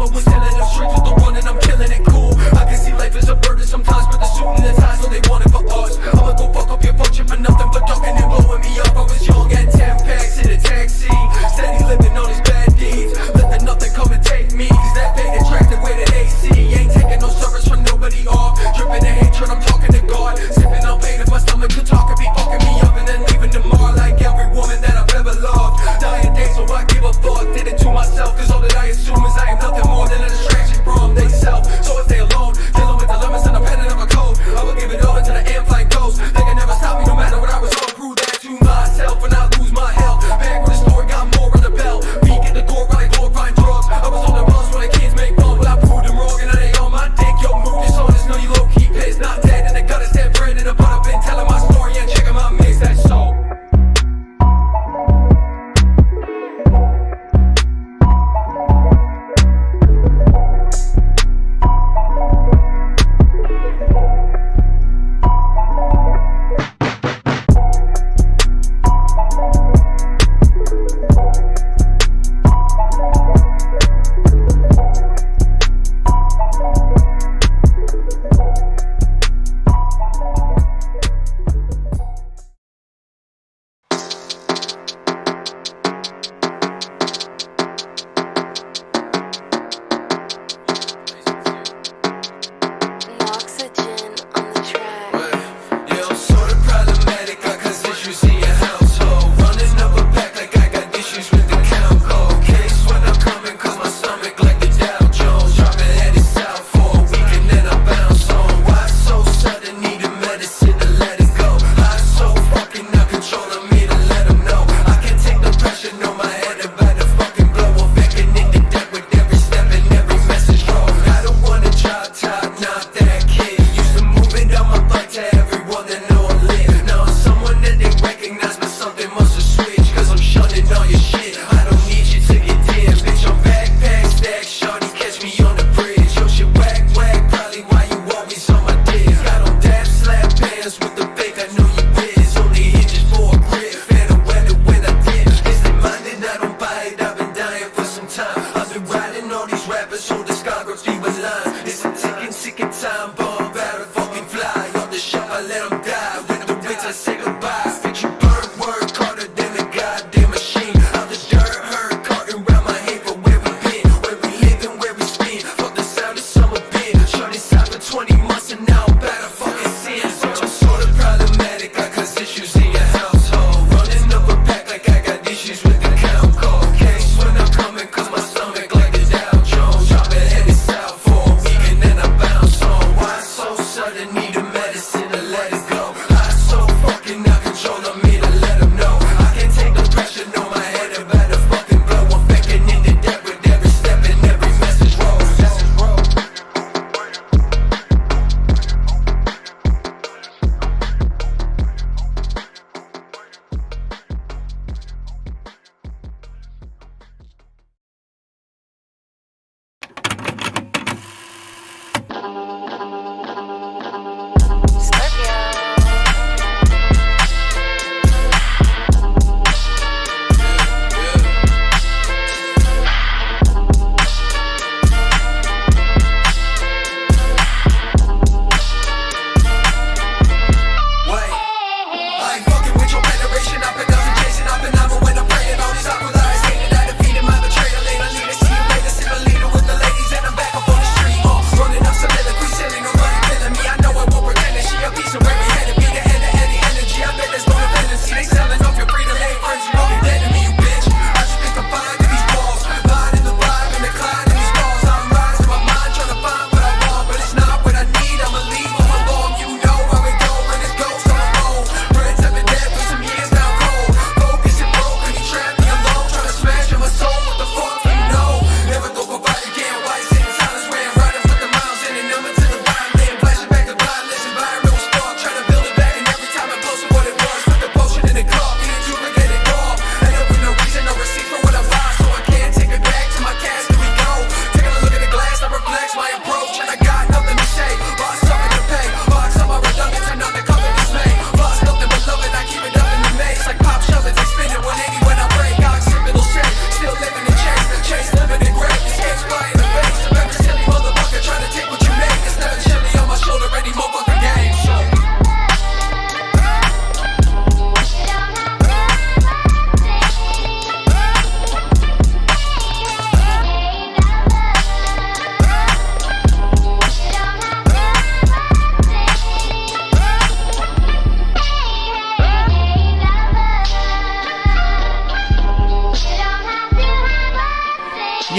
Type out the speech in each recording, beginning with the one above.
summer was telling them streets with the one and I'm killing it cool. I can see life as a burden sometimes, but the suit and the tie, so they want it for us. I'ma go fuck up your function for nothing but talking and blowing me up. I was young at 10 packs in a taxi, steady living on his bad deeds. Let the nothing come and take me, cause that pain attracted way to AC. Ain't taking no service from nobody off. Dripping in hatred, I'm talking to God. Sipping on pain if my stomach could talk and be fucking me up and then leaving tomorrow like every woman that I've ever loved. Dying days so I give a fuck, did it to myself, cause all that I assume is I am nothing more than a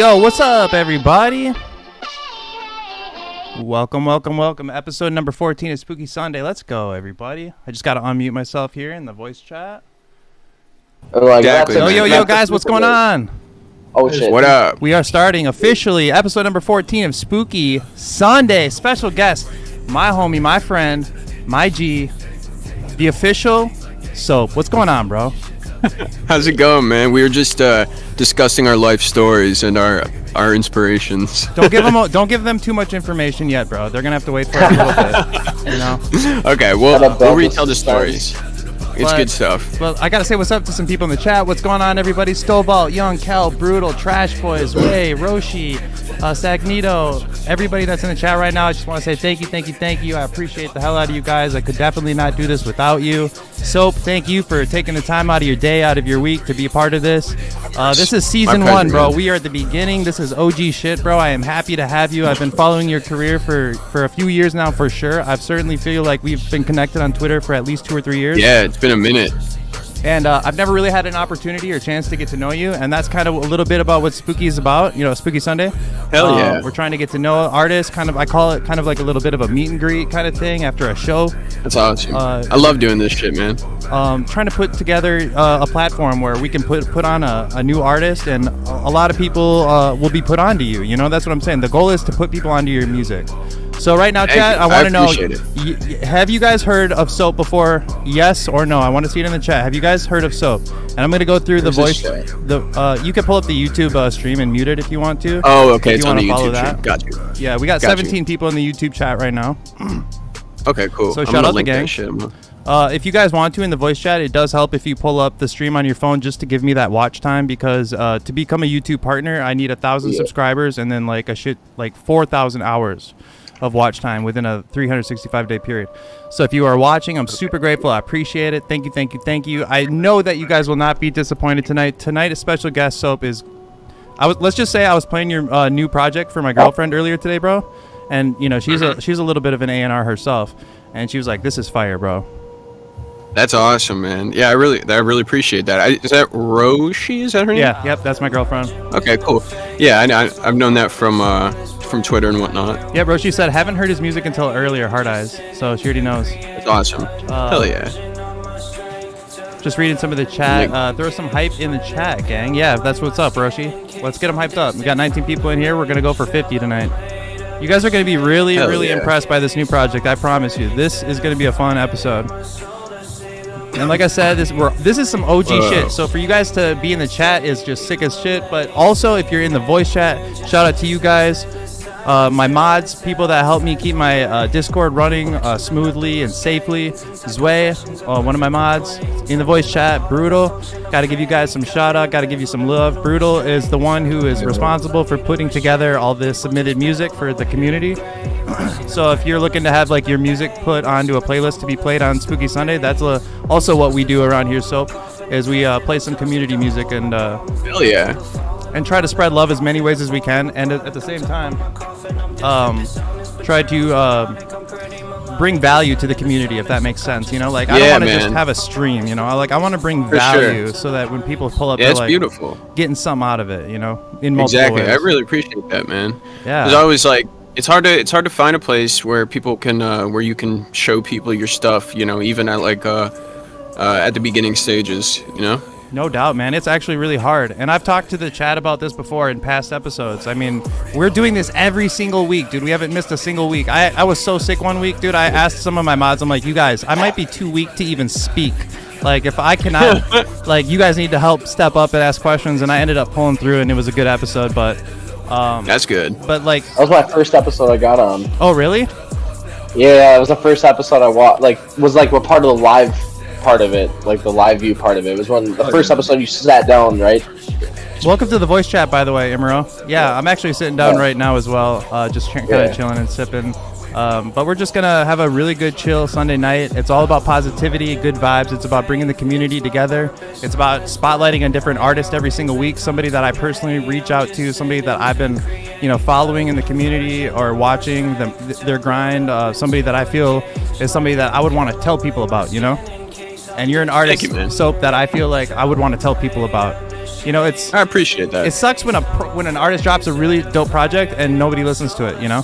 Yo, what's up, everybody? Welcome. Episode number 14 of Spooky Sunday. Let's go, everybody. I just got to unmute myself here in the voice chat. Yo, guys, what's going on? Oh, shit. What up? We are starting officially episode number 14 of Spooky Sunday. Special guest, my homie, my friend, my G, the official Soap. What's going on, bro? How's it going, man? We were just discussing our life stories and our inspirations. Don't give them too much information yet, bro. They're gonna have to wait for a little bit, you know. Okay, we'll retell the stories. It's good stuff. Well, I gotta say what's up to some people in the chat. What's going on, everybody? Stovall, Young, Kel, Brutal, Trash Boys, Ray, Roshi, Sagnito, everybody that's in the chat right now. I just want to say thank you. I appreciate the hell out of you guys. I could definitely not do this without you. Soap, thank you for taking the time out of your day, out of your week to be a part of this. This is season 1, bro. We are at the beginning. This is OG shit, bro. I am happy to have you. I've been following your career for a few years now, for sure. I certainly feel like we've been connected on Twitter for at least 2 or 3 years. Yeah, it's been a minute. And I've never really had an opportunity or chance to get to know you, and that's kind of a little bit about what Spooky is about, you know, Spooky Sunday. Hell yeah. We're trying to get to know artists, I call it kind of like a little bit of a meet and greet kind of thing after a show. That's awesome. I love doing this shit, man. Trying to put together a platform where we can put on a new artist, and a lot of people will be put onto you, you know, that's what I'm saying. The goal is to put people onto your music. So right now, chat, I want to know, have you guys heard of Soap before? Yes or no? I want to see it in the chat. Have you guys heard of Soap? And I'm going to go through the voice. You can pull up the YouTube stream and mute it if you want to. Oh, okay. It's on the YouTube stream. Got you. Yeah, we got 17 people in the YouTube chat right now. Okay, cool. So shout out the gang. If you guys want to in the voice chat, it does help if you pull up the stream on your phone just to give me that watch time, because to become a YouTube partner, I need 1,000 subscribers and then like 4,000 hours of watch time within a 365-day period. So if you are watching, I'm super grateful. I appreciate it. Thank you. I know that you guys will not be disappointed tonight. Tonight, a special guest, Soap, is... let's just say I was playing your new project for my girlfriend earlier today, bro. And, you know, she's a little bit of an A&R herself. And she was like, this is fire, bro. That's awesome, man. Yeah, I really appreciate that. Is that Roshi? Is that her name? Yeah, yep, that's my girlfriend. Okay, cool. Yeah, I've known that from Twitter and whatnot. Yeah, Roshi said, haven't heard his music until earlier, Hard Eyes. So she already knows. That's awesome. Hell yeah. Just reading some of the chat. Throw some hype in the chat, gang. Yeah, that's what's up, Roshi. Let's get them hyped up. We got 19 people in here. We're going to go for 50 tonight. You guys are going to be really impressed by this new project. I promise you. This is going to be a fun episode. And like I said, this is some OG shit. So for you guys to be in the chat is just sick as shit. But also, if you're in the voice chat, shout out to you guys. My mods, people that help me keep my Discord running smoothly and safely. Zway, one of my mods in the voice chat. Brutal, got to give you guys some shout out, got to give you some love. Brutal is the one who is responsible for putting together all this submitted music for the community. So if you're looking to have like your music put onto a playlist to be played on Spooky Sunday, that's also what we do around here. Soap, is we play some community music and hell yeah, and try to spread love as many ways as we can, and at the same time try to bring value to the community, if that makes sense, you know, like I don't want to just have a stream, you know, I want to bring value so that when people pull up, they're like beautiful, getting something out of it, you know, in multiple ways. I really appreciate that, man. Yeah, because I always like, it's hard to find a place where people can where you can show people your stuff, you know, even at like at the beginning stages, you know. No doubt, man. It's actually really hard. And I've talked to the chat about this before in past episodes. I mean, we're doing this every single week, dude. We haven't missed a single week. I was so sick one week, dude. I asked some of my mods, I'm like, you guys, I might be too weak to even speak. Like, if I cannot, like, you guys need to help step up and ask questions. And I ended up pulling through, and it was a good episode, but... that's good. But, like... That was my first episode I got on. Oh, really? Yeah, it was the first episode I watched. Like, was like what part of the live part of it, like the live view part of it. It was the first episode you sat down, right? Welcome to the voice chat, by the way, Imro. Yeah, I'm actually sitting down right now as well, just kind of chilling and sipping. But we're just gonna have a really good chill Sunday night. It's all about positivity, good vibes. It's about bringing the community together. It's about spotlighting a different artist every single week, somebody that I personally reach out to, somebody that I've been, you know, following in the community or watching their grind, somebody that I feel is somebody that I would want to tell people about, you know. And you're an artist, Soap, that I feel like I would want to tell people about. You know, it's I appreciate that. it sucks when when an artist drops a really dope project and nobody listens to it. You know,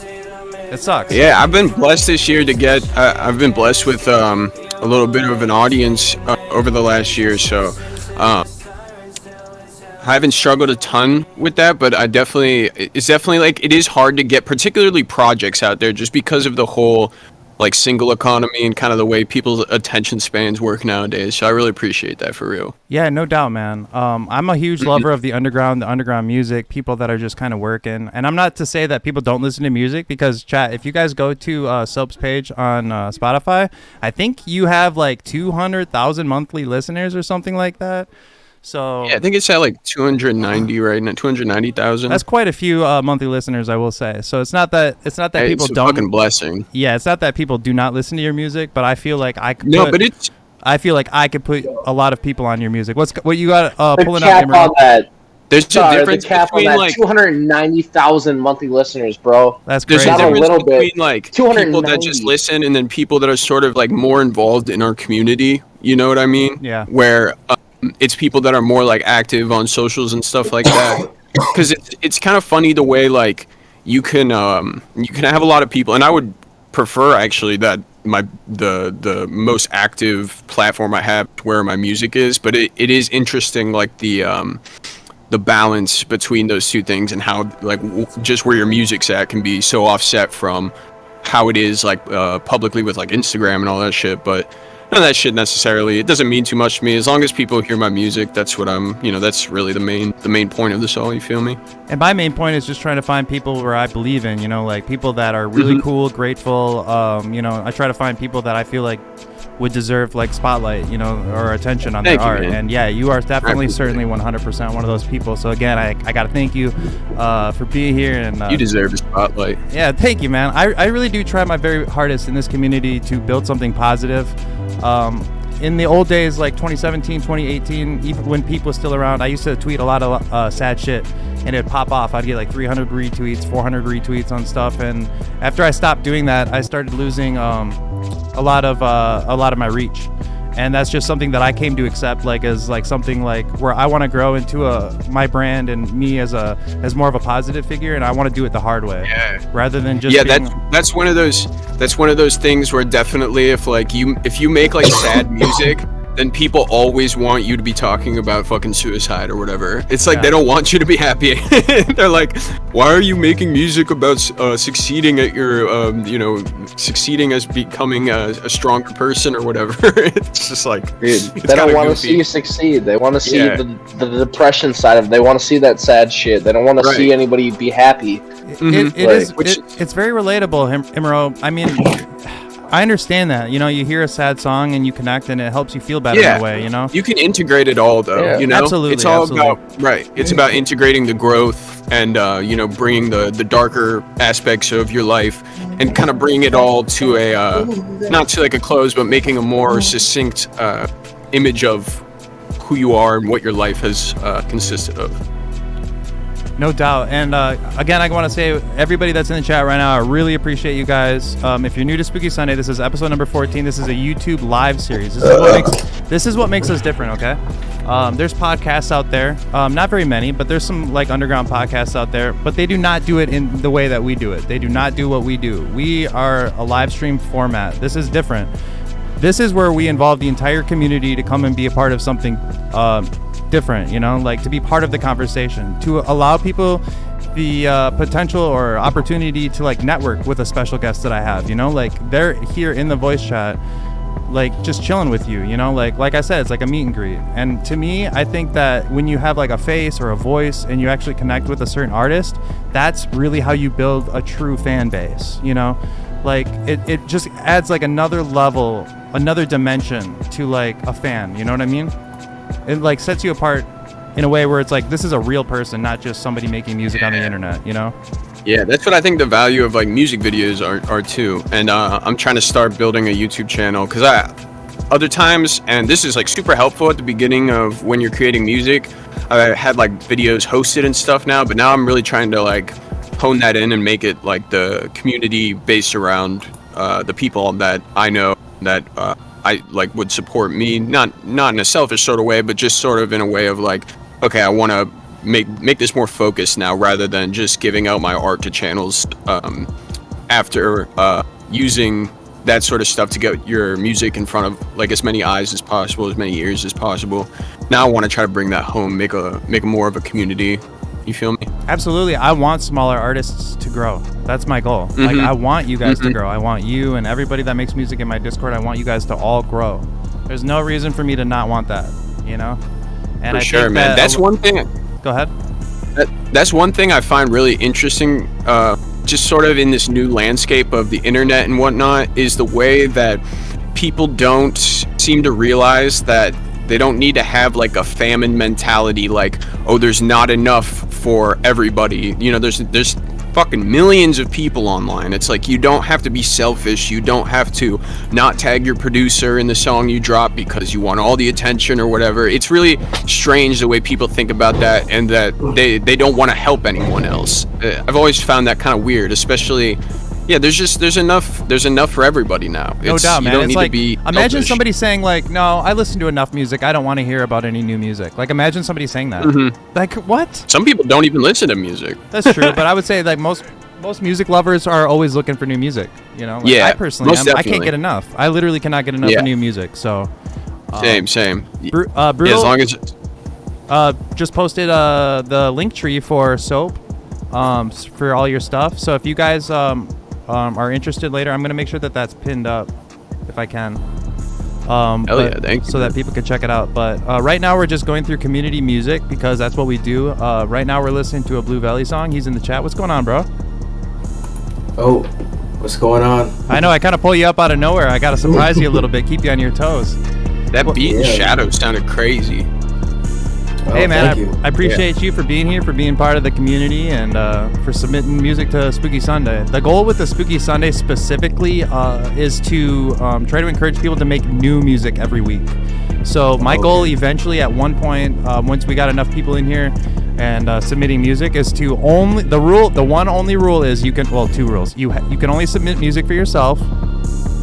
it sucks. Yeah, I've been blessed this year to get. I've been blessed with a little bit of an audience over the last year, so I haven't struggled a ton with that. But it's definitely like it is hard to get, particularly projects out there, just because of the whole like single economy and kind of the way people's attention spans work nowadays. So I really appreciate that for real. Yeah, no doubt, man. I'm a huge lover of the underground music, people that are just kind of working. And I'm not to say that people don't listen to music, because chat, if you guys go to Soap's page on Spotify, I think you have like 200,000 monthly listeners or something like that. So Yeah, I think it's at like 290 right now, 290,000. that's quite a few monthly listeners, I will say. So it's not that Hey, people it's a don't. fucking blessing. Yeah, it's not that people do not listen to your music, but I feel like I could. No, but it's I feel like I could put a lot of people on your music. What you got The pulling up, cap Emerald? on that. there's a Sorry, the difference cap on between that. like 290,000 monthly listeners, bro. That's there's crazy. a Not a difference little bit. between like people that just 290. listen and then people that are sort of like more involved in our community. You know what I mean? Yeah. Where it's people that are more like active on socials and stuff like that. Because it's kind of funny the way like you can have a lot of people, and I would prefer actually that the most active platform I have where my music is, but it is interesting like the balance between those two things, and how like just where your music's at can be so offset from how it is like publicly with like Instagram and all that shit. But none of that shit necessarily, it doesn't mean too much to me. As long as people hear my music, that's what that's really the main point of this all, you feel me? And my main point is just trying to find people where I believe in, you know, like people that are really cool, grateful. You know, I try to find people that I feel like would deserve like spotlight, you know, or attention on Thank their you, art. man. And yeah, you are definitely appreciate certainly 100% one of those people. So again, I got to thank you for being here. And You deserve a spotlight. yeah, thank you, man. I really do try my very hardest in this community to build something positive. In the old days, like 2017, 2018, even when Peep was still around, I used to tweet a lot of sad shit, and it'd pop off. I'd get like 300 retweets, 400 retweets on stuff, and after I stopped doing that, I started losing a lot of my reach. And that's just something that I came to accept, like as like something like where I want to grow into my brand and me as more of a positive figure, and I want to do it the hard way, rather than just being, that's one of those things where definitely if you make like sad music, then people always want you to be talking about fucking suicide or whatever. It's like they don't want you to be happy. They're like, why are you making music about succeeding at your succeeding as becoming a stronger person or whatever? It's just like, Dude, it's they don't kinda want to goofy. see you succeed. They want to see Yeah. the depression side of it. They want to see that sad shit. They don't want to see anybody be happy. it's very relatable, Imro. I mean, I understand that. You know, you hear a sad song and you connect, and it helps you feel better in a way. You know, You can integrate it all, though. Yeah. You know, Absolutely, it's all absolutely. about It's about integrating the growth and bringing the darker aspects of your life and kind of bringing it all to a not to like a close, but making a more succinct image of who you are and what your life has consisted of. no doubt. And again, I want to say, everybody that's in the chat right now, I really appreciate you guys. If you're new to Spooky Sunday, this is episode number 14. This is a YouTube live series. This is what makes us different, okay? There's podcasts out there, not very many, but there's some like underground podcasts out there, but they do not do it in the way that we do it. They do not do what we do. We are a live stream format. This is different. This is where we involve the entire community to come and be a part of something different, you know, like to be part of the conversation, to allow people the potential or opportunity to like network with a special guest that I have, you know, like they're here in the voice chat, like just chilling with you, you know, like I said, it's like a meet and greet. And to me, I think that when you have like a face or a voice and you actually connect with a certain artist, that's really how you build a true fan base, you know. Like it just adds like another level, another dimension to like a fan, you know what I mean? It like sets you apart in a way where it's like, this is a real person, not just somebody making music on the internet, you know? Yeah, that's what I think the value of like music videos are too. And I'm trying to start building a YouTube channel because other times, and this is like super helpful at the beginning of when you're creating music, I had like videos hosted and stuff now, but now I'm really trying to like hone that in and make it like the community based around the people that I know that I like would support me, not in a selfish sort of way, but just sort of in a way of like okay, I want to make this more focused now, rather than just giving out my art to channels after using that sort of stuff to get your music in front of like as many eyes as possible, as many ears as possible. Now I want to try to bring that home, make a more of a community. You feel me? Absolutely. I want smaller artists to grow. That's my goal. Like, I want you guys to grow. I want you and everybody that makes music in my Discord, I want you guys to all grow. There's no reason for me to not want that, you know? And For I sure, think man. That's one thing. Go ahead. That's one thing I find really interesting, just sort of in this new landscape of the internet and whatnot, is the way that people don't seem to realize that they don't need to have like a famine mentality, like, oh, there's not enough for everybody. You know, there's fucking millions of people online. It's like, you don't have to be selfish. You don't have to not tag your producer in the song you drop because you want all the attention or whatever. It's really strange the way people think about that, and that they don't want to help anyone else. I've always found that kind of weird, especially, yeah, there's enough for everybody now. No doubt, man. You don't It's need like, to be imagine selfish. somebody saying like, no, I listen to enough music. I don't want to hear about any new music. Like, imagine somebody saying that. Like, what? Some people don't even listen to music. That's true, but I would say like most music lovers are always looking for new music. You know, like, Yeah, I personally most am. I can't definitely. get enough. I literally cannot get enough Yeah. of new music. So, Same. Brutal Yeah, as long as just posted the link tree for Soap, for all your stuff. So if you guys are interested later, I'm gonna make sure that that's pinned up if I can. Hell yeah, thank you. So that people can check it out. But right now we're just going through community music because that's what we do. Right now we're listening to a Blue Valley song. He's in the chat. What's going on, bro? Oh, what's going on? I know I kind of pull you up out of nowhere. I gotta surprise you a little bit, keep you on your toes. that beat in Yeah. Shadow sounded crazy. Oh, Hey man, thank you. I appreciate you for being here, for being part of the community, and for submitting music to Spooky Sunday. The goal with the Spooky Sunday specifically is to try to encourage people to make new music every week. So my goal eventually, at one point, once we got enough people in here and submitting music, is to only the one only rule is you can, well, two rules. You can only submit music for yourself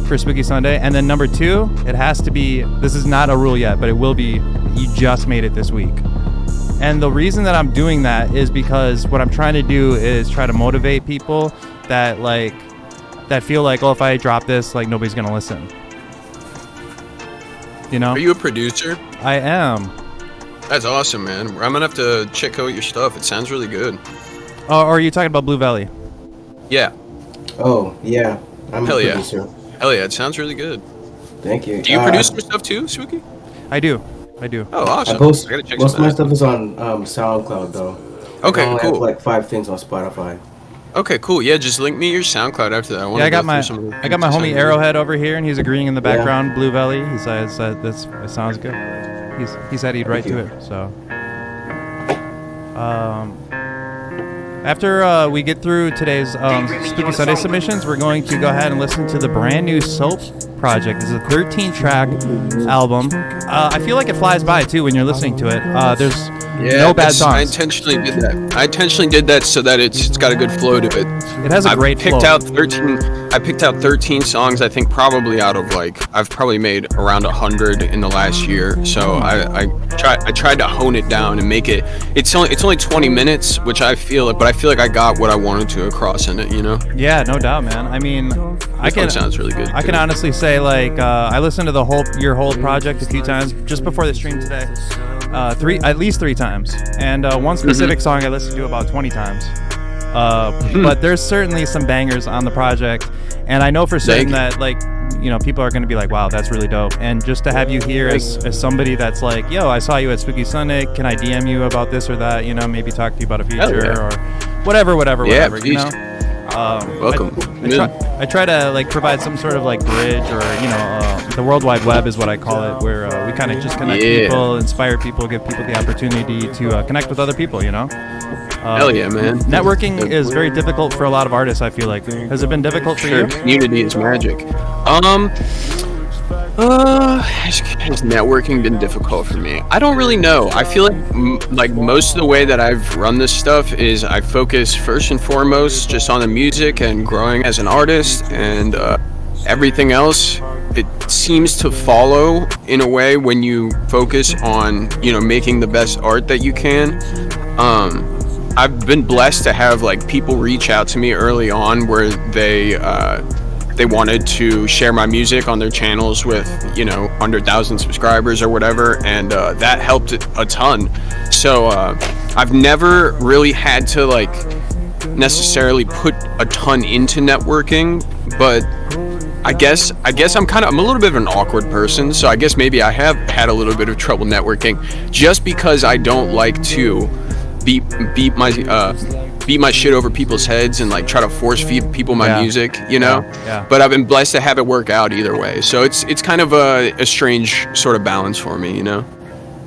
for Spooky Sunday, and then number two, it has to be, this is not a rule yet, but it will be, you just made it this week. And the reason that I'm doing that is because what I'm trying to do is try to motivate people that feel like, oh, if I drop this, like, nobody's gonna listen. You know? Are you a producer? I am. That's awesome, man. I'm gonna have to check out your stuff. It sounds really good. Oh, or are you talking about Blue Valley? Yeah. Oh, yeah. I'm Hell a yeah. producer. Hell yeah, it sounds really good. Thank you. Do you produce your stuff too, Spooky? I do. Oh, awesome. I post gotta check most some of my of that. stuff is on SoundCloud though. Okay, I only have cool. like 5 things on Spotify. Okay, cool. Yeah, just link me your SoundCloud after that. Yeah, I got my homie Arrowhead over here, and he's agreeing in the Yeah. background. Blue Valley. He says that it sounds good. He said he'd write Thank to you. it. So, after we get through today's Spooky Sunday submissions, we're going to go ahead and listen to the brand new Soap project. It's a 13-track album. I feel like it flies by too when you're listening to it. There's no bad I songs. intentionally did that. I intentionally did that so that it's got a good flow to it. It has a great picked flow. out 13. I picked out 13 songs. I think probably out of like I've probably made around 100 in the last year. So I tried to hone it down and make it. It's only 20 minutes, which I feel like, but I feel like I got what I wanted to across in it. You know. Yeah, no doubt, man. I mean, This one sounds really good. I can too. honestly say, like, I listened to your whole project a few times just before the stream today. At least three times, and one specific song I listened to about 20 times. But there's certainly some bangers on the project, and I know for certain that, like, you know, people are going to be like, wow, that's really dope. And just to have you here as somebody that's like, yo, I saw you at Spooky Sunday, can I DM you about this or that, you know, maybe talk to you about a feature or whatever, Yeah, you please. know. Welcome. I try to like provide some sort of like bridge, or you know, the World Wide Web is what I call it, where we kind of just connect people, inspire people, give people the opportunity to connect with other people. You know. Hell yeah, man. Networking is very difficult for a lot of artists. I feel like. Has it been difficult for you? Community is magic. Has networking been difficult for me? I don't really know. I feel like most of the way that I've run this stuff is I focus first and foremost just on the music and growing as an artist, and everything else it seems to follow in a way when you focus on, you know, making the best art that you can. I've been blessed to have like people reach out to me early on where they wanted to share my music on their channels with, you know, 100,000 subscribers or whatever, and that helped a ton. So I've never really had to like necessarily put a ton into networking, but I guess I'm a little bit of an awkward person, so I guess maybe I have had a little bit of trouble networking just because I don't like to beat my shit over people's heads and like try to force feed people my music, you know. Yeah. But I've been blessed to have it work out either way, so it's kind of a strange sort of balance for me, you know.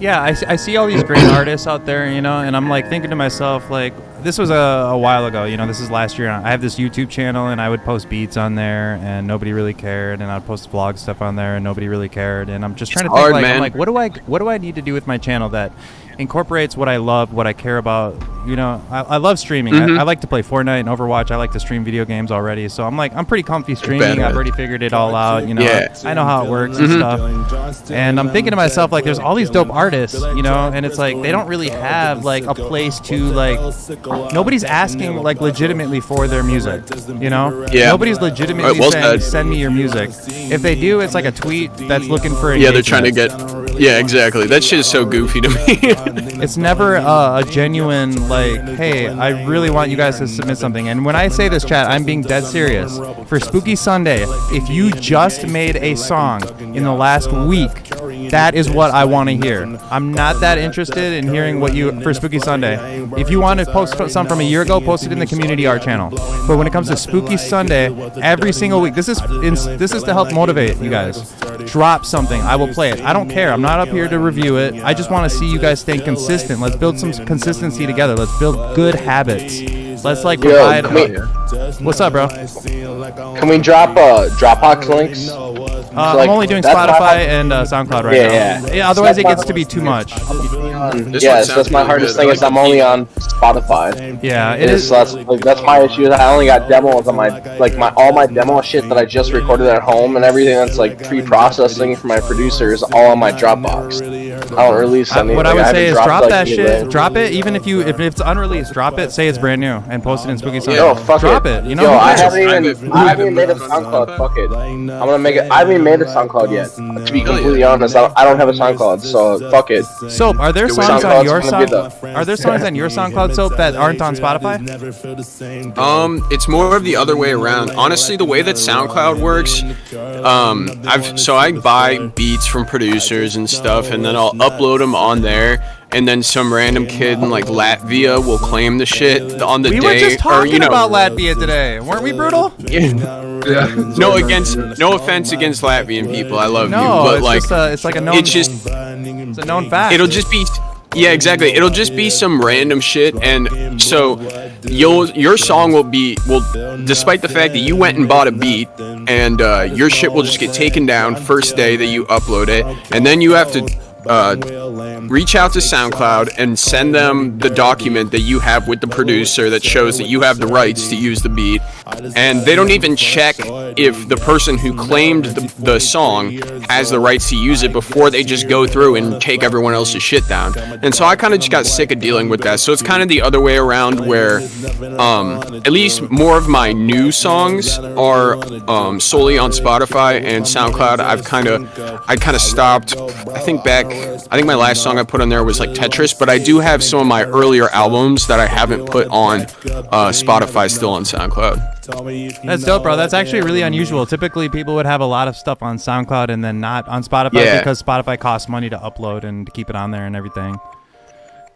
Yeah, I see all these great artists out there, you know, and I'm like thinking to myself, like, this was a while ago, you know, this is last year. I have this YouTube channel and I would post beats on there and nobody really cared, and I'd post vlog stuff on there and nobody really cared, and I'm just trying to think, like, I'm like, what do I need to do with my channel that incorporates what I love, what I care about, you know. I love streaming. I like to play Fortnite and Overwatch. I like to stream video games already, so I'm pretty comfy streaming. I've already figured it all out, you know. I know how it works and stuff, and I'm thinking to myself, like, there's all these dope artists, you know, and it's like they don't really have like a place to, like, nobody's asking like legitimately for their music, you know. Nobody's legitimately saying send me your music. If they do, it's like a tweet that's looking for engagement. They're trying to get exactly. That shit is so goofy to me. It's never a genuine, like, hey, I really want you guys to submit something. And when I say this, chat, I'm being dead serious. For Spooky Sunday, if you just made a song in the last week, that is what I want to hear. I'm not that interested in hearing what you, for Spooky Sunday. If you want to post some from a year ago, post it in the community art channel. But when it comes to Spooky Sunday, every single week, this is to help motivate you guys. Drop something. I will play it. I don't care. I'm not up here to review it. I just want to see you guys stay consistent. Let's build some consistency together. Let's build good habits. Let's like provide. What's up, bro? Can we drop Dropbox links? I'm only doing Spotify and SoundCloud right now. Yeah, otherwise it gets to be too much. That's my hardest thing is I'm only on Spotify. Yeah, it is. That's my issue. I only got demos on all my demo shit that I just recorded at home and everything that's like pre-processing for my producers all on my Dropbox. I don't release anything. What I would say is drop that shit. Drop it, even if it's unreleased. Drop it. Say it's brand new and post it in Spooky Sunday. Yo, fuck drop it. You know. Yo, I haven't even made a SoundCloud. Fuck it. I'm gonna make it. I haven't even made a SoundCloud yet. To be completely honest, I don't have a SoundCloud, so fuck it. Soap, are there songs on your Are there songs on your SoundCloud, Soap, that aren't on Spotify? It's more of the other way around. Honestly, the way that SoundCloud works, I buy beats from producers and stuff, and then I'll upload them on there. And then some random kid in like Latvia will claim the shit on the day. We were just talking about Latvia today, weren't we, Brutal? No offense against Latvian people, I love you, but it's like a known. It's a known fact. It'll just be. Yeah, exactly. It'll just be some random shit, and so your song will despite the fact that you went and bought a beat, and your shit will just get taken down first day that you upload it, and then you have to reach out to SoundCloud and send them the document that you have with the producer that shows that you have the rights to use the beat, and they don't even check if the person who claimed the song has the rights to use it before they just go through and take everyone else's shit down. And so I kind of just got sick of dealing with that, so it's kind of the other way around where at least more of my new songs are solely on Spotify and SoundCloud. I kind of stopped. I think my last song I put on there was like Tetris, but I do have some of my earlier albums that I haven't put on Spotify still on SoundCloud. That's dope, bro. That's actually really unusual. Typically, people would have a lot of stuff on SoundCloud and then not on Spotify because Spotify costs money to upload and to keep it on there and everything.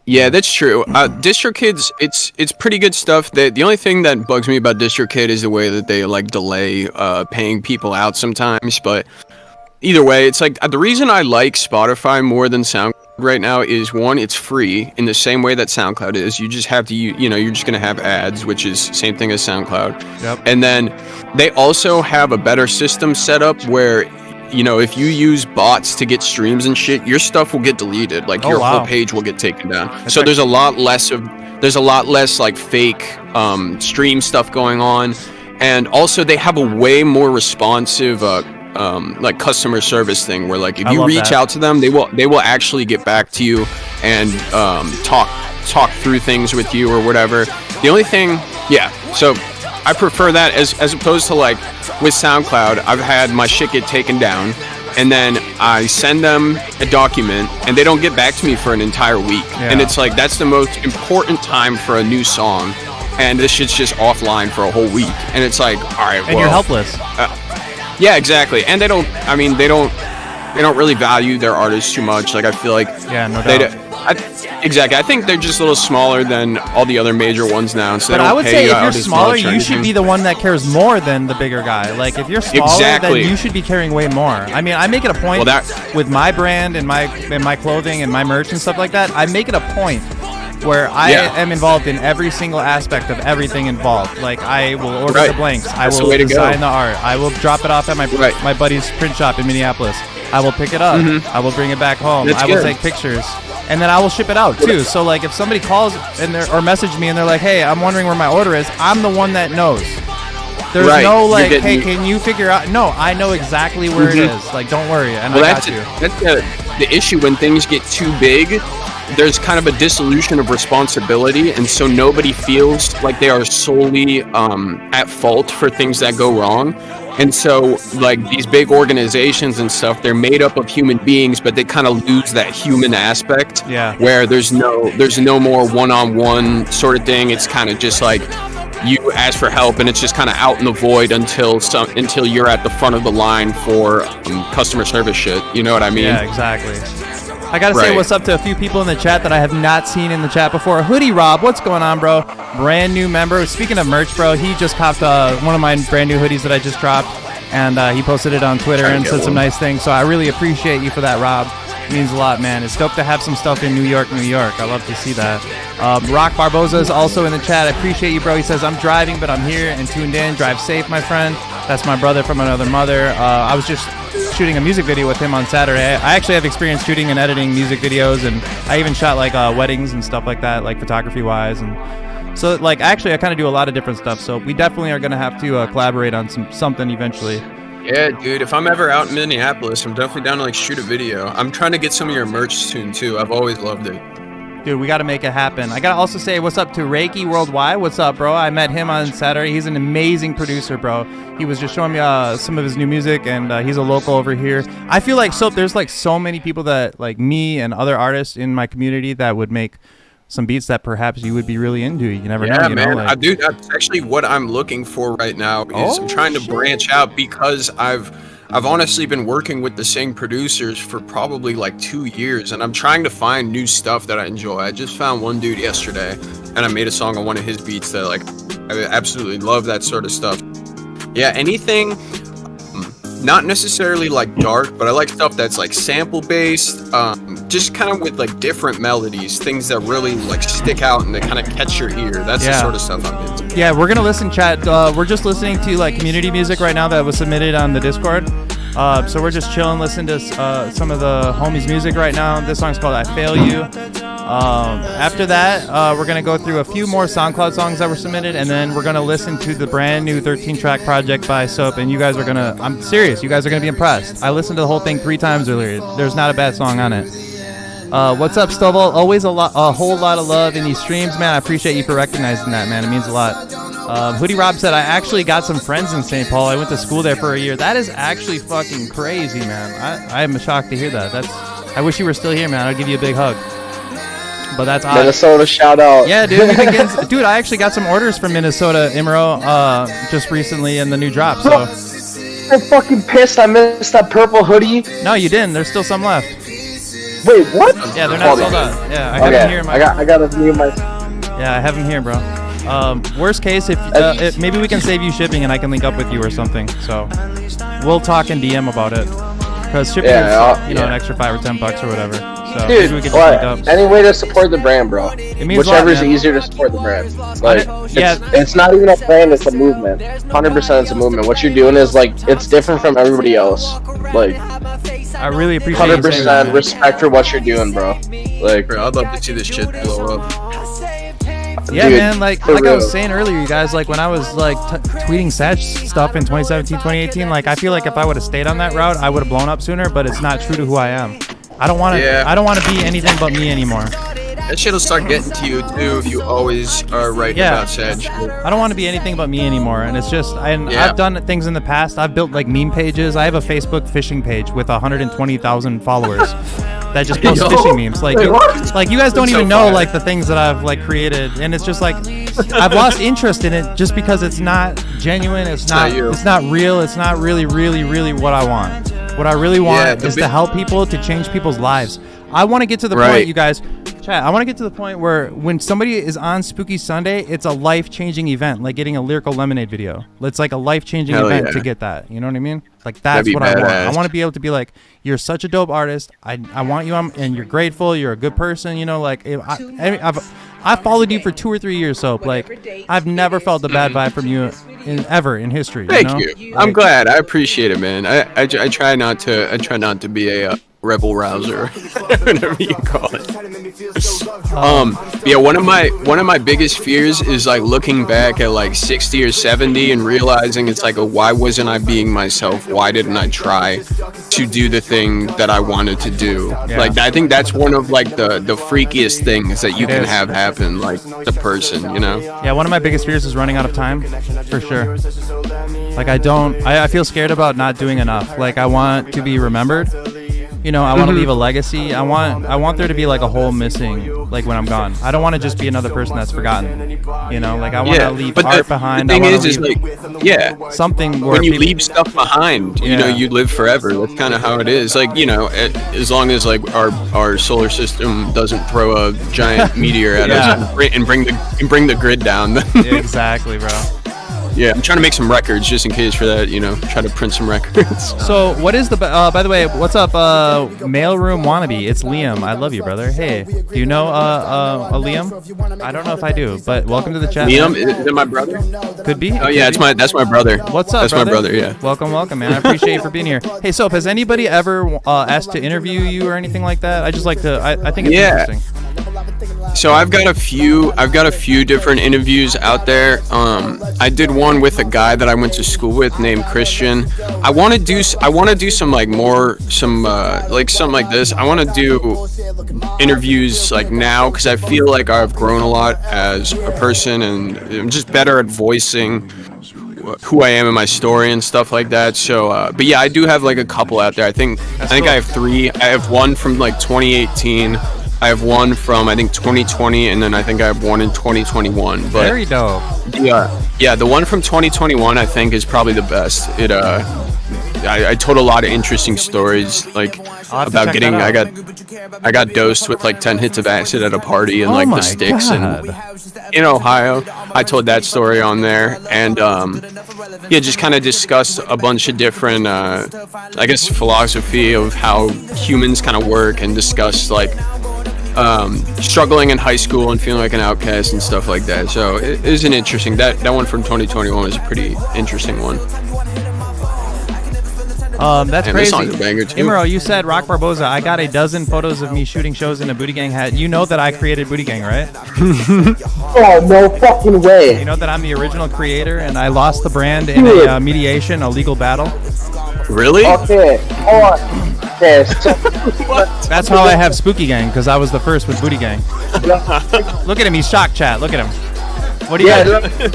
Yeah, that's true. DistroKid's it's pretty good stuff. The only thing that bugs me about DistroKid is the way that they like delay paying people out sometimes, but either way, it's like the reason I like Spotify more than SoundCloud right now is, one, it's free in the same way that SoundCloud is. You just have to, you're just going to have ads, which is same thing as SoundCloud. Yep. And then they also have a better system set up where, if you use bots to get streams and shit, your stuff will get deleted. Like your whole page will get taken down. So there's a lot less like fake stream stuff going on. And also they have a way more responsive like customer service thing where like if I you love reach that. out to them, they will actually get back to you and talk through things with you or whatever. The only thing, yeah, so I prefer that as opposed to like with SoundCloud, I've had my shit get taken down and then I send them a document and they don't get back to me for an entire week. And Yeah. it's like that's the most important time for a new song. And this shit's just offline for a whole week. And it's like, all right, And you're helpless. yeah, exactly. And they don't really value their artists too much. Like I feel like Yeah, no they doubt. exactly. I think they're just a little smaller than all the other major ones now. So they But don't I would pay say if out you're as smaller, much or you should anything. be the one that cares more than the bigger guy. Like if you're smaller, Exactly. then you should be caring way more. I mean, I make it a point Well, with my brand and my clothing and my merch and stuff like that. I make it a point where I Yeah. am involved in every single aspect of everything involved. Like I will order Right. the blanks, I That's the will way to go. design the art, I will drop it off at Right. my buddy's print shop in Minneapolis. I will pick it up, I will bring it back home, That's I will good. take pictures, and then I will ship it out too. So like if somebody calls or message me and they're like, "Hey, I'm wondering where my order is," I'm the one that knows. There's Right. no You're like, getting- "Hey, can you figure out?" No, I know exactly where it is. Like, don't worry, and Well, I that's got you. the issue when things get too big. There's kind of a dissolution of responsibility, and so nobody feels like they are solely at fault for things that go wrong. And so, like these big organizations and stuff, they're made up of human beings, but they kind of lose that human aspect. Yeah. Where there's no more one-on-one sort of thing. It's kind of just like you ask for help, and it's just kind of out in the void until you're at the front of the line for customer service shit. You know what I mean? Yeah, exactly. I gotta say Right. what's up to a few people in the chat that I have not seen in the chat before. Hoodie Rob, what's going on, bro? Brand new member. Speaking of merch, bro, he just copped one of my brand new hoodies that I just dropped, and he posted it on Twitter Trying to and get said some one. nice things. So I really appreciate you for that, Rob. It means a lot, man. It's dope to have some stuff in New York, New York. I love to see that. Rock Barboza is also in the chat. I appreciate you, bro. He says, "I'm driving, but I'm here and tuned in. Drive safe, my friend." That's my brother from another mother. I was just shooting a music video with him on Saturday. I actually have experience shooting and editing music videos, and I even shot like weddings and stuff like that, like photography wise. And so like actually I kind of do a lot of different stuff. So we definitely are gonna have to collaborate on something eventually. Yeah, dude. If I'm ever out in Minneapolis, I'm definitely down to like shoot a video. I'm trying to get some of your merch soon too. I've always loved it. Dude, we got to make it happen. I got to also say what's up to Reiki Worldwide. What's up, bro? I met him on Saturday. He's an amazing producer, bro. He was just showing me some of his new music, and he's a local over here. I feel like there's like so many people that like me and other artists in my community that would make some beats that perhaps you would be really into. You never know, Yeah, you man. know? Like, Dude, that's actually what I'm looking for right now. Is I'm trying to branch out because I've honestly been working with the same producers for probably like 2 years, and I'm trying to find new stuff that I enjoy. I just found one dude yesterday, and I made a song on one of his beats that like I absolutely love that sort of stuff. Yeah, anything not necessarily like dark, but I like stuff that's like sample based, just kind of with like different melodies, things that really like stick out and they kind of catch your ear. That's the Yeah. sort of stuff I'm into. yeah, we're gonna listen, chat. We're just listening to like community music right now that was submitted on the Discord. So we're just chilling, listening to some of the homies' music right now. This song's called "I Fail You." After that, we're gonna go through a few more SoundCloud songs that were submitted, and then we're gonna listen to the brand new 13-track project by Soap. And you guys are gonna—I'm serious—you guys are gonna be impressed. I listened to the whole thing 3 times earlier. There's not a bad song on it. What's up, Stovall? Always a whole lot of love in these streams, man. I appreciate you for recognizing that, man. It means a lot. Hoodie Rob said, I actually got some friends in St. Paul. I went to school there for a year. That is actually fucking crazy, man. I am shocked to hear that. I wish you were still here, man. I'd give you a big hug. But that's odd. Minnesota, shout out. Yeah, dude. Dude, I actually got some orders from Minnesota, Imro, just recently in the new drop. So I'm fucking pissed I missed that purple hoodie. no, you didn't. There's still some left. Wait, what? Yeah, they're not Hold sold on. out. Yeah, I have them here in my. I got to mute my. Yeah, I have them here, bro. Worst case, if maybe we can save you shipping and I can link up with you or something. So we'll talk in DM about it. Because shipping Yeah, is, an extra $5 or $10 or whatever. So Dude, maybe we could just link up. any way to support the brand, bro. It means a lot, Whichever's man. easier to support the brand. Like, yeah. it's not even a brand, it's a movement. 100% it's a movement. What you're doing is, like, it's different from everybody else. Like, I really appreciate you saying that, 100% man. respect for what you're doing, bro. Like, Bro, I'd love to see this shit blow up. Yeah, Dude, man, like for I real. was saying earlier, you guys, like when I was like tweeting Satch stuff in 2017, 2018, like I feel like if I would have stayed on that route, I would have blown up sooner, but it's not true to who I am. I don't want to Yeah. I don't want to be anything but me anymore. That shit'll start getting to you too if you always are right Yeah. about Sedge. I don't want to be anything but me anymore, and it's just Yeah. I've done things in the past. I've built like meme pages. I have a Facebook fishing page with 120,000 followers that just posts Yo. fishing memes. Like, Wait, what? like you guys don't That's so even know fire. like the things that I've like created, and it's just like I've lost interest in it just because it's not genuine. It's not not. you. It's not real. It's not really what I want. What I really want Yeah, the is to big- help people, to change people's lives. I want to get to the Right. point, you guys. Chat, I want to get to the point where when somebody is on Spooky Sunday, it's a life-changing event, like getting a Lyrical Lemonade video. It's like a life-changing Hell event yeah. to get that. You know what I mean? Like That'd that's be what I want. badass. I want to be able to be like, you're such a dope artist. I want you on, and you're grateful. You're a good person. You know, like I've followed you for 2 or 3 years, Soap. Like I've never felt a bad vibe from you ever in history. Thank you. Know? you. I'm glad. I appreciate it, man. I try not to be a rebel rouser, whatever you call it. Yeah, one of my biggest fears is like looking back at like 60 or 70 and realizing it's like, why wasn't I being myself? Why didn't I try to do the thing that I wanted to do? Yeah. Like I think that's one of like the freakiest things that you It can is. have happen, like the person, you know? Yeah, one of my biggest fears is running out of time, for sure. Like I feel scared about not doing enough. Like I want to be remembered. You know, I want to leave a legacy. I want there to be like a hole missing, like when I'm gone. I don't want to just be another person that's forgotten. You know, like I want to leave but art behind. The thing I is want like, yeah, something where when you people- leave stuff behind, you know, Yeah. you live forever. That's kind of how it is. Like, you know, as long as like our solar system doesn't throw a giant meteor at Yeah. us and bring the grid down. Yeah, exactly, bro. Yeah, I'm trying to make some records just in case for that. You know, try to print some records. So what is the by the way, what's up, mailroom wannabe? It's Liam. I love you, brother. Hey, do you know a Liam? I don't know if I do, but welcome to the chat. Liam, man. is it my brother? Could be. Oh yeah, that's my brother. What's up, That's brother? my brother. Yeah. Welcome, man. I appreciate you for being here. Hey, Soap, has anybody ever asked to interview you or anything like that? I just like to. I think it's Yeah. interesting. So I've got a few different interviews out there. I did one with a guy that I went to school with named Christian. I want to do some like more like something like this. I want to do interviews like now because I feel like I've grown a lot as a person and I'm just better at voicing who I am in my story and stuff like that. So, but yeah, I do have like a couple out there. I think cool. I have 3. I have one from like 2018. I have one from I think 2020, and then I think I have one in 2021. But Very dope. yeah, the one from 2021 I think is probably the best. I told a lot of interesting stories like I'll have to about check getting that I got dosed with like 10 hits of acid at a party and Oh like my the sticks God. and in Ohio. I told that story on there and yeah, just kind of discussed a bunch of different I guess philosophy of how humans kind of work and discussed like struggling in high school and feeling like an outcast and stuff like that. So it is an interesting that one from 2021 is a pretty interesting one. That's And this crazy. song's a banger too. Imro, you said Rock Barboza. I got a dozen photos of me shooting shows in a Booty Gang hat. You know that I created Booty Gang, right? Oh, no fucking way. You know that I'm the original creator, and I lost the brand in a mediation, a legal battle. Really? Okay, hold on. Okay, so, That's how I have Spooky Gang, because I was the first with Booty Gang. Look at him, he's shocked, chat. Look at him. What do you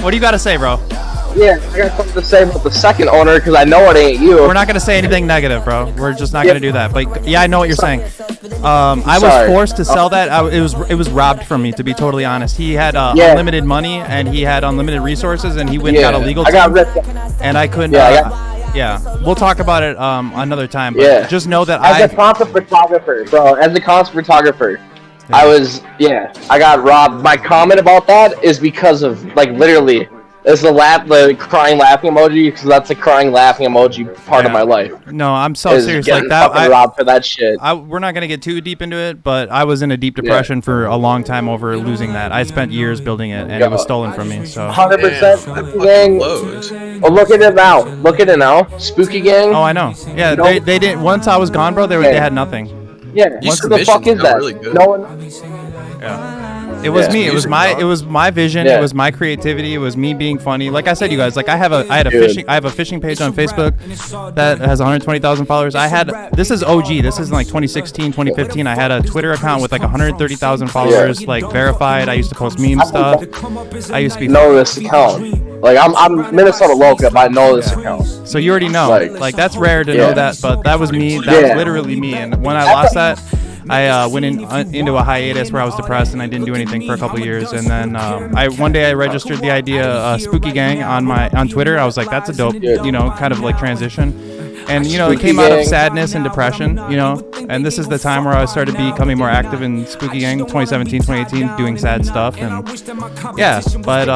what do you got to say, bro? yeah, I got something to say about the second owner because I know it ain't you. We're not gonna say anything negative, bro. We're just not gonna do that. But yeah, I know what you're saying. I was Sorry. forced to sell that. It was robbed from me, to be totally honest. He had Yeah. unlimited money and he had unlimited resources, and he went and got a legal I got team, ripped. and I couldn't. Yeah, Yeah, we'll talk about it another time. But Yeah. just know that As a concert photographer, bro. As a concert photographer, I got robbed. My comment about that is because of like literally, it's the crying laughing emoji because that's the crying laughing emoji part of Yeah. my life. No, I'm so Is serious. getting Like that, fucking robbed for that shit. we're not gonna get too deep into it, but I was in a deep depression for a long time over losing that. I spent years building it, and it was stolen from me. So. 100% Spooky Gang. Blows. Oh, look at it now. Look at it now. Spooky Gang. Oh, I know. Yeah, You know- they didn't. Once I was gone, bro, they Yeah. had nothing. Yeah. These What the fuck submissions is are that? really good. No one. Yeah. It was Yeah. me. It was my vision. Yeah. It was my creativity. It was me being funny. Like I said, you guys, like I have Dude. a fishing page on Facebook that has 120,000 followers. This is OG. This is like 2016, 2015. I had a Twitter account with like 130,000 followers, like verified. I used to post meme stuff. I used to be. Know this account. Like I'm Minnesota local, but I know this account. So you already know. Like that's rare to know that, but that was me. That was literally me. And when I lost that, I went into a hiatus where I was depressed and I didn't do anything for a couple years. And then one day I registered the idea Spooky Gang on Twitter. I was like, that's a dope, kind of like transition. And it came out of sadness and depression, and this is the time where I started becoming more active in Spooky Gang, 2017, 2018, doing sad stuff. And yeah, but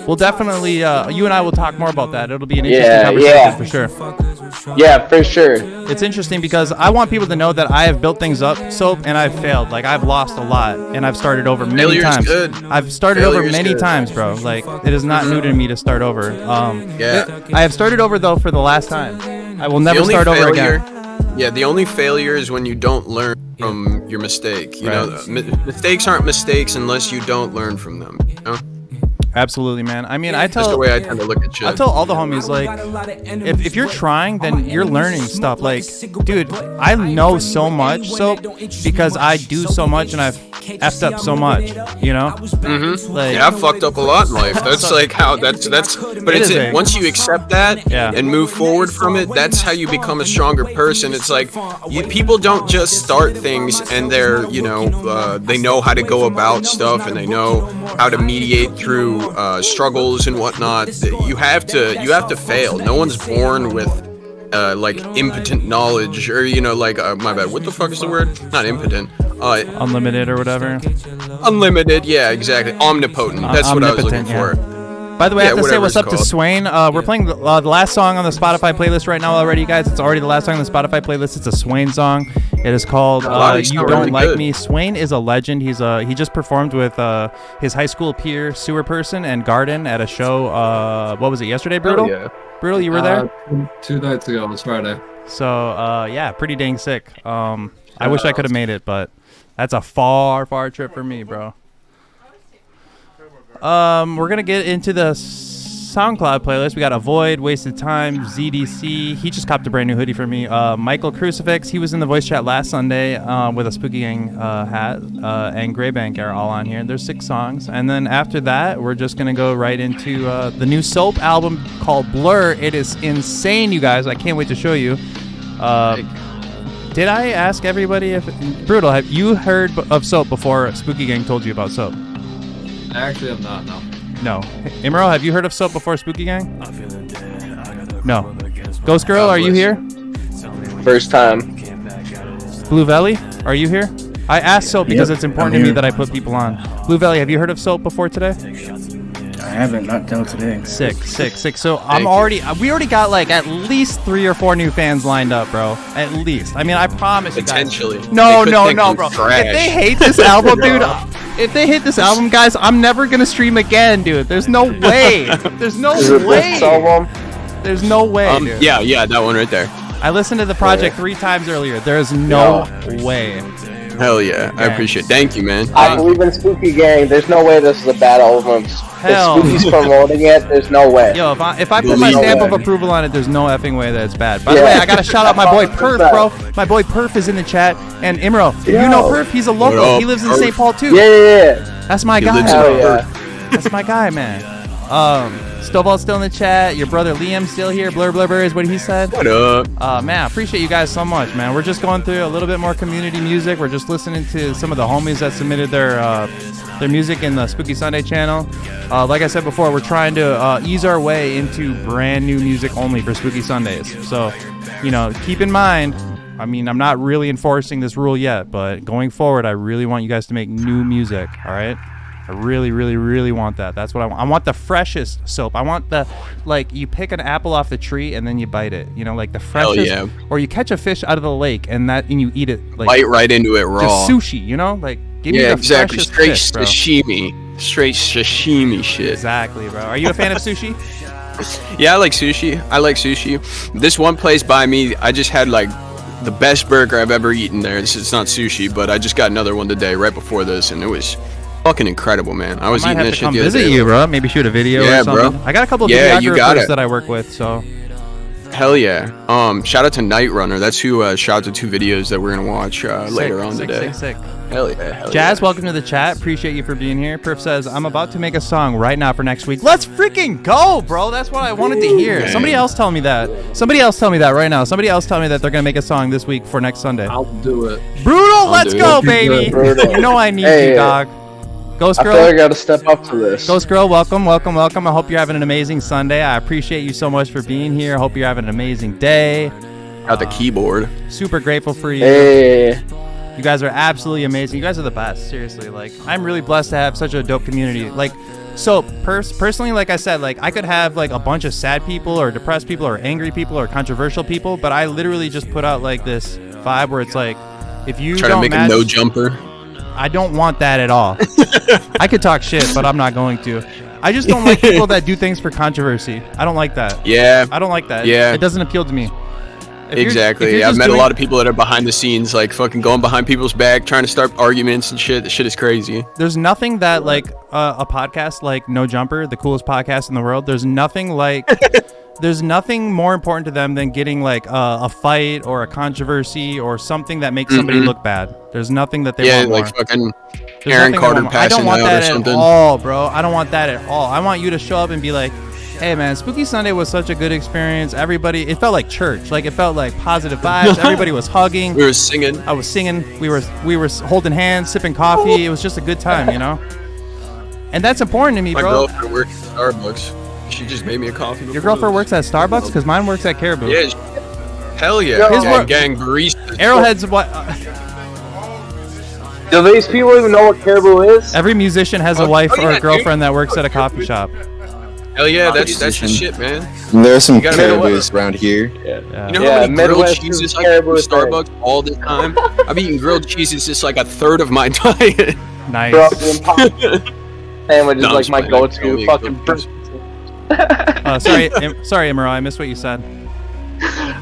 we'll definitely, you and I will talk more about that. It'll be an interesting conversation for sure. Yeah, for sure. It's interesting because I want people to know that I have built things up, Soap, and I've failed. Like I've lost a lot, and I've started over many Failure's times. good. I've started Failure's over many good. times, bro. Like it is not new to me to start over. Yeah. I have started over though for the last time. I will never The only start over failure- again. Yeah, the only failure is when you don't learn from your mistake. You know, mistakes aren't mistakes unless you don't learn from them. You know? Absolutely, man. I mean, I That's the tell way I tend to look at shit. I tell all the homies, like, if you're trying, then you're learning stuff. Like, dude, I know so much, because I do so much and I've effed up so much, Like, Yeah, I've fucked up a lot in life. That's like how that's but It it's is a- once you accept that and move forward from it, that's how you become a stronger person. It's like people don't just start things and they're they know how to go about stuff and they know how to mediate through struggles and whatnot. You have to fail. No one's born with like impotent knowledge or my bad. What the fuck is the word? Not impotent. unlimited or whatever. Unlimited. Yeah, exactly. Omnipotent. That's what I was looking Omnipotent, for. By the way, I have to say whatever what's it's up to called. Swain. We're playing the last song on the Spotify playlist right now already, guys. It's already the last song on the Spotify playlist. It's a Swain song. It is called it's You not Don't really Like good. Me. Swain is a legend. He just performed with his high school peer, Sewer Person, and Garden at a show, what was it, yesterday, Brutal? Yeah. Brutal, you were there? 2 nights ago, it was Friday. So, yeah, pretty dang sick. I wish I could have made it, but that's a far, far trip for me, bro. We're going to get into the SoundCloud playlist. We got Avoid, Wasted Time, ZDC. He just copped a brand new hoodie for me. Michael Crucifix. He was in the voice chat last Sunday with a Spooky Gang hat. And Greybank are all on here. There's 6 songs. And then after that, we're just going to go right into the new Soap album called Blur. It is insane, you guys. I can't wait to show you. Did I ask everybody if... Brutal, have you heard of Soap before Spooky Gang told you about Soap? Actually, I'm not, no. No. Imro, have you heard of Soap before Spooky Gang? No. Ghost Girl, are you here? First time. Blue Valley, are you here? I asked Soap because it's important to me that I put people on. Blue Valley, have you heard of Soap before today? I haven't, not until today. Sick. So we already got like at least 3 or 4 new fans lined up, bro. At least. I mean, I promise you guys. Potentially. No, They could think we're bro. trash. If they hate this album, dude, if they hate this album, guys, I'm never gonna stream again, dude. There's no way. There's no Is it this way. album? There's no way, dude. Yeah, that one right there. I listened to the project 3 times earlier. There is no way. Hell yeah, I Yeah. appreciate it. Thank you, man. I believe in Spooky Gang. There's no way this is a bad album. Hell. If Spooky's promoting it, there's no way. Yo, if I put my No stamp way. of approval on it, there's no effing way that it's bad. By the Yeah. way, I gotta shout out my boy Perf, bro. My boy Perf is in the chat. And Imro, you know Perf? He's a local. What up, He lives in Perf? St. Paul too. Yeah. That's my He guy. lives in Hell yeah. That's my guy, man. Stovall's still in the chat. Your brother Liam's still here. Blur Blur is what he said. What up? Man, I appreciate you guys so much, man. We're just going through a little bit more community music. We're just listening to some of the homies that submitted their music in the Spooky Sunday channel. Like I said before, we're trying to ease our way into brand new music only for Spooky Sundays. So, keep in mind, I mean, I'm not really enforcing this rule yet, but going forward, I really want you guys to make new music, all right? I really, really, really want that. That's what I want. I want the freshest Soap. I want you pick an apple off the tree and then you bite it. Like the freshest. yeah. Or you catch a fish out of the lake and you eat it. Like, Bite right into it raw. just sushi, Like, give me Yeah, the exactly. freshest Straight fish, bro. sashimi. Straight sashimi shit. Exactly, bro. Are you a fan of sushi? Yeah, I like sushi. This one place by me, I just had like the best burger I've ever eaten there. It's not sushi, but I just got another one today right before this, and it was fucking incredible, man. I was I might eating have that to shit come the other visit day. you, bro. Maybe shoot a video Yeah, or something. bro. I got a couple of Yeah, you got videographers it. that I work with, so Hell yeah. Shout out to Night Runner. That's who shot the 2 videos that we're gonna watch later on today. Sick. Hell yeah. Hell Jazz, yeah. welcome to the chat. Appreciate you for being here. Perf says, I'm about to make a song right now for next week. Let's freaking go, bro. That's what I wanted to hear. Man. Somebody else tell me that. Somebody else tell me that right now. Somebody else tell me that they're going to make a song this week for next Sunday. I'll do it. Brutal, let's do go, it. baby. Brutal. You know I need Hey, you, dog. Ghost I feel like I Girl. gotta step up to this. Ghost Girl, welcome. I hope you're having an amazing Sunday. I appreciate you so much for being here. I hope you're having an amazing day. Got the keyboard. Super grateful for you. Hey, You guys are absolutely amazing. You guys are the best. Seriously, like I'm really blessed to have such a dope community. Like, so personally, like I said, like I could have like a bunch of sad people or depressed people or angry people or controversial people, but I literally just put out like this vibe where it's like, if you Try to don't make match, a no jumper. I don't want that at all. I could talk shit, but I'm not going to. I just don't like people that do things for controversy. I don't like that. Yeah. I don't like that. Yeah. It doesn't appeal to me. If Exactly. you're I've just met doing- a lot of people that are behind the scenes, like fucking going behind people's back, trying to start arguments and shit. The shit is crazy. There's nothing that like a podcast like No Jumper, the coolest podcast in the world. There's nothing like there's nothing more important to them than getting like a fight or a controversy or something that makes somebody look bad. There's nothing that they Yeah, want more. like fucking There's Aaron nothing Carter I want more. I don't passing want out or that at something. all, bro. I don't want that at all. I want you to show up and be like, hey man, Spooky Sunday was such a good experience. Everybody, it felt like church. Like it felt like positive vibes. Everybody was hugging. We were singing. I was singing. We were holding hands, sipping coffee. It was just a good time, you know. And that's important to me, My bro. girlfriend works at Starbucks. She just made me a coffee. Your before girlfriend this. works at Starbucks because mine works at Caribou. Yeah. Hell yeah. His work- gang baristas. Arrowhead's what? do these people even know what Caribou is? Every musician has a Oh, wife oh, or yeah, a dude. girlfriend that works at a coffee shop. Hell yeah, that's the shit, man. There are some You gotta caribous around here. Yeah. You know Yeah, how many grilled Midwest cheeses is I eat from Caribou thing. Starbucks all the time? I've eaten grilled cheeses just like a third of my diet. Nice. Bro, the impossible sandwich is No, I'm like just my playing. I go-to can only eat fucking. grilled cheese. Sorry, Emerald. I missed what you said.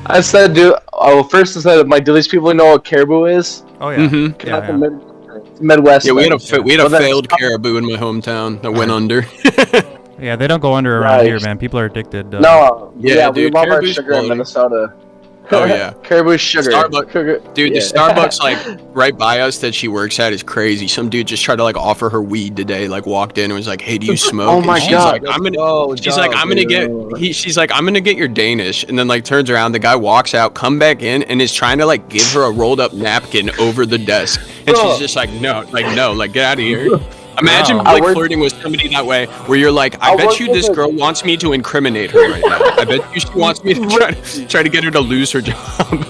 I said, dude. Oh, first I said, do these people know what Caribou is? Oh yeah. Mhm. Yeah, Not the yeah. Midwest. Yeah, we had a thing. we had a Well, then- failed caribou in my hometown that went under. Yeah, they don't go under around Right. here, man. People are addicted. No, Yeah, yeah, we dude, love our Caribou's sugar in quality. Minnesota. Oh, yeah. Caribou sugar. Starbucks- Sugar. Dude, the Yeah. Starbucks like right by us that she works at is crazy. Some dude just tried to like offer her weed today. Like walked in and was like, "Hey, do you smoke?" Oh And my she's God, Like, I'm gonna. Oh, She's like, "I'm gonna get." She's like, "I'm gonna get your Danish," and then like turns around. The guy walks out, come back in, and is trying to like give her a rolled up napkin over the desk, and she's just like, "No, get out of here." Imagine I like work- flirting with somebody that way, where you're like, "I I bet work you with this a- girl wants me to incriminate her right now. I bet you she wants me to try to get her to lose her job."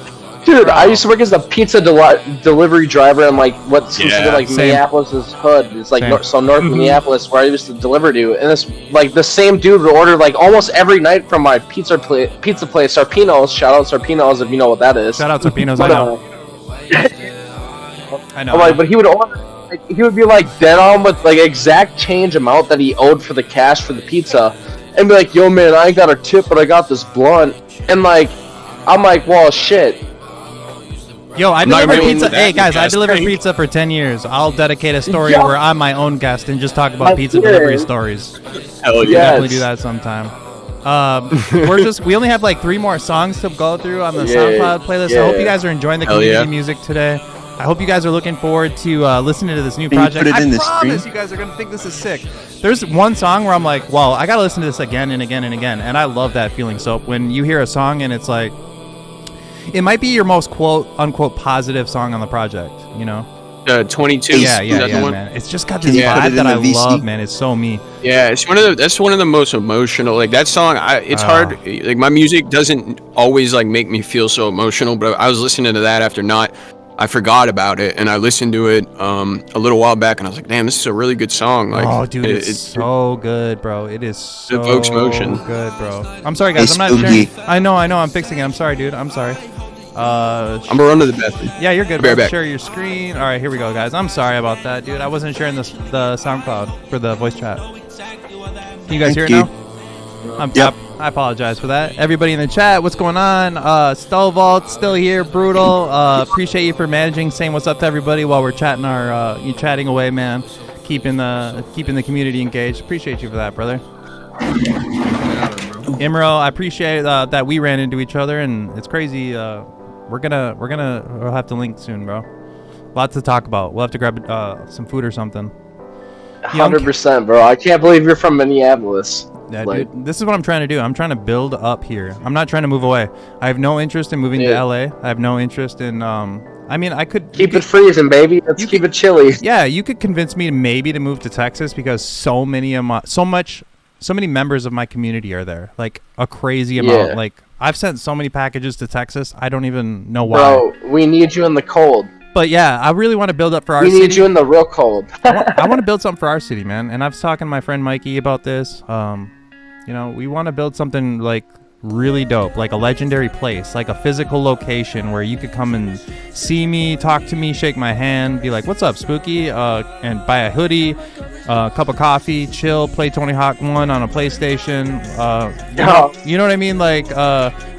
Dude, I used to work as a pizza delivery driver in like what's Yeah, considered like same. Minneapolis' hood. It's like Same. north Minneapolis where I used to deliver to, and it's like the same dude would order like almost every night from my pizza place, Sarpino's. Shout out Sarpino's if you know what that is. Shout out to Pinos. I But, know. I know. I'm like, but he would order. Like, he would be like dead on with like exact change amount that he owed for the cash for the pizza, and be like, "Yo, man, I ain't got a tip, but I got this blunt." And like, I'm like, "Well, shit." Yo, I not deliver even pizza. that Hey guys, I gas deliver tank. pizza for 10 years. I'll dedicate a story Yeah. where I'm my own guest and just talk about My pizza dear. delivery stories. Hell Yeah. Definitely do that sometime. We only have like 3 more songs to go through on the Yeah, SoundCloud playlist. I hope yeah. you guys are enjoying the Hell community yeah. music today. I hope you guys are looking forward to listening to this new Can you project. put it in I the promise stream? you guys are gonna think this is sick. There's one song where I'm like, wow, I gotta listen to this again and again and again, and I love that feeling. So when you hear a song and it's like, it might be your most quote unquote positive song on the project, you know? 22. Yeah, is that the one? man. It's just got this Yeah. Put vibe it that in I the VC? love, man. It's so me. Yeah, it's that's one of the most emotional. Like that song, it's Oh. hard. Like my music doesn't always like make me feel so emotional, but I was listening to that after I forgot about it, and I listened to it a little while back, and I was like, damn, this is a really good song. Like, Oh, dude, it's it's so good, bro. It is so evokes emotion. good, bro. I'm sorry, guys. Hey, I'm not Spooky. sharing. I know. I'm fixing it. I'm sorry, dude. I'm sorry. I'm gonna run to the bathroom. Yeah, you're good. Be right Bro. back. Share your screen. All right, here we go, guys. I'm sorry about that, dude. I wasn't sharing the SoundCloud for the voice chat. Can you guys Thank hear you. it now? Yep. I apologize for that. Everybody in the chat, what's going on? Stelvault still here, brutal. Appreciate you for managing, saying what's up to everybody while we're chatting you chatting away, man. keeping the community engaged. Appreciate you for that, brother. Yeah, bro. Imro, I appreciate that we ran into each other, and it's crazy. We'll have to link soon, bro. Lots to talk about. We'll have to grab some food or something. 100%, bro. I can't believe you're from Minneapolis. Yeah, Like- dude, this is what I'm trying to do. I'm trying to build up here. I'm not trying to move away. I have no interest in moving to Yeah. LA. I have no interest in I mean, I could Keep it freezing, baby. Let's keep it chilly. Yeah, you could convince me maybe to move to Texas because so many members of my community are there. Like a crazy amount. Yeah. Like I've sent so many packages to Texas. I don't even know why. Bro, we need you in the cold. But yeah, I really want to build up for our We city. need you in the real cold. I want to build something for our city, man. And I was talking to my friend Mikey about this. You know, we want to build something like really dope, like a legendary place, like a physical location where you could come and see me, talk to me, shake my hand, be like, "What's up, Spooky?" And buy a hoodie, a cup of coffee, chill, play Tony Hawk 1 on a PlayStation. You know what I mean? Like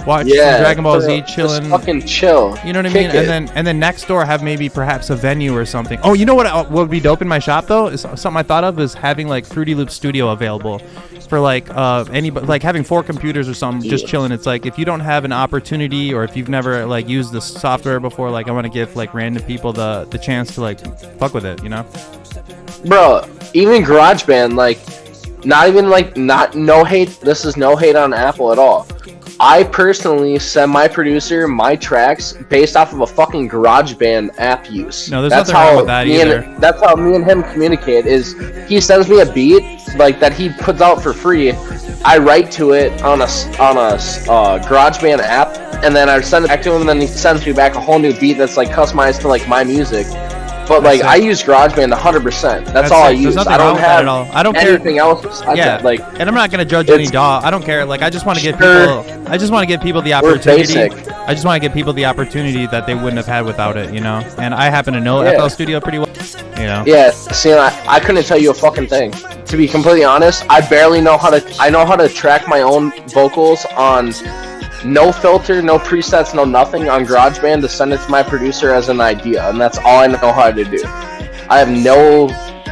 watch some Dragon Ball Z, chilling. Just fucking chill. You know what I Kick mean? it. And then next door have maybe perhaps a venue or something. Oh, you know what would be dope in my shop though? Is something I thought of is having like Fruity Loop Studio available for like anybody, like having 4 computers or something, just chilling. It's like if you don't have an opportunity or if you've never like used the software before, like I want to give like random people the chance to like fuck with it, you know? Bro, even GarageBand, like, no hate. This is no hate on Apple at all. I personally send my producer my tracks based off of a fucking GarageBand app use. No, there's nothing wrong with that either. That's how me and him communicate. Is he sends me a beat like that he puts out for free. I write to it on a GarageBand app, and then I send it back to him, and then he sends me back a whole new beat that's like customized to like my music. But like I use GarageBand 100%. That's all I There's use. nothing I wrong don't with that have at all. I don't care. anything else besides Yeah, that. Like, and I'm not gonna judge it's- any dog. I don't care. Like I just want to give Sure. people. I just want to give people the We're opportunity. basic. I just want to give people the opportunity that they wouldn't have had without it, you know. And I happen to know Yeah. FL Studio pretty well, you know. yeah, see, I couldn't tell you a fucking thing. To be completely honest, I barely know how to. I know how to track my own vocals on no filter, no presets, no nothing on GarageBand to send it to my producer as an idea, and that's all I know how to do. I have no.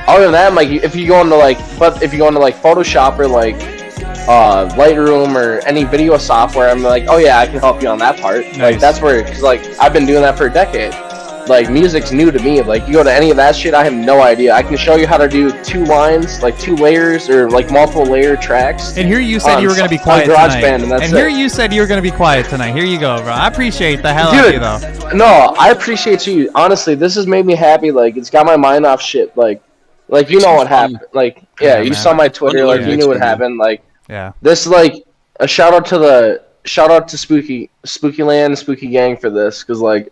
Other than that, like if you go into like Photoshop or like Lightroom or any video software, I'm like, oh yeah, I can help you on that part. Nice. Like that's where, cause like I've been doing that for a decade. Like music's new to me. Like you go to any of that shit, I have no idea. I can show you how to do 2 lines, like 2 layers or like multiple layer tracks. And here you said you were gonna be on quiet GarageBand, tonight. and that's And here it. you said you were gonna be quiet tonight. Here you go, bro. I appreciate the hell out of you though. No, I appreciate you. Honestly, this has made me happy. Like it's got my mind off shit. Like you know what happened. Like Yeah, you man. saw my Twitter. Like Yeah. you knew what happened. Like Yeah. this is like a shout out to Spooky Land, Spooky Gang for this, because like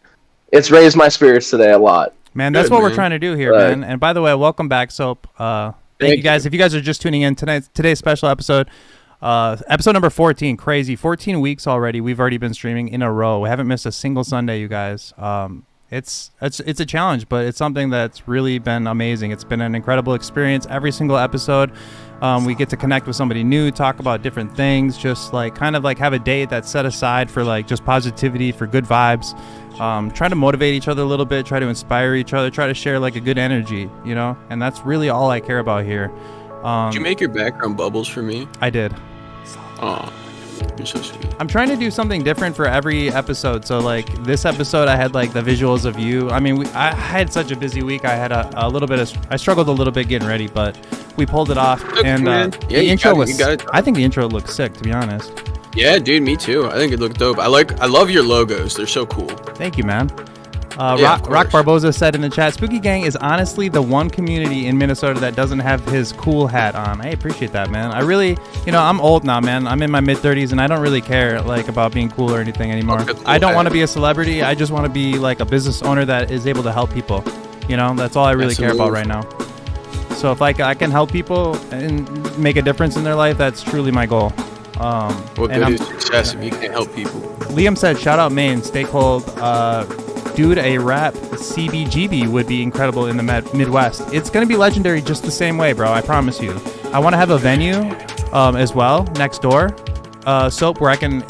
it's raised my spirits today a lot. Man, that's Good, what we're man. trying to do here, Right. man. And by the way, welcome back, Soap. Thank Thank you guys. If you guys are just tuning in, today's special episode, episode number 14, crazy. 14 weeks already. We've already been streaming in a row. We haven't missed a single Sunday, you guys. It's a challenge, but it's something that's really been amazing. It's been an incredible experience. Every single episode, we get to connect with somebody new, talk about different things, just like kind of like have a date that's set aside for like just positivity, for good vibes. Try to motivate each other a little bit, try to inspire each other, try to share like a good energy, you know? And that's really all I care about here. Did you make your background bubbles for me? I did. Oh, you're so sweet. I'm trying to do something different for every episode. So like this episode, I had like the visuals of you. I mean, I had such a busy week. I had a little bit of, I struggled a little bit getting ready, but we pulled it off. And man. Yeah, the you intro got it, was, you got it. I think the intro looked sick, to be honest. Yeah, dude, me too. I think it looked dope. I love your logos. They're so cool. Thank you, man. Yeah, of Rock course. Barboza said in the chat, Spooky Gang is honestly the one community in Minnesota that doesn't have his cool hat on. I appreciate that, man. I really, I'm old now, man. I'm in my mid-30s, and I don't really care like about being cool or anything anymore. Fuck a cool I don't want to hat. be a celebrity. I just want to be like a business owner that is able to help people. That's all I really care about right now. So if I can help people and make a difference in their life, that's truly my goal. What and good is success if you can't help people? Liam said, shout out Maine, stay cold. Dude, a rap CBGB would be incredible in the Midwest. It's going to be legendary just the same way, bro. I promise you. I want to have a venue as well next door, Soap, where I can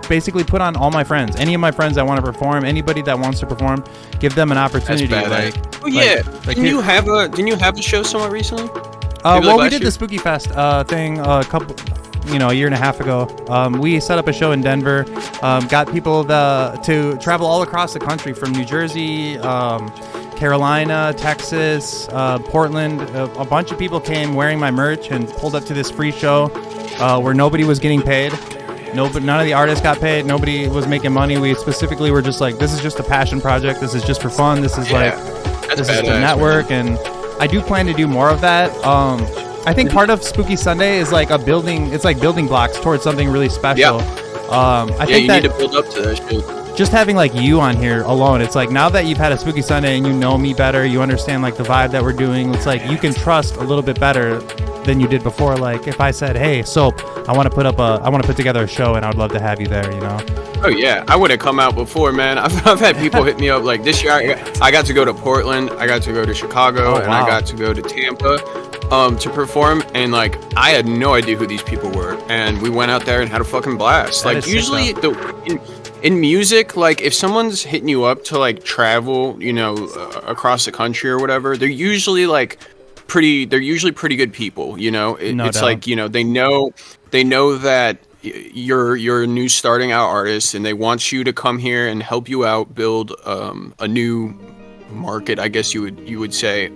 basically put on all my friends, any of my friends that want to perform, anybody that wants to perform, give them an opportunity. That's Like, oh yeah, like didn't you have a show somewhere recently? well, we last did year? the Spooky Fest thing a year and a half ago. We set up a show in Denver, got people to travel all across the country from New Jersey, Carolina, Texas, Portland. A bunch of people came wearing my merch and pulled up to this free show where nobody was getting paid. None of the artists got paid. Nobody was making money. We specifically were just like, this is just a passion project. This is just for fun. This is this is the network, and I do plan to do more of that. I think part of Spooky Sunday is like building blocks towards something really special. I think you that need to build up to that shit. just having like you on here alone, it's like now that you've had a Spooky Sunday and you know me better, you understand like the vibe that we're doing. It's like you can trust a little bit better than you did before. Like if I said, "Hey, Soap, I want to put together a show and I would love to have you there," you know. Oh yeah, I would have come out before, man. I've had people hit me up like this year. I got to go to Portland, I got to go to Chicago, and I got to go to Tampa to perform. And like I had no idea who these people were, and we went out there and had a fucking blast. That Like is usually in music, like if someone's hitting you up to like travel, across the country or whatever, they're usually pretty good people. No It's doubt. like they know that you're a new starting out artist, and they want you to come here and help you out build a new market, I guess you would say.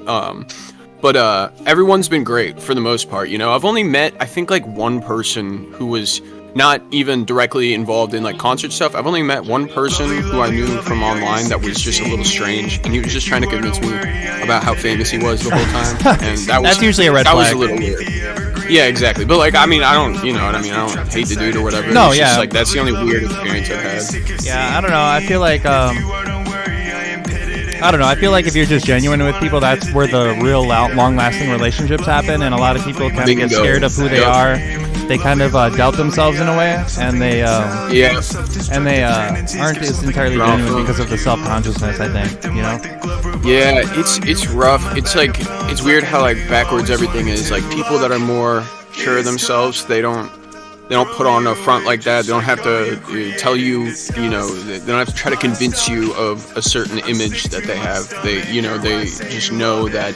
But everyone's been great for the most part. I've only met, I think, like one person who was not even directly involved in like concert stuff. I've only met one person who I knew from online that was just a little strange, and he was just trying to convince me about how famous he was the whole time. And That's usually a red that flag. was a little weird. Yeah, exactly. But like, I mean, I don't, you know what I mean? I don't hate the dude or whatever. No, It's yeah. just like that's the only weird experience I've had. Yeah, I don't know. I feel like I feel like if you're just genuine with people, that's where the real long-lasting relationships happen. And a lot of people kind of get Bingo. scared of who they Yep. are. They kind of doubt themselves in a way, and they Yeah. aren't as entirely genuine because of the self-consciousness. I think, Yeah, it's rough. It's like it's weird how like backwards everything is. Like people that are more sure of themselves, they don't put on a front like that. They don't have to tell you, they don't have to try to convince you of a certain image that they have. They just know that,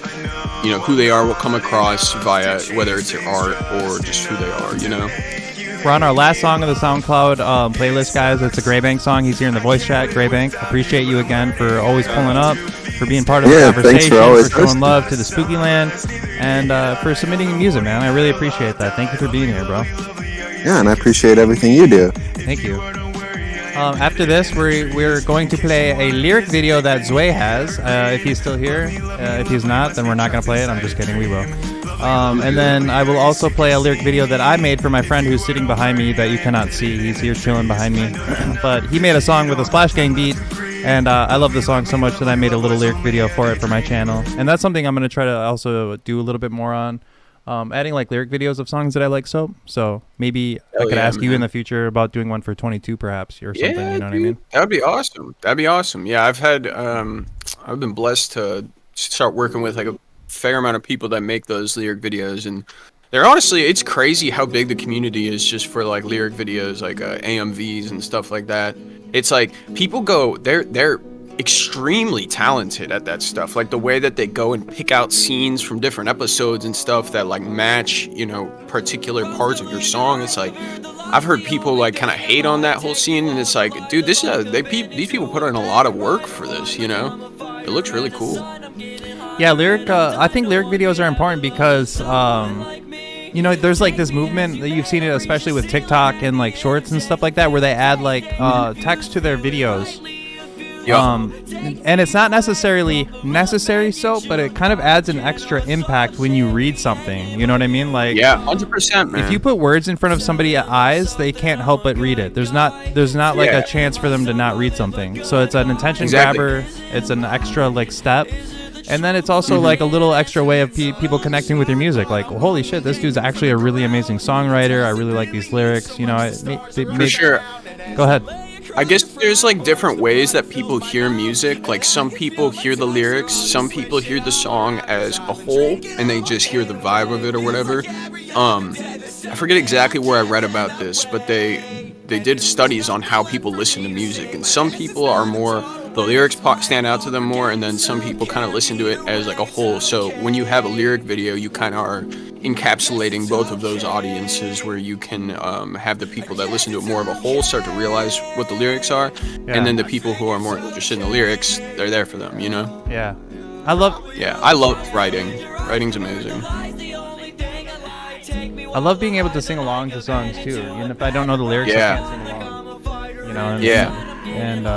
who they are will come across via whether it's their art or just who they are, We're on our last song of the SoundCloud playlist, guys. It's a Graybank song. He's here in the voice chat. Graybank, appreciate you again for always pulling up, for being part of the conversation, for showing love to the Spooky Land, and for submitting music, man. I really appreciate that. Thank you for being here, bro. Yeah, and I appreciate everything you do. Thank you. After this, we're going to play a lyric video that Zway has, if he's still here. If he's not, then we're not going to play it. I'm just kidding, we will. And then I will also play a lyric video that I made for my friend who's sitting behind me that you cannot see. He's here chilling behind me. But he made a song with a Splash Gang beat, and I love the song so much that I made a little lyric video for it for my channel. And that's something I'm going to try to also do a little bit more on. Adding like lyric videos of songs that I like so maybe I could ask you in the future about doing one for 22 perhaps or something, you know what I mean? That would be awesome. Yeah, I've been blessed to start working with like a fair amount of people that make those lyric videos, and they're honestly, it's crazy how big the community is just for like lyric videos, like AMVs and stuff like that. It's like people go, they're extremely talented at that stuff, like the way that they go and pick out scenes from different episodes and stuff that like match particular parts of your song. It's like I've heard people like kind of hate on that whole scene, and it's like, dude, these people put in a lot of work for this. It looks really cool. Yeah, I think lyric videos are important because there's like this movement that you've seen it especially with TikTok and like shorts and stuff like that, where they add like text to their videos. And it's not necessarily necessary, but it kind of adds an extra impact when you read something. You know what I mean? Like, yeah, 100%, man. If you put words in front of somebody's eyes, they can't help but read it. There's not like a chance for them to not read something. So it's an attention grabber. It's an extra like step. And then it's also like a little extra way of people connecting with your music. Like, well, holy shit, this dude's actually a really amazing songwriter. I really like these lyrics. For sure. Go ahead. I guess there's like different ways that people hear music. Like some people hear the lyrics, some people hear the song as a whole, and they just hear the vibe of it or whatever. I forget exactly where I read about this, but they did studies on how people listen to music, and some people are more, the lyrics stand out to them more, and then some people kind of listen to it as like a whole. So when you have a lyric video, you kind of are encapsulating both of those audiences, where you can have the people that listen to it more of a whole start to realize what the lyrics are, and then the people who are more interested in the lyrics, they're there for them, you know? Yeah. I love writing. Writing's amazing. I love being able to sing along to songs too. Even if I don't know the lyrics, I can sing along. You know.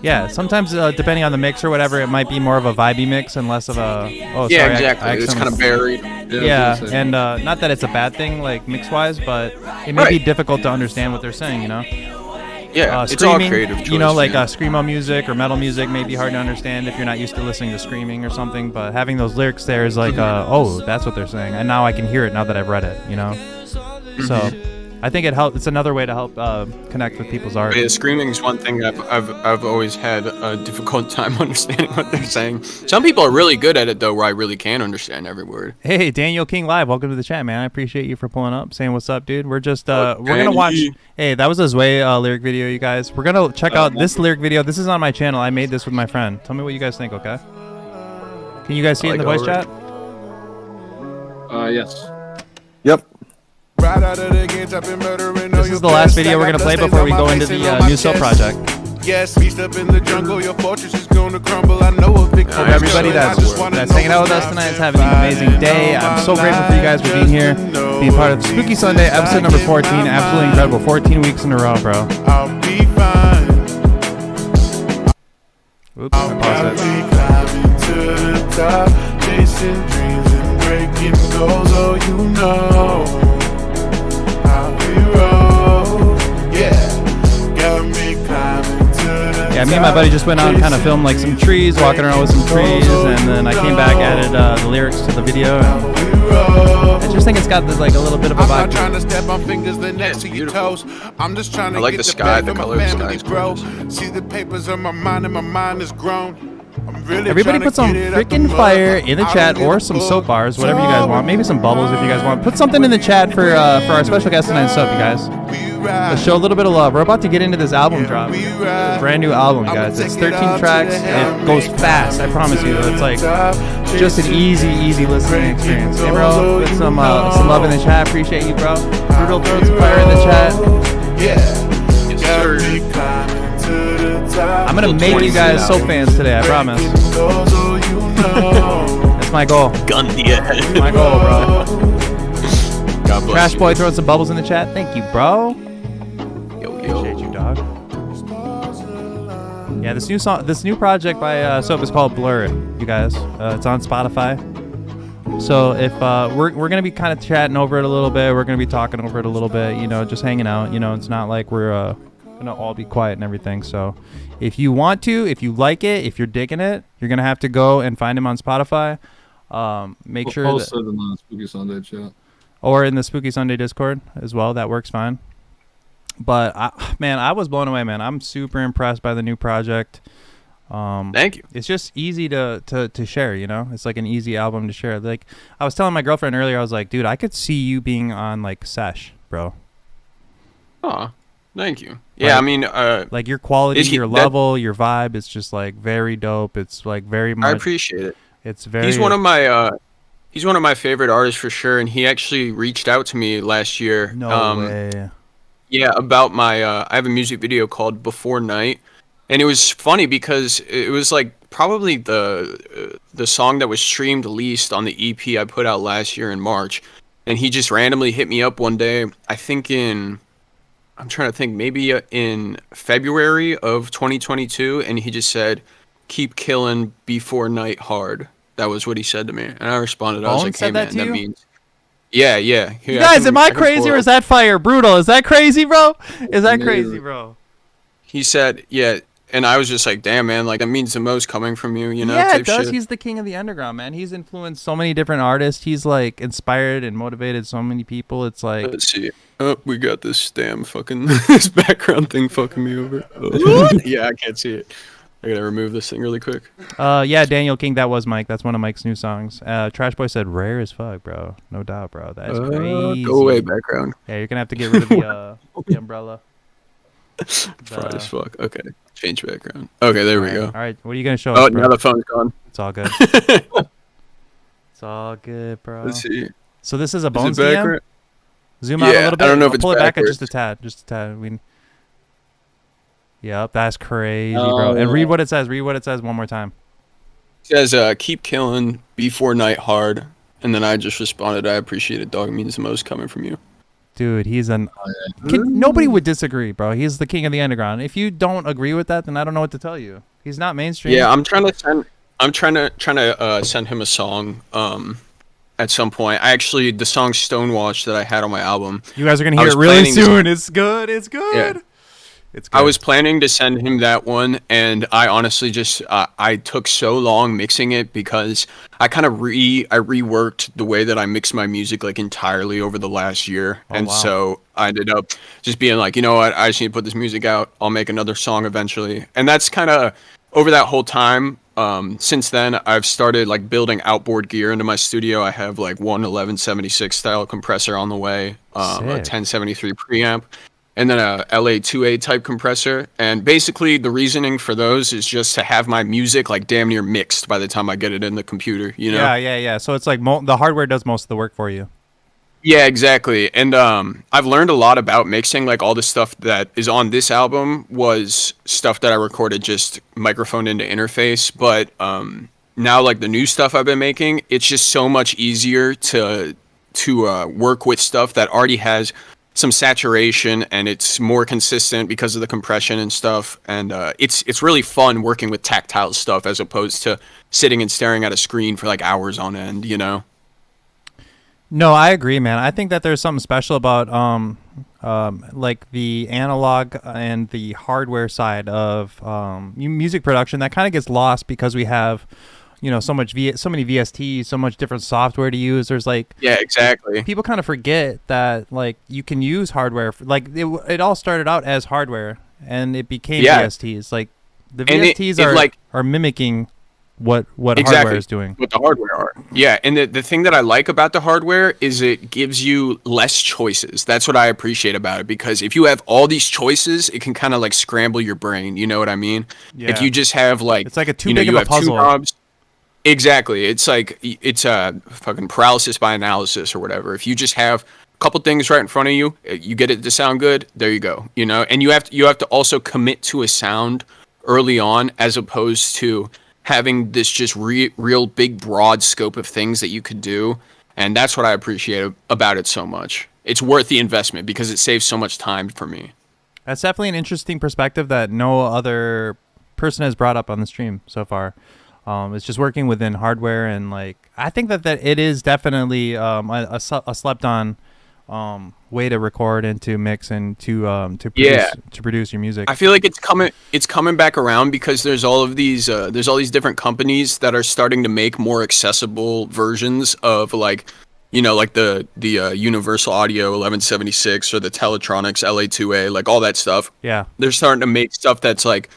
And sometimes depending on the mix or whatever, it might be more of a vibey mix and less of a. Oh, yeah, sorry, exactly. It's kind of varied. Yeah, and not that it's a bad thing, like mix-wise, but it may be difficult to understand what they're saying. You know. Yeah, it's all creative choice. You know, like screamo music or metal music may be hard to understand if you're not used to listening to screaming or something. But having those lyrics there is like, oh, that's what they're saying, and now I can hear it now that I've read it. You know, so I think it helps. It's another way to help connect with people's art. Yeah, screaming is one thing I've always had a difficult time understanding what they're saying. Some people are really good at it though, where I really can understand every word. Hey, Daniel King Live, welcome to the chat, man. I appreciate you for pulling up, saying what's up, dude. We're just we're gonna watch. Hey, that was a Zway lyric video, you guys. We're gonna check out this lyric video. This is on my channel. I made this with my friend. Tell me what you guys think, okay? Can you guys see it in the voice chat? Yes. Yep. This is the last video we're gonna play before we go into the new Soap project. Yes, beast up in the jungle, your fortress is gonna crumble. I know a victory. Everybody that's hanging out with us tonight is having an amazing day. I'm so grateful for you guys for being here, being part of Spooky Sunday, episode number 14. Absolutely incredible. 14 weeks in a row, bro. I'll be fine. Oops, I paused it. Climbing to the top, chasing dreams and breaking goals. Oh, you know how we roll. Yeah, got me climbing to the Yeah, me and my buddy just went out and kind of filmed like some trees, walking around with some trees, and then I came back, added the lyrics to the video. And I just think it's got this, like a little bit of a I'm vibe. not trying to step on fingers then next to your toes. I'm just trying to like get the sky, the bag color of my the sky family is grow. gorgeous. See the papers on my mind and my mind is grown. I'm really Everybody trying put to some get it out the freaking mud. fire in the I chat, don't or give some a soap bars, whatever you guys want. Maybe some bubbles if you guys want. Put something in the chat for our special guest tonight's soap, you guys. Let's show a little bit of love. We're about to get into this album drop. It's a brand new album, you guys. It's 13 tracks. It goes fast, I promise you. It's like just an easy listening experience. Hey, bro, put some love in the chat. Appreciate you, bro. Brutal throw some fire in the chat. I'm gonna make you guys soap fans today, I promise. That's my goal. Gun to your head. My goal, bro. God bless Trash you. Boy throwing some bubbles in the chat. Thank you, bro. Yo. Appreciate you, dog. Yeah, this new project by Soap is called Blur. You guys, it's on Spotify. So if we're gonna be kind of chatting over it a little bit, we're gonna be talking over it a little bit. You know, just hanging out. You know, it's not like we're gonna all be quiet and everything. So if you want to, if you like it, if you're digging it, you're gonna have to go and find him on Spotify. Make sure Post it in the Spooky Sunday chat. or in the Spooky Sunday Discord as well. That works fine. But man, I was blown away, man. I'm super impressed by the new project. Thank you. It's just easy to share, you know? It's like an easy album to share. Like I was telling my girlfriend earlier, I was like, dude, I could see you being on like Sesh, bro. Aw, thank you. Yeah, Like- I mean, Like your quality, Is he- your that- level, your vibe, it's just like very dope. It's like very much I appreciate it. it's very He's one of my favorite artists for sure, and he actually reached out to me last year. no way. Yeah, about my I have a music video called Before Night, and it was funny because it was like probably the song that was streamed least on the EP I put out last year in March, and he just randomly hit me up one day. I think I'm trying to think, maybe in February of 2022, and he just said, "Keep killing Before Night hard." That was what he said to me, and I responded. I was Bone like, said "Hey that man, to that you? means." Yeah. Here, You guys, am I can crazy pull or it is up. that fire? Brutal. Is that crazy, bro? Is that crazy, bro? He said, yeah, and I was just like, damn, man, like that means the most coming from you, you know? Yeah, type it does. shit. He's the king of the underground, man. He's influenced so many different artists. He's like inspired and motivated so many people. It's like, Let's see. Oh, we got this damn fucking this background thing fucking me over. Oh. Yeah, I can't see it. I gotta remove this thing really quick. yeah, Daniel King. That was Mike. That's one of Mike's new songs. Trash Boy said, "Rare as fuck, bro. No doubt, bro. That's crazy." Go away, background. Yeah, you're gonna have to get rid of the umbrella. Fried as fuck. Okay, change background. Okay, there we go. All right, what are you gonna show Oh, us, bro? now the phone's gone. It's all good. It's all good, bro. Let's see. So this is a Is Bones it DM? backward? Zoom out a Yeah, little bit. I don't know if I'll it's pull it back backwards. just a tad. Just a tad. Yep, that's crazy, bro. And read what it says. Read what it says one more time. It says, keep killing, before night hard. And then I just responded, I appreciate it, dog. It means the most coming from you. Dude, he's an. Nobody would disagree, bro. He's the king of the underground. If you don't agree with that, then I don't know what to tell you. He's not mainstream. Yeah, I'm trying to send him a song at some point. The song Stonewash that I had on my album. You guys are gonna I hear was it really planning to- soon. It's good. It's good. Yeah. It's good. I was planning to send him that one, and I honestly just I took so long mixing it because I kind of reworked the way that I mix my music like entirely over the last year, and wow. so I ended up just being like, you know what, I just need to put this music out. I'll make another song eventually, and that's kind of over that whole time. Since then, I've started like building outboard gear into my studio. I have like one 1176 style compressor on the way, a Sick. 1073 preamp, and then a LA2A type compressor. And basically the reasoning for those is just to have my music like damn near mixed by the time I get it in the computer, you know? Yeah. So it's like the hardware does most of the work for you. Yeah, exactly. And I've learned a lot about mixing. Like all the stuff that is on this album was stuff that I recorded just microphone into interface. But now like the new stuff I've been making, it's just so much easier to work with stuff that already has some saturation, and it's more consistent because of the compression and stuff. And it's really fun working with tactile stuff as opposed to sitting and staring at a screen for like hours on end, you know? No, I agree, man. I think that there's something special about like the analog and the hardware side of music production that kind of gets lost because we have, you know, so many VSTs, so much different software to use. There's like, Yeah, exactly. people kind of forget that like you can use hardware like it all started out as hardware and it became VSTs. Like the And VSTs are mimicking what Exactly. hardware is doing. What the hardware are. Yeah, and the thing that I like about the hardware is it gives you less choices. That's what I appreciate about it, because if you have all these choices, it can kind of like scramble your brain, you know what I mean? Yeah. If you just have like, It's like a too you know, big you of a have two puzzle. knobs. Exactly. It's like it's a fucking paralysis by analysis or whatever. If you just have a couple things right in front of you, you get it to sound good, there you go, you know? And you have to also commit to a sound early on, as opposed to having this just real big broad scope of things that you could do. And that's what I appreciate about it so much. It's worth the investment because it saves so much time for me. That's definitely an interesting perspective that no other person has brought up on the stream so far. It's just working within hardware, and like I think that it is definitely a slept on way to record and to mix and to produce your music. I feel like it's coming back around because there's all these different companies that are starting to make more accessible versions of like, you know, like the Universal Audio 1176 or the Teletronics LA2A, like all that stuff. Yeah. They're starting to make stuff that's like,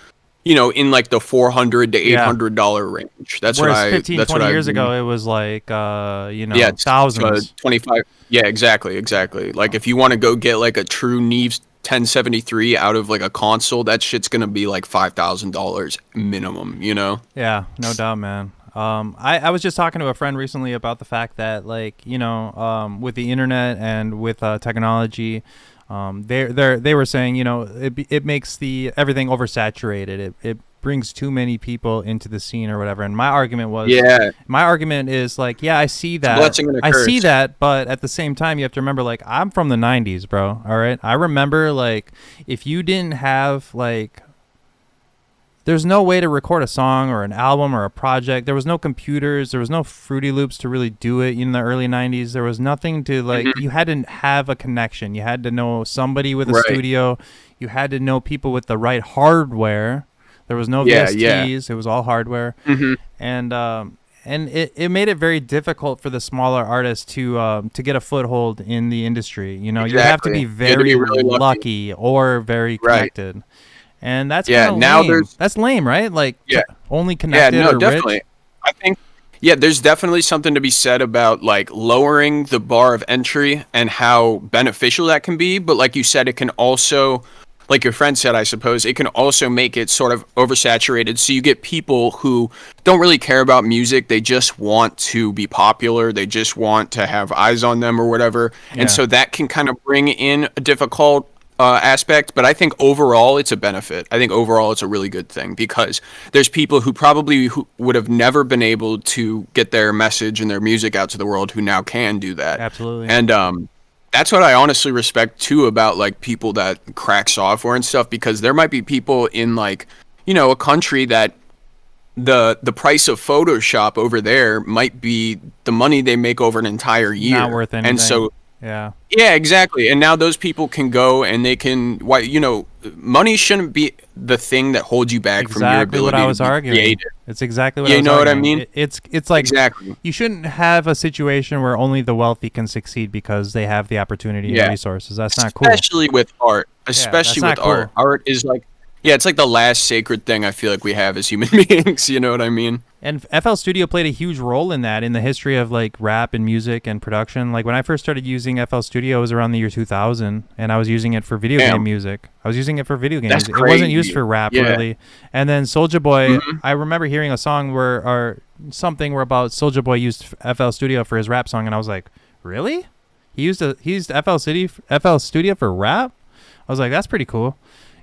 you know, in like the $400 to $800 range. That's Whereas what I 15, 20 years ago it was like thousands. 25. Yeah, exactly. Like if you want to go get like a true Neves 1073 out of like a console, that shit's gonna be like $5,000 minimum, you know? Yeah, no doubt, man. I was just talking to a friend recently about the fact that, like, you know, with the internet and with technology, they were saying, you know, it makes everything oversaturated. It brings too many people into the scene or whatever. And my argument is like, yeah, I see that. Blessing and a curse. I see that, but at the same time, you have to remember, like, I'm from the 90s, bro. All right, I remember, like, if you didn't have like, there's no way to record a song or an album or a project. There was no computers. There was no Fruity Loops to really do it in the early 90s. There was nothing to, like, you had to have a connection. You had to know somebody with a studio. You had to know people with the right hardware. There was no VSTs. It was all hardware. And it made it very difficult for the smaller artists to get a foothold in the industry. You know, you have to be very really lucky or very connected. Right. And that's now lame. That's lame, right? Like, only connected or definitely. rich. I think, there's definitely something to be said about like lowering the bar of entry and how beneficial that can be. But like you said, it can also like your friend said, I suppose it can also make it sort of oversaturated. So you get people who don't really care about music. They just want to be popular. They just want to have eyes on them or whatever. Yeah. And so that can kind of bring in a difficult aspect. But I think overall it's a benefit. I think overall it's a really good thing because there's people who probably would have never been able to get their message and their music out to the world who now can do that. Absolutely. And that's what I honestly respect too about like people that crack software and stuff, because there might be people in like, you know, a country that the price of Photoshop over there might be the money they make over an entire year. Not worth anything. And so yeah, exactly. And now those people can go and they can, why, you know, money shouldn't be the thing that holds you back from your exactly ability what I was to be arguing. creative. It's exactly what You I was know what I arguing. mean? It's like Exactly. you shouldn't have a situation where only the wealthy can succeed because they have the opportunity Yeah. and resources. That's not cool. Especially with art. Especially that's with not art. cool. Art is like, yeah, it's like the last sacred thing I feel like we have as human beings. You know what I mean? And FL Studio played a huge role in that, in the history of like rap and music and production. Like when I first started using FL Studio, it was around the year 2000, and I was using it for video Damn. game music. I was using it for video game That's music. It wasn't used crazy. for rap Yeah. really. And then Soulja Boy, Mhm. I remember hearing a song or something where about Soulja Boy used FL Studio for his rap song, and I was like, really? He used FL Studio for rap? I was like, that's pretty cool.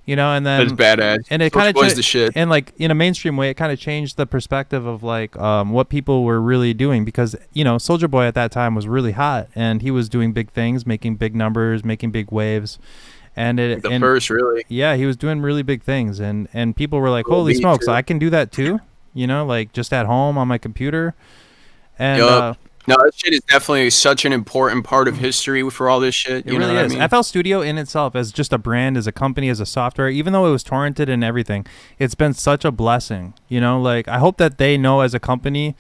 You know, and then That's badass. and it Soulja kind of Boy's the shit. and like in a mainstream way, it kind of changed the perspective of like what people were really doing, because you know Soulja Boy at that time was really hot and he was doing big things, making big numbers, making big waves, and The first, really. yeah, he was doing really big things, and people were like, Cool holy beat, smokes, too. I can do that too, you know, like just at home on my computer, and Yup. No, that shit is definitely such an important part of history for all this shit. it You know really what is. I mean? FL Studio in itself, as just a brand, as a company, as a software, even though it was torrented and everything, it's been such a blessing. You know, like I hope that they know as a company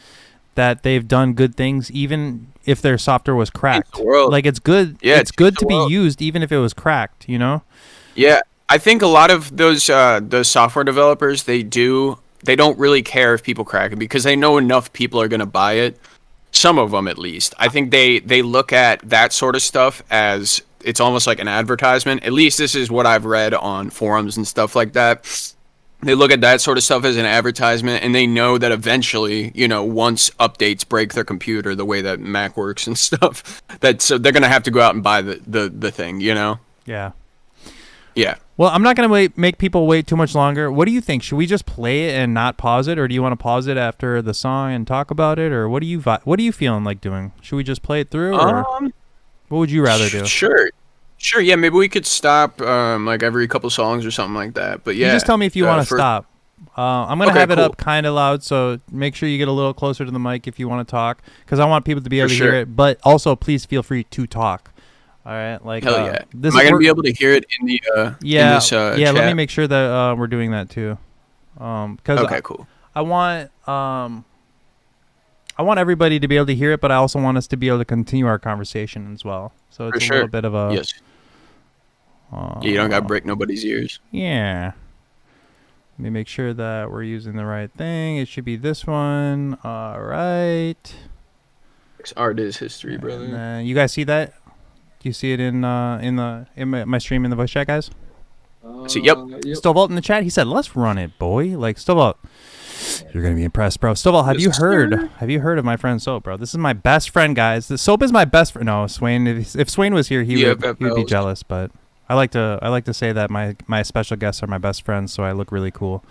that they've done good things, even if their software was cracked. the world. Like it's good. Yeah, it's it good changed to the be world. used, even if it was cracked. You know. Yeah, I think a lot of those software developers, they don't really care if people crack it because they know enough people are gonna buy it. Some of them, at least. I think they look at that sort of stuff as it's almost like an advertisement. At least this is what I've read on forums and stuff like that. They look at that sort of stuff as an advertisement, and they know that eventually, you know, once updates break their computer the way that Mac works and stuff, so they're gonna have to go out and buy the thing, you know? Yeah. Yeah. Well, I'm not gonna make people wait too much longer. What do you think? Should we just play it and not pause it, or do you want to pause it after the song and talk about it, or what are you feeling like doing? Should we just play it through, or what would you rather do? Sure. Yeah, maybe we could stop like every couple songs or something like that. But yeah, You just tell me if you want to first- stop. I'm gonna Okay, have it cool. up kind of loud, so make sure you get a little closer to the mic if you want to talk, because I want people to be able For to hear sure. it. But also, please feel free to talk. All right, like Hell yeah. this Am I is gonna we're- be able to hear it in the Yeah, in this yeah. chat? Let me make sure that we're doing that too, because Okay, cool. I want everybody to be able to hear it, but I also want us to be able to continue our conversation as well. So it's For a sure. little bit of a Yes. Yeah, you don't gotta break nobody's ears. yeah. Let me make sure that we're using the right thing. It should be this one. All right. Art is history, brother. And then you guys see that? Do you see it in my stream in the voice chat, guys? So, yep. Stovalt in the chat. He said, "Let's run it, boy." Like Stovalt, you're gonna be impressed, bro. Stovalt, have Yes, you heard? sir. Have you heard of my friend Soap, bro? This is my best friend, guys. The Soap is my best friend. No, Swain. If Swain was here, he Yeah, would be fellas. jealous. But I like to say that my special guests are my best friends, so I look really cool.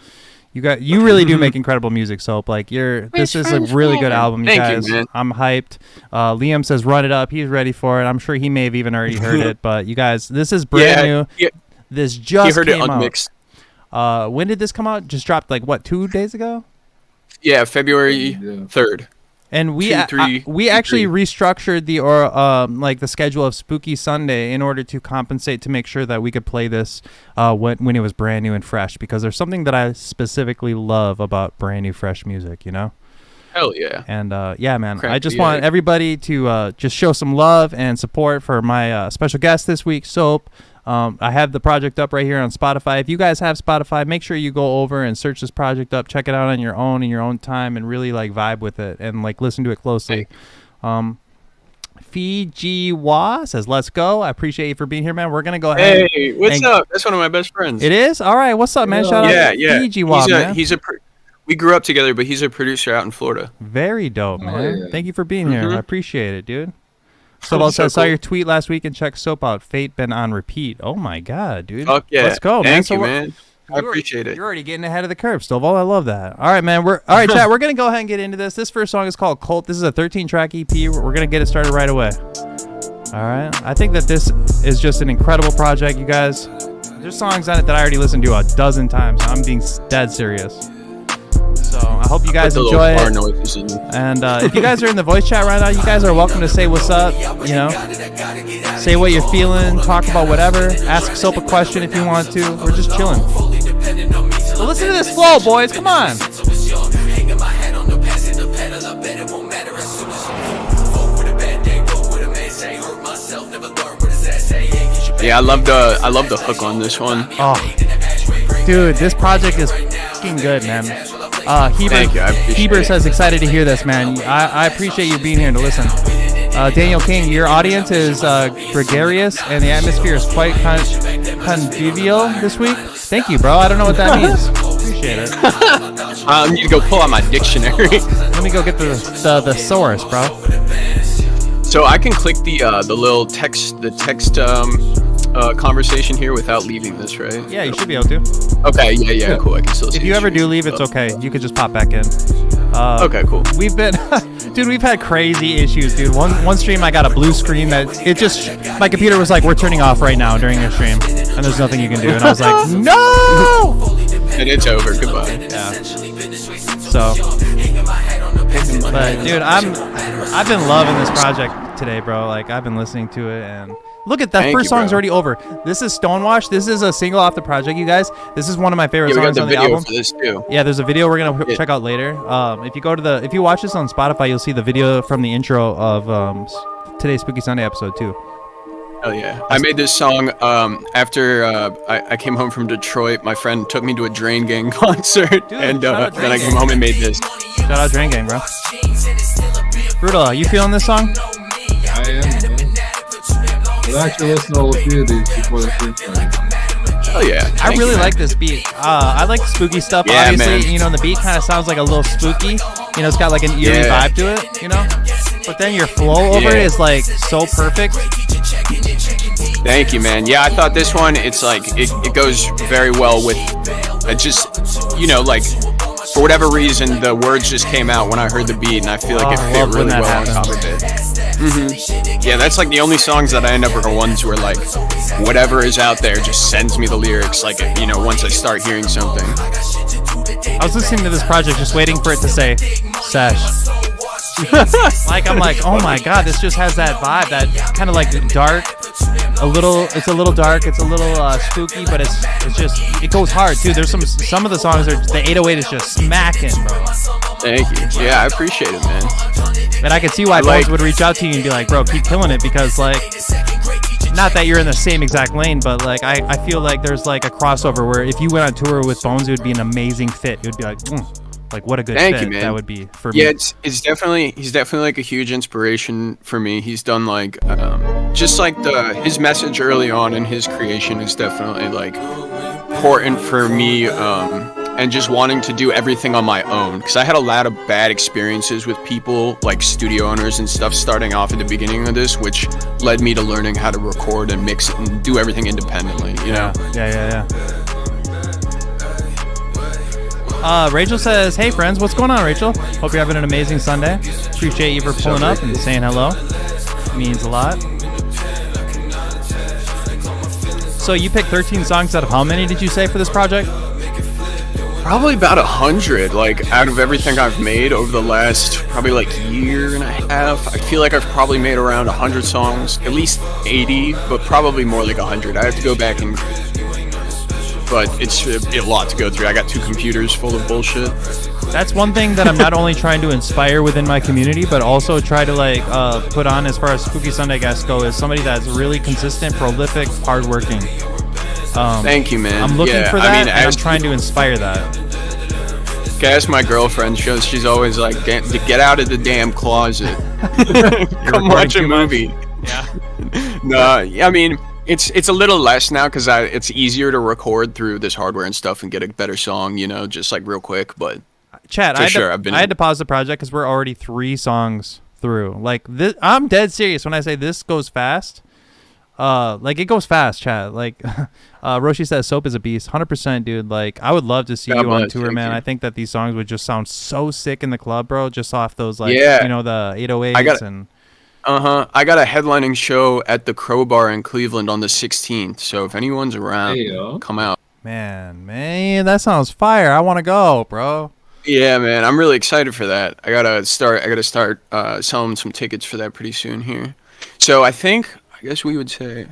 You really do make incredible music, Soap. Like this is a really good album, you Thank you, guys. man. I'm hyped. Liam says run it up. He's ready for it. I'm sure he may have even already heard it. But you guys, this is brand new. Yeah, This you just heard it came unmixed. out. When did this come out? Just dropped like what, 2 days ago? Yeah, February Yeah. 3rd. And we 2, 3, we 2, actually 3. restructured the schedule of Spooky Sunday in order to compensate to make sure that we could play this when it was brand new and fresh, because there's something that I specifically love about brand new fresh music, you know? Hell yeah. And yeah, man, Crack I just the want egg. everybody to just show some love and support for my special guest this week, Soap. I have the project up right here on Spotify. If you guys have Spotify, make sure you go over and search this project up, check it out on your own in your own time, and really like vibe with it and like listen to it closely. Fijiwa says, let's go. I appreciate you for being here, man. We're going to go ahead. Hey, what's up? That's one of my best friends. It is? All right. What's up, man? Shout out Fijiwa, man. We grew up together, but he's a producer out in Florida. Very dope, man. yeah. Thank you for being here. I appreciate it, dude. So says, saw your tweet last week and check Soap out. Fate been on repeat. Oh, my God, dude. Fuck yeah. Let's go, man. Thank you, man. I appreciate it. You're already getting ahead of the curve, Stovall. I love that. All right, man. All right, chat. We're gonna go ahead and get into this. This first song is called "Cult." This is a 13-track EP. We're gonna get it started right away. All right. I think that this is just an incredible project, you guys. There's songs on it that I already listened to a dozen times. I'm being dead serious. So I hope you guys enjoy it. And if you guys are in the voice chat right now, you guys are welcome to say what's up. You know, say what you're feeling, talk about whatever. Ask Soap a question if you want to. We're just chilling. So listen to this flow, boys. Come on. Yeah, I love the hook on this one. Oh, dude, this project is fucking good, man. Thank you. I appreciate Heber says excited to hear this, man. I appreciate you being here to listen. Daniel King, your audience is gregarious and the atmosphere is quite convivial this week. Thank you, bro. I don't know what that means. Appreciate it. I need to go pull out my dictionary. Let me go get the thesaurus, bro. So I can click the little text conversation here without leaving this, right? Yeah, you should be able to. Okay, yeah, cool. I can still see. If you ever do leave, it's okay. You could just pop back in. Okay, cool. We've been, dude, we've had crazy issues, dude. One stream I got a blue screen that my computer was like, we're turning off right now during your stream, and there's nothing you can do. And I was like, no! And it's over. Goodbye. Yeah. So, but dude, I've been loving this project today, bro. Like I've been listening to it, and look at that first song's already over. This is Stonewash. This is a single off the project, you guys. This is one of my favorite songs on the album. For this too. Yeah, there's a video we're gonna check out later. If you watch this on Spotify, you'll see the video from the intro of today's Spooky Sunday episode too. Oh yeah, I made this song after I came home from Detroit. My friend took me to a Drain Gang concert, Dude, and then I came home and made this. Shout out Drain Gang, bro. Brutal, you feeling this song? I am, man. I actually listened to all of you these before the freestyle. Oh yeah. I really like this beat. I like spooky stuff. Yeah, obviously, man. you know, the beat kind of sounds like a little spooky. You know, it's got like an eerie vibe to it, you know? But then your flow over it is like so perfect. Thank you, man. Yeah, I thought this one, it's like, it goes very well with, just, you know, like, for whatever reason, the words just came out when I heard the beat, and I feel like it fit really well on top of it. Yeah, that's like the only songs that I end up are ones where like, whatever is out there just sends me the lyrics, like, you know, once I start hearing something. I was listening to this project just waiting for it to say, Sesh. Like, I'm like, oh my god, this just has that vibe, that kind of like dark, it's a little dark, it's a little spooky, but it's just, it goes hard too. There's some of the songs are, the 808 is just smacking, bro. Thank you. Yeah, I appreciate it, man. And I can see why Bones would reach out to you and be like, bro, keep killing it, because like, not that you're in the same exact lane, but like, I feel like there's like a crossover where if you went on tour with Bones, it would be an amazing fit. It would be like what a good fit that would be for me. Yeah, he's definitely like a huge inspiration for me. He's done like just like his message early on in his creation is definitely like important for me, and just wanting to do everything on my own, because I had a lot of bad experiences with people like studio owners and stuff starting off at the beginning of this, which led me to learning how to record and mix it and do everything independently, you know? Yeah. Rachel says, hey friends, what's going on, Rachel? Hope you're having an amazing Sunday. Appreciate you for pulling up and saying hello. It means a lot. So you picked 13 songs out of how many did you say for this project? Probably about 100, like out of everything I've made over the last probably like year and a half. I feel like I've probably made around 100 songs, at least 80, but probably more like 100. I have to go back and, but it's a lot to go through. I got 2 computers full of bullshit. That's one thing that I'm not only trying to inspire within my community, but also try to like put on as far as Spooky Sunday guests go, is somebody that's really consistent, prolific, hardworking. Thank you, man. I'm looking for that, and I'm trying to inspire that. ask my girlfriend. She's always like, get out of the damn closet. Come watch a movie. Yeah. No, I mean, it's a little less now because it's easier to record through this hardware and stuff and get a better song, you know, just like real quick. But Chad, for I sure, had to pause the project because we're already 3 songs through. Like this, I'm dead serious when I say this goes fast. Like it goes fast, Chad. Like Roshi says, Soap is a beast, 100%, dude. Like I would love to see you on tour, man. I think that these songs would just sound so sick in the club, bro. Just off those like, you know, the 808s and. I got a headlining show at the Crowbar in Cleveland on the 16th. So if anyone's around, come out. Man, that sounds fire. I want to go, bro. Yeah, man, I'm really excited for that. I gotta start selling some tickets for that pretty soon here. So I guess we would say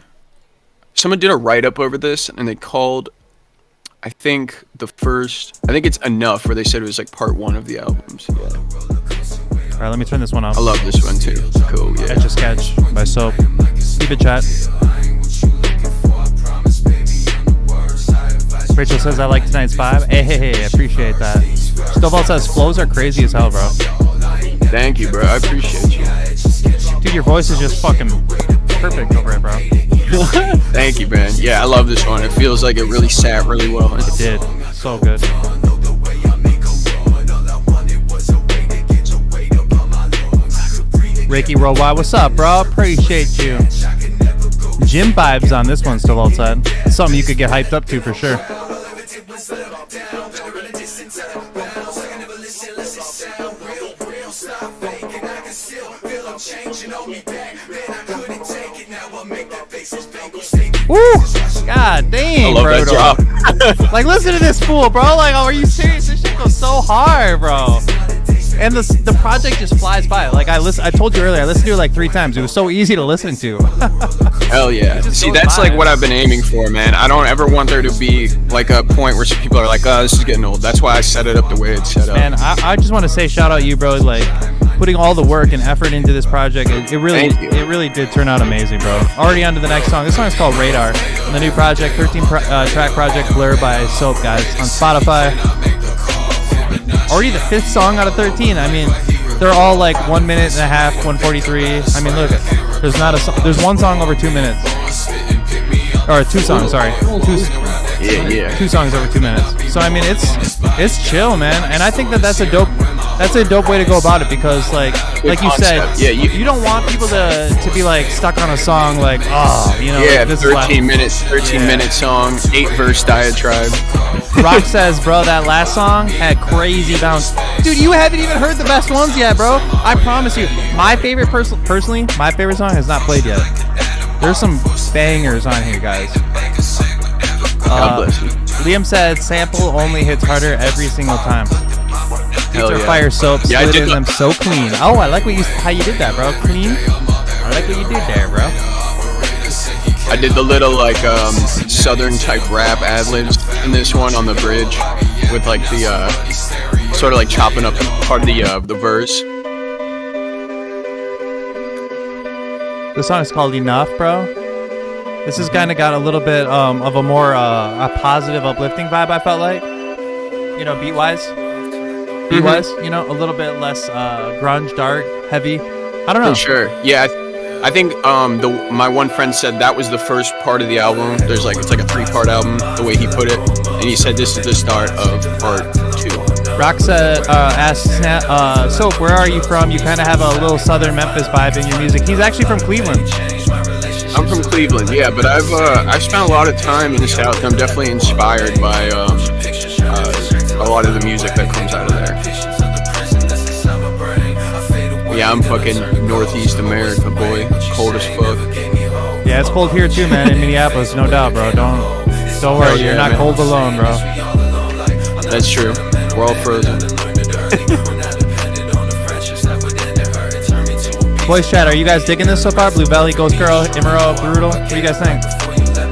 someone did a write-up over this, and they called, I think it's Enough, where they said it was like part 1 of the album. So yeah. All right, let me turn this one off. I love this one too. Cool, yeah. Etch a Sketch by Soap. Keep it, chat. Rachel says, I like tonight's vibe. Hey, appreciate that. Stovall says, flows are crazy as hell, bro. Thank you, bro. I appreciate you. Dude, your voice is just fucking perfect over it, bro. Thank you, man. Yeah, I love this one. It feels like it really sat really well. It did. So good. Reiki Worldwide, what's up, bro? Appreciate you. Gym vibes on this one, Stovall said. Something you could get hyped up to for sure. Woo! God damn, I love bro. that drop. Like, listen to this fool, bro. Like, oh, are you serious? This shit goes so hard, bro. And the project just flies by. Like I told you earlier, I listened to it like 3 times. It was so easy to listen to. Hell yeah. See, that's like what I've been aiming for, man. I don't ever want there to be like a point where some people are like, oh, this is getting old. That's why I set it up the way it's set up. And I just want to say shout out you, bro. Like putting all the work and effort into this project. It really did turn out amazing, bro. Already on to the next song. This song is called Radar. And the new project, 13 track project, Blur by Soap, guys, on Spotify. Already the 5th song out of 13. I mean, they're all like 1 minute and a half, 1:43. I mean, look, there's one song over 2 minutes, or 2 songs. Sorry, 2 songs over 2 minutes. So I mean, it's chill, man. And I think that's a dope way to go about it because like you said, you don't want people to be like stuck on a song like, oh, you know, yeah, like, 13 minute song, 8-verse diatribe. Rock says, bro, that last song had crazy bounce. Dude, you haven't even heard the best ones yet, bro. I promise you. My favorite, personally, my favorite song has not played yet. There's some bangers on here, guys. God bless you. Liam said, sample only hits harder every single time. These are fire Soap, splitting them so clean. Oh, I like how you did that, bro. Clean. I like what you did there, bro. I did the little like southern type rap ad-libs in this one on the bridge with like the sort of like chopping up part of the verse. This song is called Enough, bro. This has kind of got a little bit of a more a positive, uplifting vibe, I felt like. You know, beat-wise. You know, a little bit less grunge, dark, heavy. I don't know. For sure. Yeah, I think my one friend said that was the first part of the album. It's like a 3-part album, the way he put it, and he said this is the start of part 2. Rock said, asks, Soap, where are you from? You kind of have a little southern Memphis vibe in your music. He's actually from Cleveland. I'm from Cleveland, yeah, but I've spent a lot of time in the South. I'm definitely inspired by a lot of the music that comes out of there. Yeah, I'm fucking Northeast America, boy. Cold as fuck. Yeah, it's cold here too, man, in Minneapolis, no doubt, bro. Don't worry, you're not cold alone, bro. That's true. We're all frozen. Voice chat, are you guys digging this so far? Blue Valley, Ghost Girl, Imero, Brutal. What do you guys think?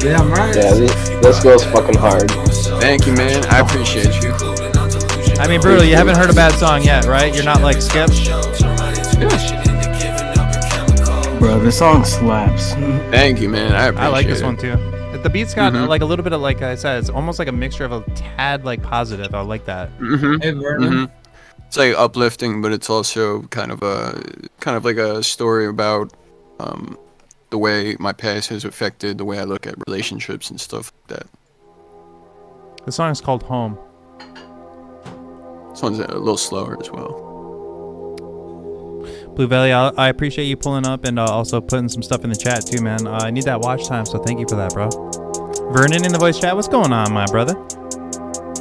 Yeah, I'm right. Yeah, this goes fucking hard. Thank you, man. I appreciate you. I mean, Brutal, you haven't heard a bad song yet, right? You're not like Skip? Bro, this song slaps. Thank you, man. I appreciate it. I like this one too. But the beat's got like a little bit of, like I said, it's almost like a mixture of a tad like positive. I like that. Hey, Vernon. It's like uplifting, but it's also kind of like a story about the way my past has affected the way I look at relationships and stuff like that. The song is called Home. This one's a little slower as well. Blue Valley, I appreciate you pulling up and also putting some stuff in the chat too, man. I need that watch time, so thank you for that, bro. Vernon in the voice chat, what's going on, my brother?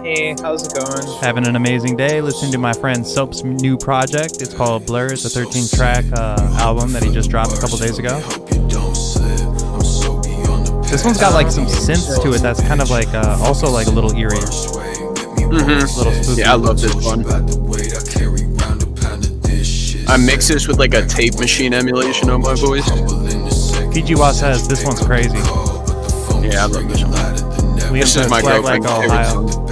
Hey, how's it going? Having an amazing day. Listening to my friend Soap's new project. It's called Blur. It's a 13-track album that he just dropped a couple days ago. This one's got like some synths to it that's kind of like also like a little eerie. Little spooky. Yeah, I love this one. I mix this with like a tape machine emulation on my voice. PGWA says this one's crazy. Yeah, I love this one. Liam This says is my Swag girlfriend's Like favorite Ohio. song.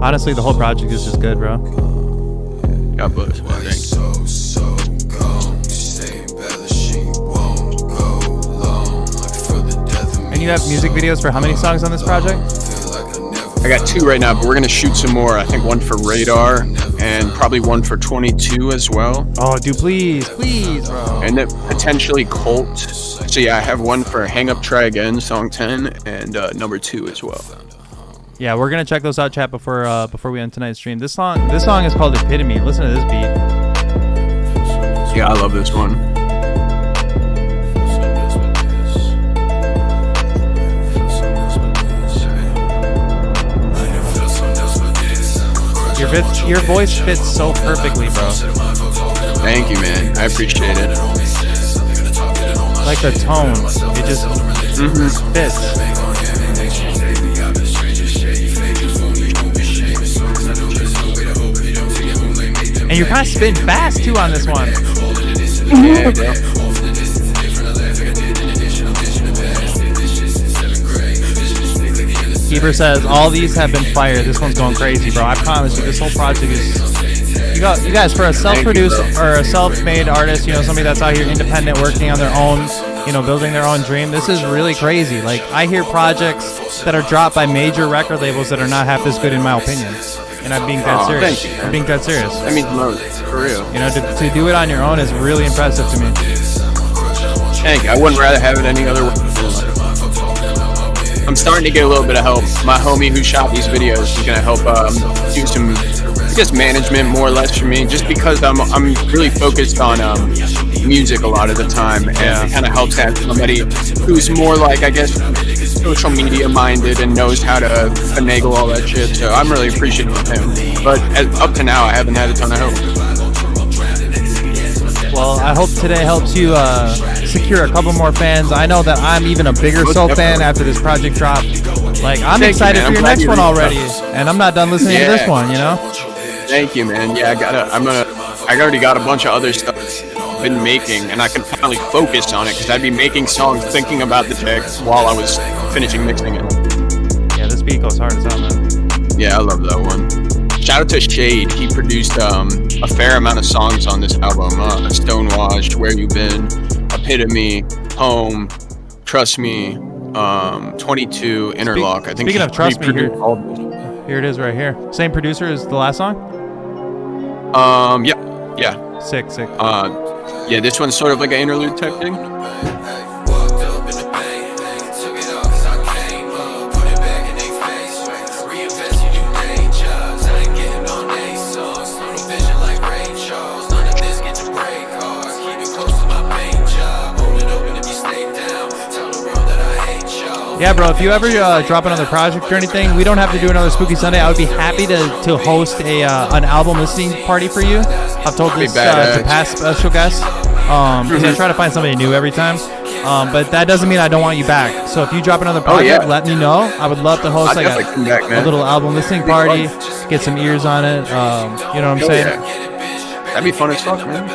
Honestly, the whole project is just good, bro. God bless. Thanks. And you have music videos for how many songs on this project? I got 2 right now, but we're gonna shoot some more. I think one for Radar and probably one for 22 as well. Oh, dude, please, bro. And then potentially Colt. So yeah, I have one for Hang Up Try Again, song 10, and number 2 as well. Yeah, we're gonna check those out, chat, before we end tonight's stream. This song is called Epitome. Listen to this beat. Yeah, I love this one. Your voice fits so perfectly, bro. Thank you, man. I appreciate it. Like the tone, it just fits. And you're kind of spitting fast too on this one. Yeah, bro. Keeper says all these have been fire. This one's going crazy, bro. I promise you, this whole project is. You guys, for a self-produced or a self-made artist, you know, somebody that's out here independent, working on their own, you know, building their own dream. This is really crazy. Like, I hear projects that are dropped by major record labels that are not half this good, in my opinion. And I'm being dead serious. Thank you. I'm being dead serious. That means most, for real. You know, to do it on your own is really impressive to me. Thank you. I wouldn't rather have it any other way. I'm starting to get a little bit of help. My homie who shot these videos is gonna help do some, I guess, management more or less for me. Just because I'm really focused on music a lot of the time, and it kind of helps have somebody who's more like, I guess, social media minded and knows how to finagle all that shit. So I'm really appreciative of him. But up to now, I haven't had a ton of help. Well, I hope today helps you secure a couple more fans. I know that I'm even a bigger Soul fan after this project dropped. Like, I'm excited for your next one already, and I'm not done listening to this one, you know? Thank you, man. Yeah, I already got a bunch of other stuff I've been making, and I can finally focus on it, because I'd be making songs thinking about the text while I was finishing mixing it. Yeah, this beat goes hard as hell, man. Yeah, I love that one. Shout out to Shade. He produced a fair amount of songs on this album. Stonewashed, Where You Been, Epitome, Home, Trust Me, 22, Interlock. I think Speaking of Trust Me, produced all of here it is right here. Same producer as the last song? Yeah. Sick. Yeah, this one's sort of like an interlude type thing. Yeah, bro, if you ever drop another project or anything, we don't have to do another Spooky Sunday. I would be happy to host an album listening party for you. I've told this to past special guests. Because I try to find somebody new every time. But that doesn't mean I don't want you back. So if you drop another project, let me know. I would love to host like a little album listening party, get some ears on it. You know what I'm saying? Yeah. That'd be fun as fuck, man.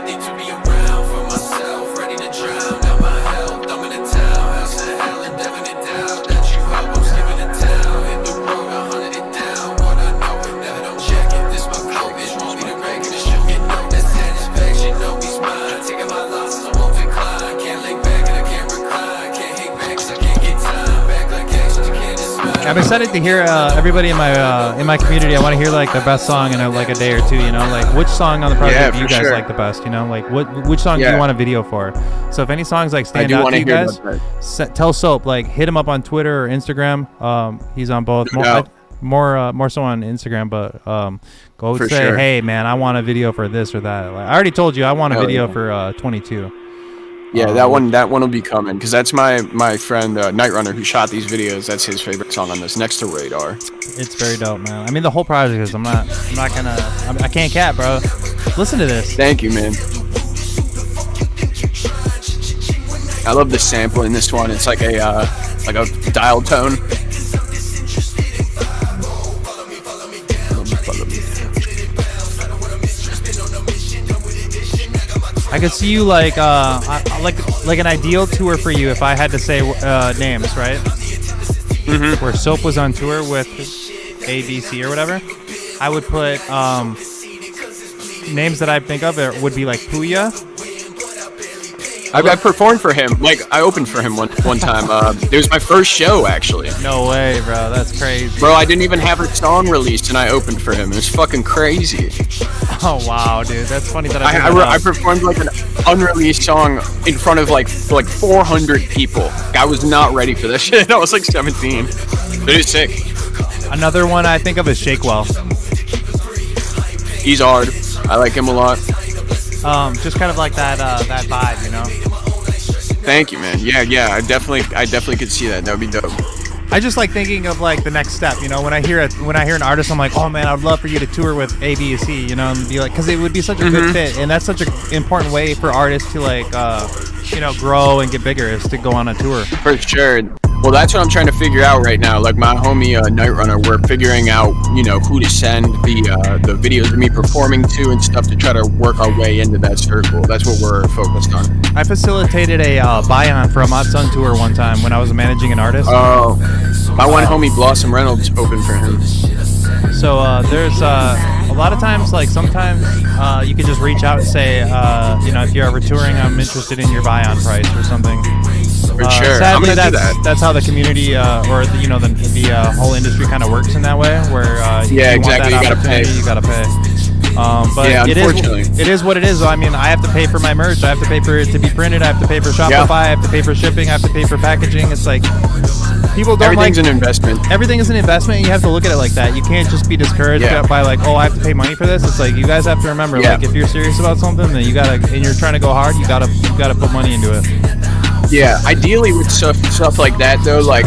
I'm excited to hear everybody in my community. I want to hear like the best song in like a day or two. You know, like which song on the project do you guys like the best? You know, like which song do you want a video for? So if any songs like stand out to you guys, tell Soap, like hit him up on Twitter or Instagram. He's on both. More so on Instagram, but go say, hey man, I want a video for this or that. Like, I already told you I want a video for 22. Yeah, that one will be coming because that's my friend Night Runner who shot these videos. That's his favorite song on this, next to Radar. It's very dope, man. I mean, the whole project is. I can't cap, bro. Listen to this. Thank you, man. I love the sample in this one. It's like a dial tone. I could see you like an ideal tour for you if I had to say names, right? Mm-hmm. Where Soap was on tour with ABC or whatever, I would put names that I think of would be like Puya. I performed for him. Like I opened for him one time. It was my first show actually. No way, bro. That's crazy. Bro, I didn't even have a song released and I opened for him. It was fucking crazy. Oh wow, dude. That's funny that I performed like an unreleased song in front of like 400 people. I was not ready for this shit. I was like 17. But it was sick. Another one I think of is Shakewell. He's hard. I like him a lot. Just kind of like that vibe, you know. Thank you, man. Yeah. I definitely could see that. That would be dope. I just like thinking of like the next step, you know. When I hear an artist, I'm like, oh man, I'd love for you to tour with ABC, you know, and be like, because it would be such a good fit, and that's such an important way for artists to like, grow and get bigger is to go on a tour. For sure. Well, that's what I'm trying to figure out right now. Like my homie Night Runner, we're figuring out, who to send the videos of me performing to and stuff to try to work our way into that circle. That's what we're focused on. I facilitated a buy-on for a Mod Sun tour one time when I was managing an artist. Oh, my one homie Blossom Reynolds opened for him. So there's a lot of times, like sometimes you can just reach out and say, if you're ever touring, I'm interested in your buy-on price or something. For sure. Sadly, that's how the community or the whole industry kind of works in that way. Where exactly, you gotta pay. But yeah, unfortunately, it is what it is. I mean, I have to pay for my merch. I have to pay for it to be printed. I have to pay for Shopify. I have to pay for shipping. I have to pay for packaging. It's like people don't everything's an investment. Everything is an investment. And you have to look at it like that. You can't just be discouraged by like, oh, I have to pay money for this. It's like you guys have to remember, like if you're serious about something, then you gotta, and you're trying to go hard, you gotta put money into it. Yeah, ideally with stuff like that though, like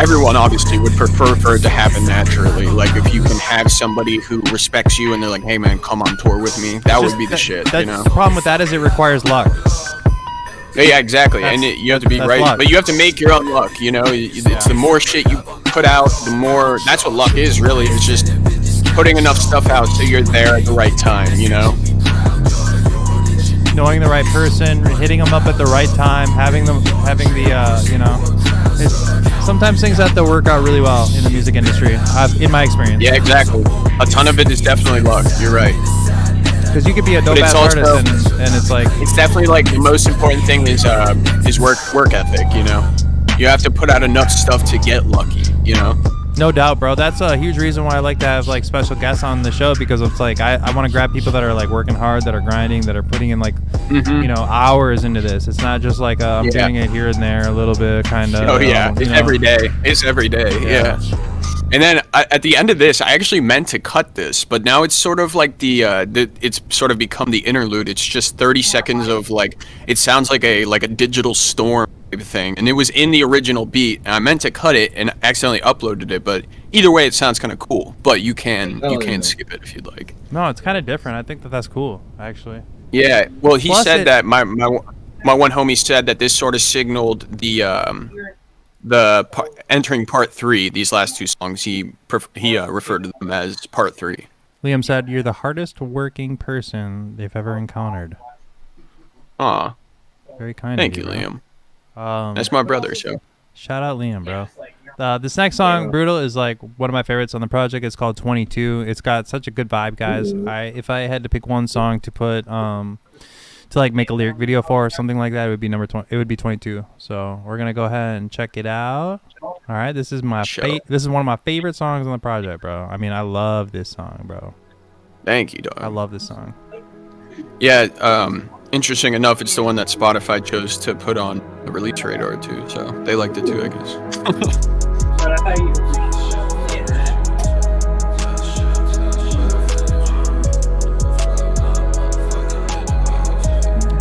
everyone obviously would prefer for it to happen naturally. Like if you can have somebody who respects you and they're like, hey man, come on tour with me, that would be the shit, you know? The problem with that is it requires luck. Yeah, exactly, and you have to be right, but you have to make your own luck, you know? It's the more shit you put out, the more, that's what luck is really, it's just putting enough stuff out so you're there at the right time, you know? Knowing the right person, hitting them up at the right time, having the sometimes things have to work out really well in the music industry, in my experience. Yeah, exactly. A ton of it is definitely luck. You're right. Because you could be a dope-ass artist, and it's like... It's definitely like the most important thing is work ethic, you know? You have to put out enough stuff to get lucky, you know? No doubt, bro. That's a huge reason why I like to have like special guests on the show, because it's like I want to grab people that are like working hard, that are grinding, that are putting in like hours into this. It's not just like I'm doing it here and there a little bit, kind of. Oh yeah, it's every day. It's every day. Yeah. And then at the end of this, I actually meant to cut this, but now it's sort of like it's sort of become the interlude. It's just 30 seconds of like, it sounds like a digital storm thing, and it was in the original beat, and I meant to cut it and accidentally uploaded it, but either way it sounds kind of cool, but you can skip it if you'd like. No, it's kind of different. I think that's cool, actually. Yeah, well, he said that my one homie said that this sort of signaled entering part 3. These last 2 songs, he referred to them as part 3. Liam said, "You're the hardest working person they've ever encountered." Aw, very kind. Thank you, Liam. That's my brother, so shout out Liam, bro. This next song, Brutal, is like one of my favorites on the project. It's called 22. It's got such a good vibe, guys. If I had to pick one song to put to like make a lyric video for or something like that, it would be 22. So we're gonna go ahead and check it out. All right, this is my this is one of my favorite songs on the project, bro. I mean, I love this song, bro. Thank you, dog. I love this song. Yeah, interesting enough, it's the one that Spotify chose to put on the release radar too, so they liked it too, I guess. But I thought you appreciated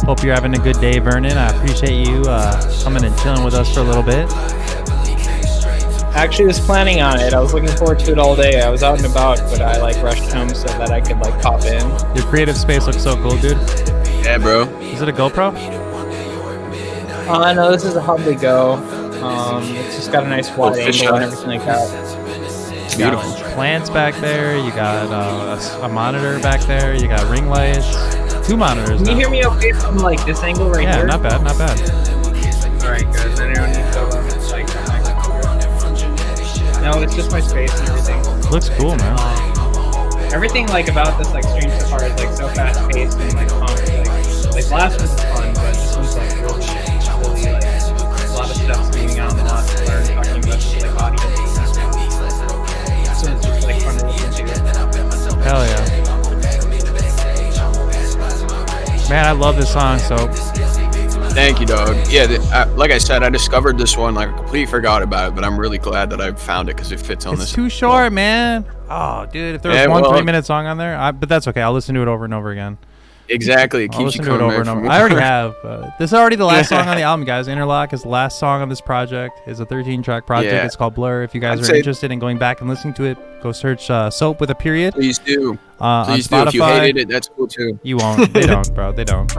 Hope you're having a good day, Vernon. I appreciate you coming and chilling with us for a little bit. I actually was planning on it. I was looking forward to it all day. I was out and about, but I like rushed home so that I could like pop in. Your creative space looks so cool, dude. Yeah, bro. Is it a GoPro? No, this is a Hubly Go. It's just got a nice wide angle and everything like that. You got plants back there. You got a monitor back there. You got ring lights. 2 monitors. Can you now. hear me okay from like this angle right here? Yeah, not bad, not bad. Alright, good. Then I don't need to like. No, it's just my space and everything. Looks cool, man. Everything like about this like Stream Safari is like so fast paced and like pumped. Like last one's fun, but this one's like really like a lot of stuff's going on, a lot to learn, talking about just like audience and stuff. So it's just like fun to listen to. Hell yeah. Man, I love this song, so. Thank you, dog. Yeah, like I said, I discovered this one. Like, I completely forgot about it, but I'm really glad that I found it because it fits on It's this. too short, man. Oh, dude, if there was one 3-minute song on there, but that's okay. I'll listen to it over and over again. Exactly, it I'll keeps you listen to it coming over back and for over. I already more. have. This is already the last song on the album, guys. Interlock is the last song on this project. It's a 13-track project. Yeah. It's called Blur. If you guys I'd are say- interested in going back and listening to it, go search Soap with a period. Please do. On Please do. Spotify. If you hated it, that's cool too. You won't. They don't, bro. They don't.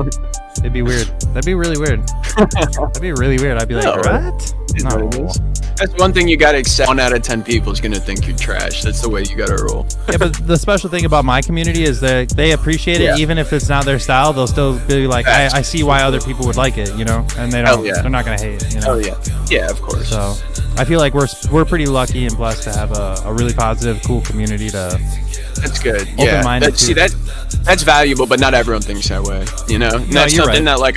It'd be weird. That'd be really weird. That'd be really weird. I'd be like, No. what? Is what it No. is. That's one thing you gotta accept. 1 out of 10 people is gonna think you're trash. That's the way you gotta roll. Yeah, but the special thing about my community is that they appreciate it, Yeah. even if it's not their style. They'll still be like, I see why other people would like it, you know, and they Hell don't. yeah. They're not gonna hate, you know. Oh yeah. Yeah, of course. So I feel like we're pretty lucky and blessed to have a really positive, cool community to. That's good. Yeah. Open-minded See too. that's valuable, but not everyone thinks that way. You know. And that's you're something right. that like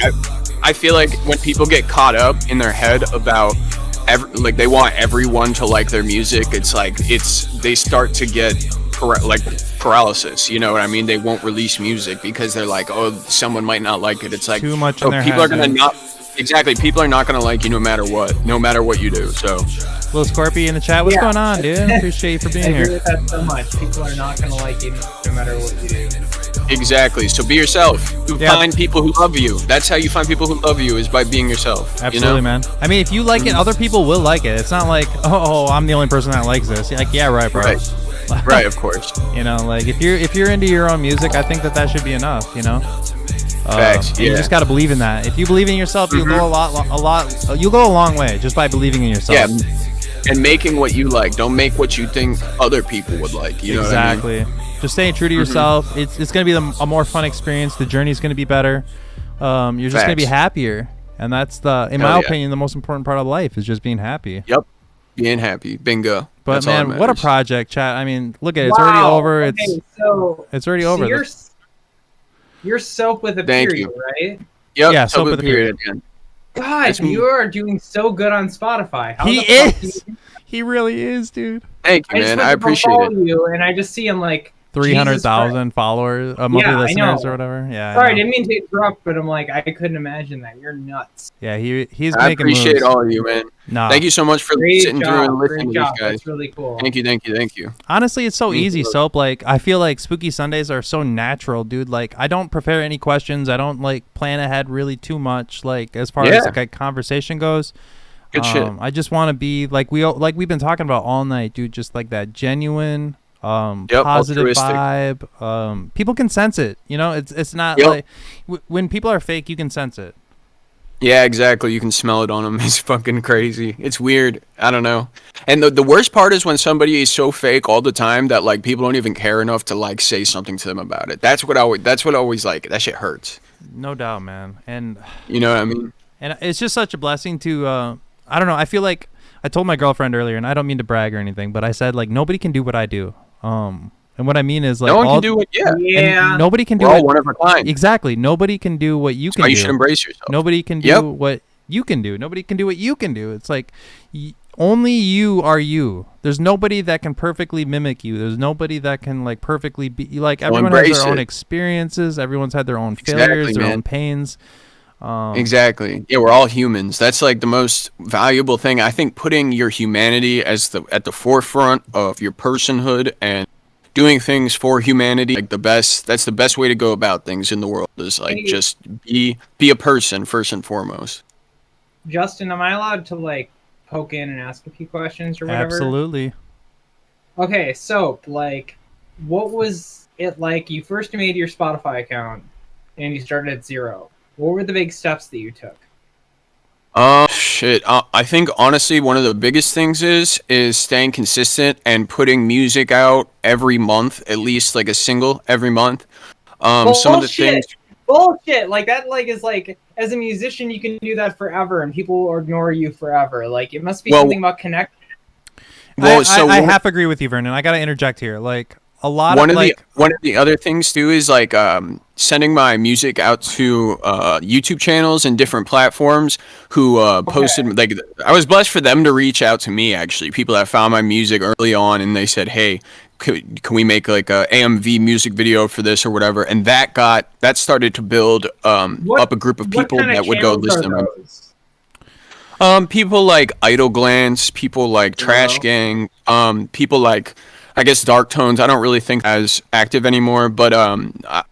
I feel like when people get caught up in their head about like they want everyone to like their music, it's like they start to get paralysis. You know what I mean? They won't release music because they're like, oh, someone might not like it. It's like Too much in their people head, are gonna dude. not. Exactly. People are not gonna like you no matter what you do. So. Little Scorpy in the chat. What's going on, dude? Appreciate you for I being agree here. with that so much. People are not gonna like you no matter what you do. Exactly. So be yourself. You Yeah. find people who love you. That's how you find people who love you, is by being yourself. Absolutely, you know? man. I mean, if you like it, other people will like it. It's not like, oh, I'm the only person that likes this. You're like, yeah, right, bro. Right. Right, of course. You know, like if you're into your own music, I think that should be enough. You know. Facts, And yeah. You just gotta believe in that. If you believe in yourself, you'll go a lot. You'll go a long way just by believing in yourself. Yeah. And making what you like. Don't make what you think other people would like. You know what I mean? Exactly. Just staying true to yourself. It's gonna be a more fun experience. The journey's gonna be better. You're just gonna be Facts. happier, and that's in Hell my yeah. opinion, the most important part of life is just being happy. Yep. Being happy. Bingo. But That's all that man, what a matters. project, chat. I mean, look at it. It's already Wow, over. okay, so It's already over. You're Soap with a Thank period, you. right? Yep. Yeah, So Soap with with a a period at the end. God, That's me. you are doing so good on Spotify. How He the fuck do is. you- He really is, dude. Thank you, I just man. went I to go appreciate follow it. you, and I just see him like 300,000 followers, monthly Yeah, I listeners know. or whatever. Yeah. I Sorry, I know. didn't mean to interrupt, but I'm like, I couldn't imagine that. You're nuts. Yeah, he's I making appreciate moves. all of you, man. Nah. Thank you so much for Great sitting through job. and listening Great to job. these guys. That's really cool. Thank you. Honestly, it's so Me easy, too. Soap. Like, I feel like Spooky Sundays are so natural, dude. Like, I don't prepare any questions. I don't like plan ahead really too much. Like, as far as Yeah. like conversation goes. Good shit. I just want to be like we've been talking about all night, dude. Just like that genuine, positive altruistic. vibe. People can sense it. You know, it's not Yep. like when people are fake, you can sense it. Yeah, exactly. You can smell it on them. It's fucking crazy. It's weird. I don't know. And the worst part is when somebody is so fake all the time that like people don't even care enough to like say something to them about it. That's what always like that shit hurts. No doubt, man. And You know what I mean? it's just such a blessing to I don't know, I feel like I told my girlfriend earlier, and I don't mean to brag or anything, but I said like nobody can do what I do. And what I mean is like No one can do it. Yeah. and Yeah. nobody can do We're all it. one of a kind. Exactly. Nobody can do what you can Why do. you should embrace yourself. Nobody can do Yep. what you can do. Nobody can do what you can do. It's like only you are you. There's nobody that can perfectly mimic you. There's nobody that can like perfectly be like. Everyone has embrace their own it. experiences. Everyone's had their own failures, Exactly, their man. own pains. Exactly. Yeah, we're all humans. That's like the most valuable thing. I think putting your humanity as at the forefront of your personhood and doing things for humanity, like that's the best way to go about things in the world is like Hey. just be a person first and foremost. Justin, am I allowed to like poke in and ask a few questions or whatever? Absolutely. Okay, so like, what was it like? You first made your Spotify account, and you started at 0. What were the big steps that you took? Shit. I think honestly one of the biggest things is staying consistent and putting music out every month, at least like a single every month. Some of the things. Bullshit! Like that, like is like as a musician, you can do that forever, and people will ignore you forever. Like it must be Well- something about connection. I one- half agree with you, Vernon. I gotta interject here. Like a lot one of of like. one of the other things too is like sending my music out to YouTube channels and different platforms who posted like I was blessed for them to reach out to me actually, people that found my music early on and they said, hey, can we make like a AMV music video for this or whatever, and that started to build up a group of people What kind that of would go channels are listen to them. those? People like Idle Glance, people like Trash Gang, people like I guess Dark Tones. I don't really think as active anymore, but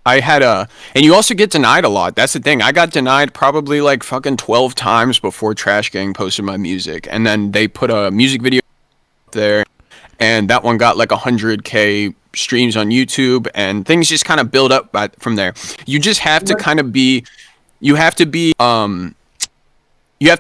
I had and you also get denied a lot. That's the thing. I got denied probably like fucking 12 times before Trash Gang posted my music, and then they put a music video up there, and that one got like 100K streams on YouTube, and things just kind of build up from there. You just have to kind of be, you have to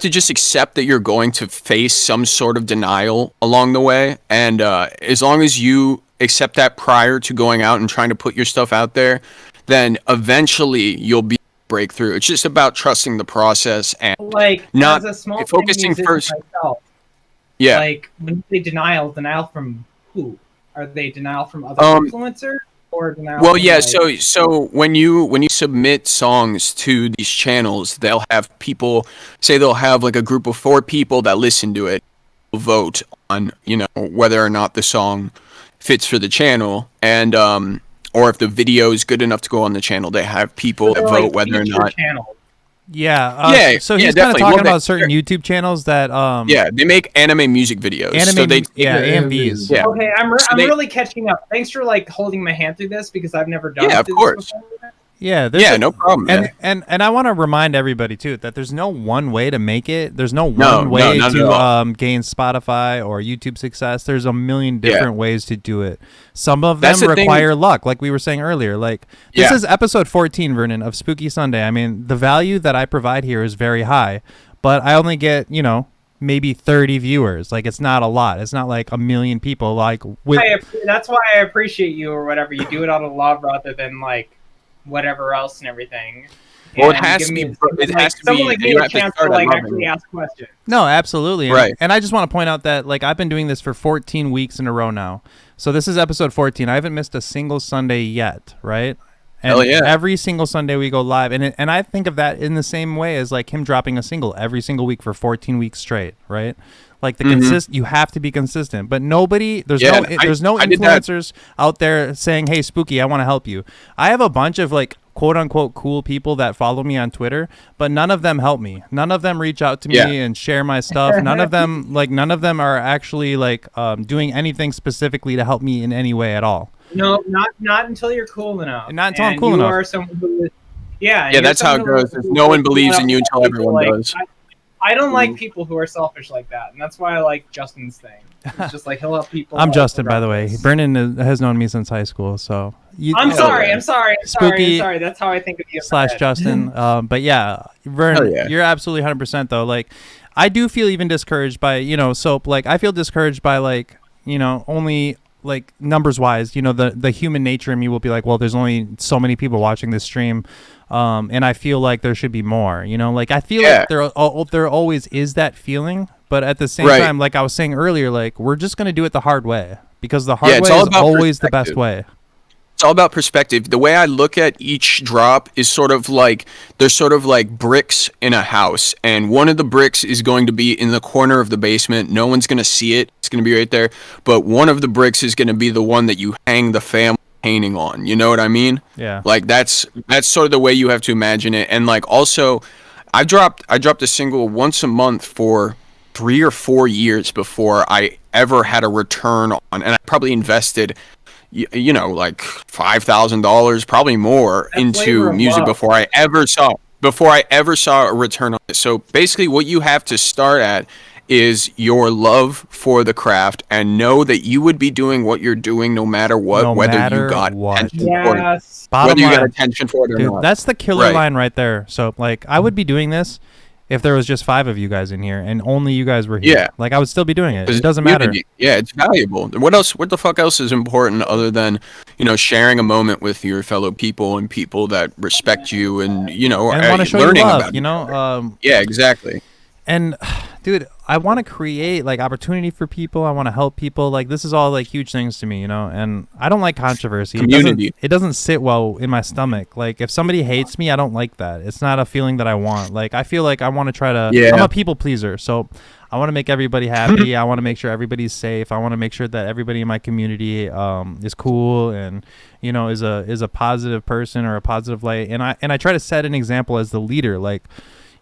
just accept that you're going to face some sort of denial along the way. And as long as you accept that prior to going out and trying to put your stuff out there, then eventually you'll be breakthrough. It's just about trusting the process and Like not as a small focusing musician first. myself, Yeah. like when you say denial from who? Are they denial from other influencers or denial? Well, from, yeah. like- So when you submit songs to these channels, they'll have people say they'll have like a group of 4 people that listen to it, vote on whether or not the song fits for the channel, and or if the video is good enough to go on the channel. They have people that They're, vote like, whether or feature not. channels. Yeah. Yeah, So yeah, he's kind of definitely. talking Well, about certain YouTube channels that. Yeah, they make anime music videos. Anime. So they AMVs. Yeah. Okay, I'm So they- really catching up. Thanks for like holding my hand through this because I've never done. Yeah, of this course. before. Yeah, Yeah, no problem, man. And I want to remind everybody too that there's no one way to make it. There's no No, one no, way not at to all. gain Spotify or YouTube success. There's a million different ways to do it. Some of them That's the thing. require luck, like we were saying earlier. Like this Yeah. is episode 14, Vernon, of Spooky Sunday. I mean, the value that I provide here is very high, but I only get maybe 30 viewers. Like it's not a lot. It's not like a million people. Like with That's why I appreciate you or whatever. You do it out of love rather than like whatever else and everything. Well, it And has give to me- be- it has to someone be- like you me a have to chance to start at like loving actually it. ask questions. No, absolutely. And, Right. and I just want to point out that like I've been doing this for 14 weeks in a row now. So this is episode 14. I haven't missed a single Sunday yet, right? And Hell yeah. every single Sunday we go live, and I think of that in the same way as like him dropping a single every single week for 14 weeks straight, right? Like the you have to be consistent, but there's Yeah, no I did that. influencers out there saying, "Hey, Spooky, I want to help you." I have a bunch of like quote unquote cool people that follow me on Twitter, but none of them help me. None of them reach out to me Yeah. and share my stuff. None of them are actually like doing anything specifically to help me in any way at all. No, not until you're cool enough. Not until I'm And cool you enough. Are someone who is, yeah. and Yeah, you're that's how it someone goes. who- No one believes in you who- until everyone like, does. I don't like people who are selfish like that, and that's why I like Justin's thing. It's just like he'll help people. I'm out Justin, by the way. regardless. Vernon has known me since high school, so I'm sorry. Spooky That's how I think of you. / Justin. But yeah, Vern, Hell yeah. you're absolutely 100% though. Like, I do feel even discouraged by Soap. Like, I feel discouraged by like only like numbers wise. The human nature in me will be like, well, there's only so many people watching this stream, and I feel like there should be more. Like I feel Yeah. like there always is that feeling, but at the same Right. time, like I was saying earlier, like we're just gonna do it the hard way because the hard Yeah, it's way all is about always the best perspective. way. it's all about perspective. The way I look at each drop is sort of like there's sort of like bricks in a house, and one of the bricks is going to be in the corner of the basement. No one's going to see it. It's going to be right there. But one of the bricks is going to be the one that you hang the family painting on. You know what I mean? Yeah. Like that's sort of the way you have to imagine it. And like also, I dropped a single once a month for 3 or 4 years before I ever had a return on, and I probably invested, you know, like $5,000, probably more, into music before I ever saw a return on it. So basically, what you have to start at is your love for the craft, and know that you would be doing what you're doing no matter what, No whether matter you got what. attention for it, Yes. Bottom whether you got line, attention for it or dude, not. that's the killer Right. line right there. So like, I would be doing this if there was just 5 of you guys in here and only you guys were here. Yeah. Like, I would still be doing it. 'Cause It doesn't matter. community- Yeah, it's valuable. What else? What the fuck else is important other than, you know, sharing a moment with your fellow people and people that respect you and, you know, And want to show you learning love, about you know? Yeah, exactly. And dude, I want to create like opportunity for people. I want to help people. Like, this is all like huge things to me, you know. And I don't like controversy. Community. It doesn't sit well in my stomach. Like, if somebody hates me, I don't like that. It's not a feeling that I want. Like, I feel like I want to try to. Yeah. I'm a people pleaser, so I want to make everybody happy. I want to make sure everybody's safe. I want to make sure that everybody in my community is cool and, you know, is a positive person or a positive light. And I try to set an example as the leader. Like,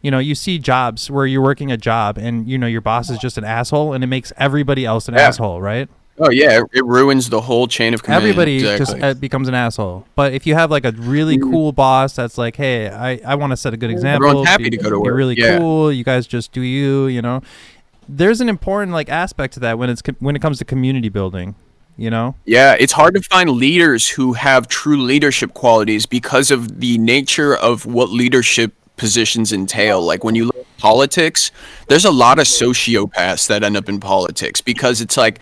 you know, you see jobs where you're working a job and, you know, your boss is just an asshole and it makes everybody else an asshole, right? Oh yeah, it ruins the whole chain of command. Everybody Exactly. just becomes an asshole. But if you have like a really cool boss that's like, hey, I want to set a good example. Everyone's happy to go to You're work. really Yeah. cool. You guys just do you know. There's an important like aspect to that when it comes to community building, you know? Yeah, it's hard to find leaders who have true leadership qualities because of the nature of what leadership positions entail. Like when you look at politics, there's a lot of sociopaths that end up in politics because it's like,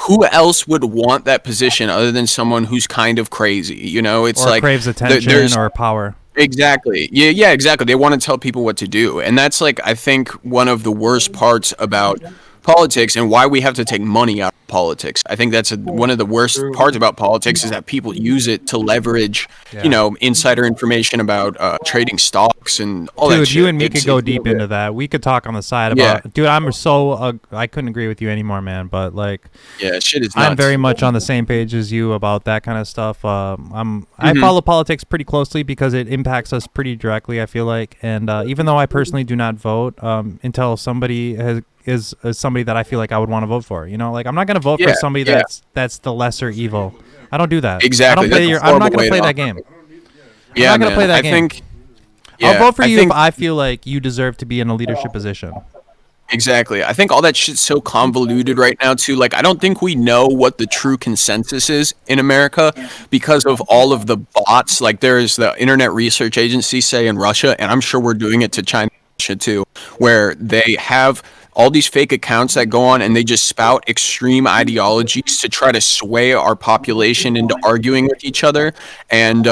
who else would want that position other than someone who's kind of crazy? You know, it's Or like craves attention there's or power. Exactly. Yeah, exactly. They want to tell people what to do. And that's like, I think one of the worst parts about politics and why we have to take money out of politics. I think that's one of the worst parts about politics is that people use it to leverage, you know, insider information about trading stocks and all that Dude, shit. you and me It's- could go deep into that. We could talk on the side about. Yeah. Dude, I'm so. I couldn't agree with you anymore, man. But like, Yeah, shit is nuts. I'm very much on the same page as you about that kind of stuff. I Mm-hmm. follow politics pretty closely because it impacts us pretty directly, I feel like. And even though I personally do not vote, until somebody is somebody that I feel like I would want to vote for, you know, like I'm not gonna vote for Yeah, somebody yeah. that's the lesser evil. I don't do that. Exactly, I don't play that's a I'm not horrible gonna way play to that operate. game. Yeah, not gonna man. play that I game. think. I'll Yeah, vote for I you think- if I feel like you deserve to be in a leadership position. Exactly. I think all that shit's so convoluted right now too. Like I don't think we know what the true consensus is in America because of all of the bots. Like there is the Internet Research Agency, say in Russia, and I'm sure we're doing it to China too, where they have all these fake accounts that go on and they just spout extreme ideologies to try to sway our population into arguing with each other. And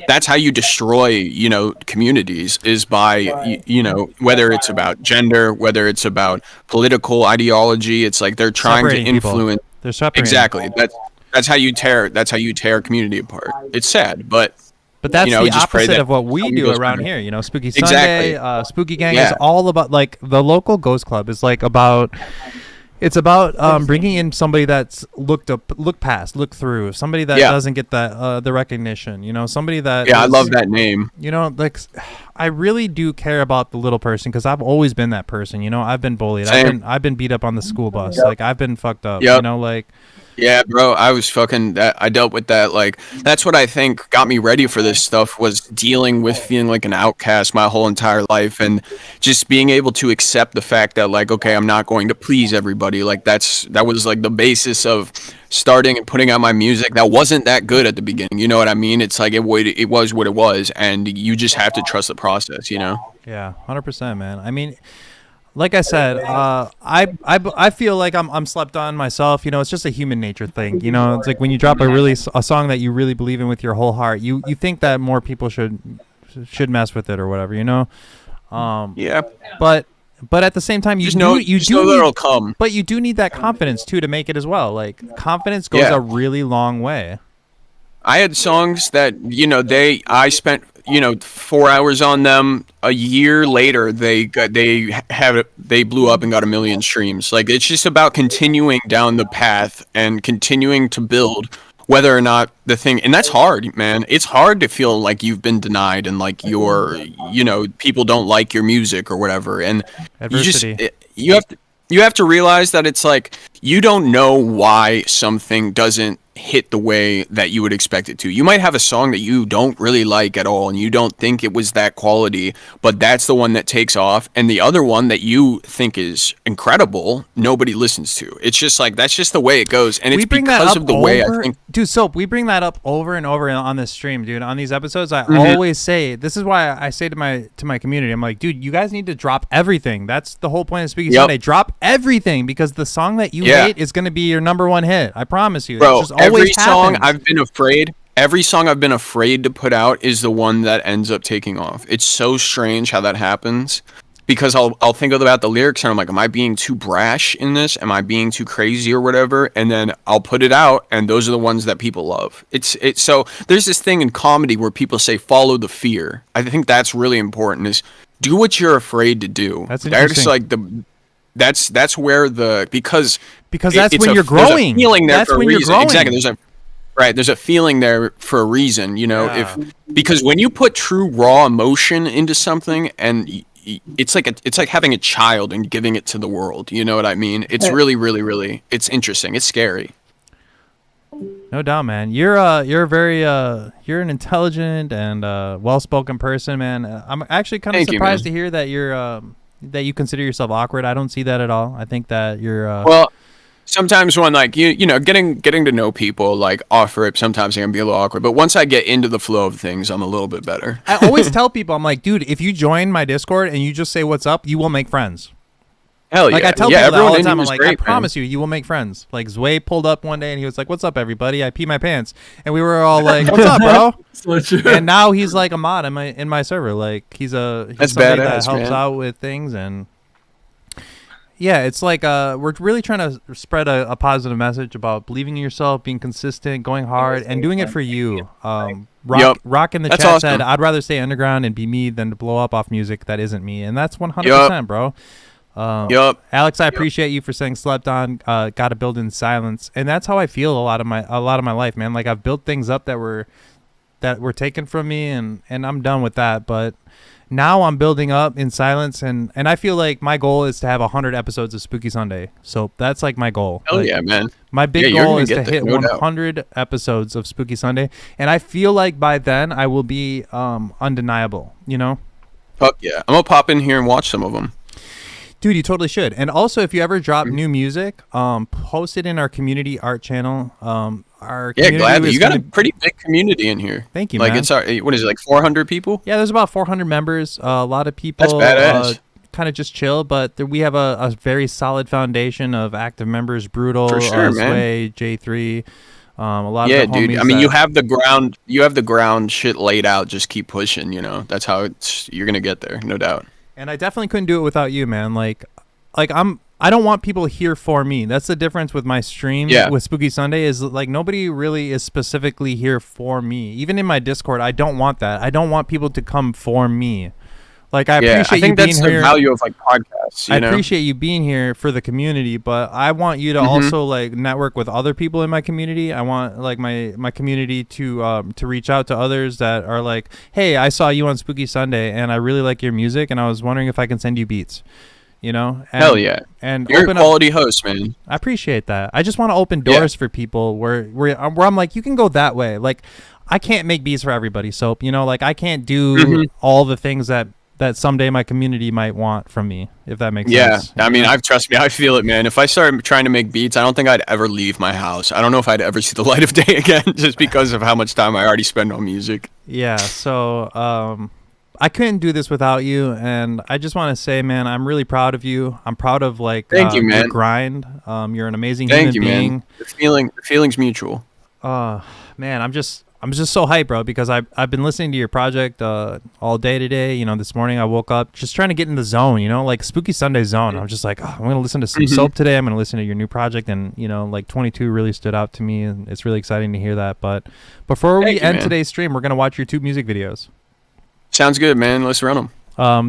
that's how you destroy, you know, communities is by, you know, whether it's about gender, whether it's about political ideology, it's like they're trying Separating to people. influence. They're separating. Exactly. That's how you tear a community apart. It's sad, but But that's you know, the just pray opposite that of what we something do goes around better. here. You know, Spooky Exactly. Sunday, Spooky Gang Yeah. is all about like the local ghost club is like about. It's about bringing in somebody that's looked through, somebody that Yeah. doesn't get that the recognition. You know, somebody that. yeah, I is- love that name. You know, like I really do care about the little person because I've always been that person. You know, I've been bullied. Same. I've been beat up on the school bus. Like I've been fucked up. Yep. You know, like. Yeah, bro, I was fucking that. I dealt with that. Like, that's what I think got me ready for this stuff was dealing with feeling like an outcast my whole entire life and just being able to accept the fact that, like, okay, I'm not going to please everybody. Like, that was like the basis of starting and putting out my music. That wasn't that good at the beginning. You know what I mean? It's like it was what it was, and you just have to trust the process. You know? Yeah, 100%, man. I mean, like I said, I feel like I'm slept on myself. You know, it's just a human nature thing. You know, it's like when you drop a song that you really believe in with your whole heart, you think that more people should mess with it or whatever. You know. Yeah. But at the same time, you know do that it'll come. But you do need that confidence too to make it as well. Like confidence goes Yeah. a really long way. I had songs that I spent 4 hours on them. A year later, they blew up and got 1 million streams. Like, it's just about continuing down the path and continuing to build, whether or not the thing. And that's hard, man. It's hard to feel like you've been denied and like people don't like your music or whatever. And Adversity. you have to realize that it's like you don't know why something doesn't hit the way that you would expect it to. You might have a song that you don't really like at all and you don't think it was that quality, but that's the one that takes off, and the other one that you think is incredible, nobody listens to. It's just like that's just the way it goes, and it's because of the way I think. Dude, Soap, we bring that up over and over on this stream, dude. On these episodes, I always say, this is why I say to my community, I'm like, dude, you guys need to drop everything. That's the whole point of Spooky Sunday. Drop everything, because the song that you hate is going to be your #1 hit. I promise you. Bro, it just always song happens. every song I've been afraid to put out is the one that ends up taking off. It's so strange how that happens, because I'll think about the lyrics and I'm like, am I being too brash in this? Am I being too crazy or whatever? And then I'll put it out, and those are the ones that people love. It's so there's this thing in comedy where people say follow the fear. I think that's really important, is do what you're afraid to do. That's interesting. That's like that's where because that's when you're growing. There's a feeling there That's for when a you're reason. growing. Exactly. There's a feeling there for a reason, Yeah. because when you put true raw emotion into something, and it's like having a child and giving it to the world. You know what I mean? It's really, really, really. It's interesting. It's scary. No doubt, man. You're an intelligent and well-spoken person, man. I'm actually kind of Thank you, surprised man. to hear that that you consider yourself awkward. I don't see that at all. I think that you're Well, sometimes when like getting to know people like off rip, sometimes it can be a little awkward. But once I get into the flow of things, I'm a little bit better. I always tell people, I'm like, dude, if you join my Discord and you just say what's up, you will make friends. Hell yeah! Like I tell yeah, people that all everyone the in time. here I'm is like, great, I man. promise you will make friends. Like Zway pulled up one day and he was like, "What's up, everybody? I pee my pants," and we were all like, "What's up, bro?" So true. And now he's like a mod in my server. Like he's That's somebody that badass, helps man. out with things. And yeah, it's like we're really trying to spread a positive message about believing in yourself, being consistent, going hard, and doing it for you. Rock in the That's chat awesome. said, "I'd rather stay underground and be me than to blow up off music that isn't me," and that's 100%, bro. Alex, I appreciate you for saying slept on, gotta build in silence, and that's how I feel a lot of my life, man. Like I've built things up that were taken from me, and I'm done with that. But now I'm building up in silence, and I feel like my goal is to have 100 episodes of Spooky Sunday. So that's like my goal. Hell Like, yeah, man. my big Yeah, you're goal gonna is to get there, hit no doubt. 100 episodes of Spooky Sunday, and I feel like by then I will be undeniable. You know. Fuck yeah! I'm gonna pop in here and watch some of them. Dude, you totally should. And also, if you ever drop new music, post it in our community art channel. Our Yeah, community gladly. is You got a gonna- pretty big community in here. Thank you, Like man. it's what is it, like 400 people? Yeah, there's about 400 members. A lot of people That's badass. kind of just chill, but we have a very solid foundation of active members. Brutal, For sure, man. Sway, J3, a lot Yeah, of the dude. homies I mean, that- you have the ground shit laid out. Just keep pushing. That's how you're gonna get there, no doubt. And I definitely couldn't do it without you, man. Like I don't want people here for me. That's the difference with my stream with Spooky Sunday is like nobody really is specifically here for me. Even in my Discord, I don't want that. I don't want people to come for me. Like I appreciate I think you that's being the here. value of like podcasts. I appreciate you being here for the community, but I want you to also like network with other people in my community. I want like my community to reach out to others that are like, hey, I saw you on Spooky Sunday and I really like your music and I was wondering if I can send you beats. And, Hell yeah. And You're open a quality host, man. I appreciate that. I just want to open doors for people where I'm like, you can go that way. Like, I can't make beats for everybody, Soap. Like I can't do all the things that someday my community might want from me, if that makes sense. Yeah, I mean, trust me, I feel it, man. If I started trying to make beats, I don't think I'd ever leave my house. I don't know if I'd ever see the light of day again, just because of how much time I already spend on music. Yeah. So, I couldn't do this without you, and I just want to say, man, I'm really proud of you. I'm proud of Thank you, man. your grind. You're an amazing Thank human you, being. man. The feeling's mutual. Man, I'm just so hyped, bro, because I've been listening to your project all day today. You know, this morning I woke up just trying to get in the zone, you know, like Spooky Sunday zone. I'm just like, oh, I'm going to listen to some Soap today. I'm going to listen to your new project. And, you know, like 22 really stood out to me. And it's really exciting to hear that. But before we end today's stream, we're going to watch your 2 music videos. Sounds good, man. Let's run them.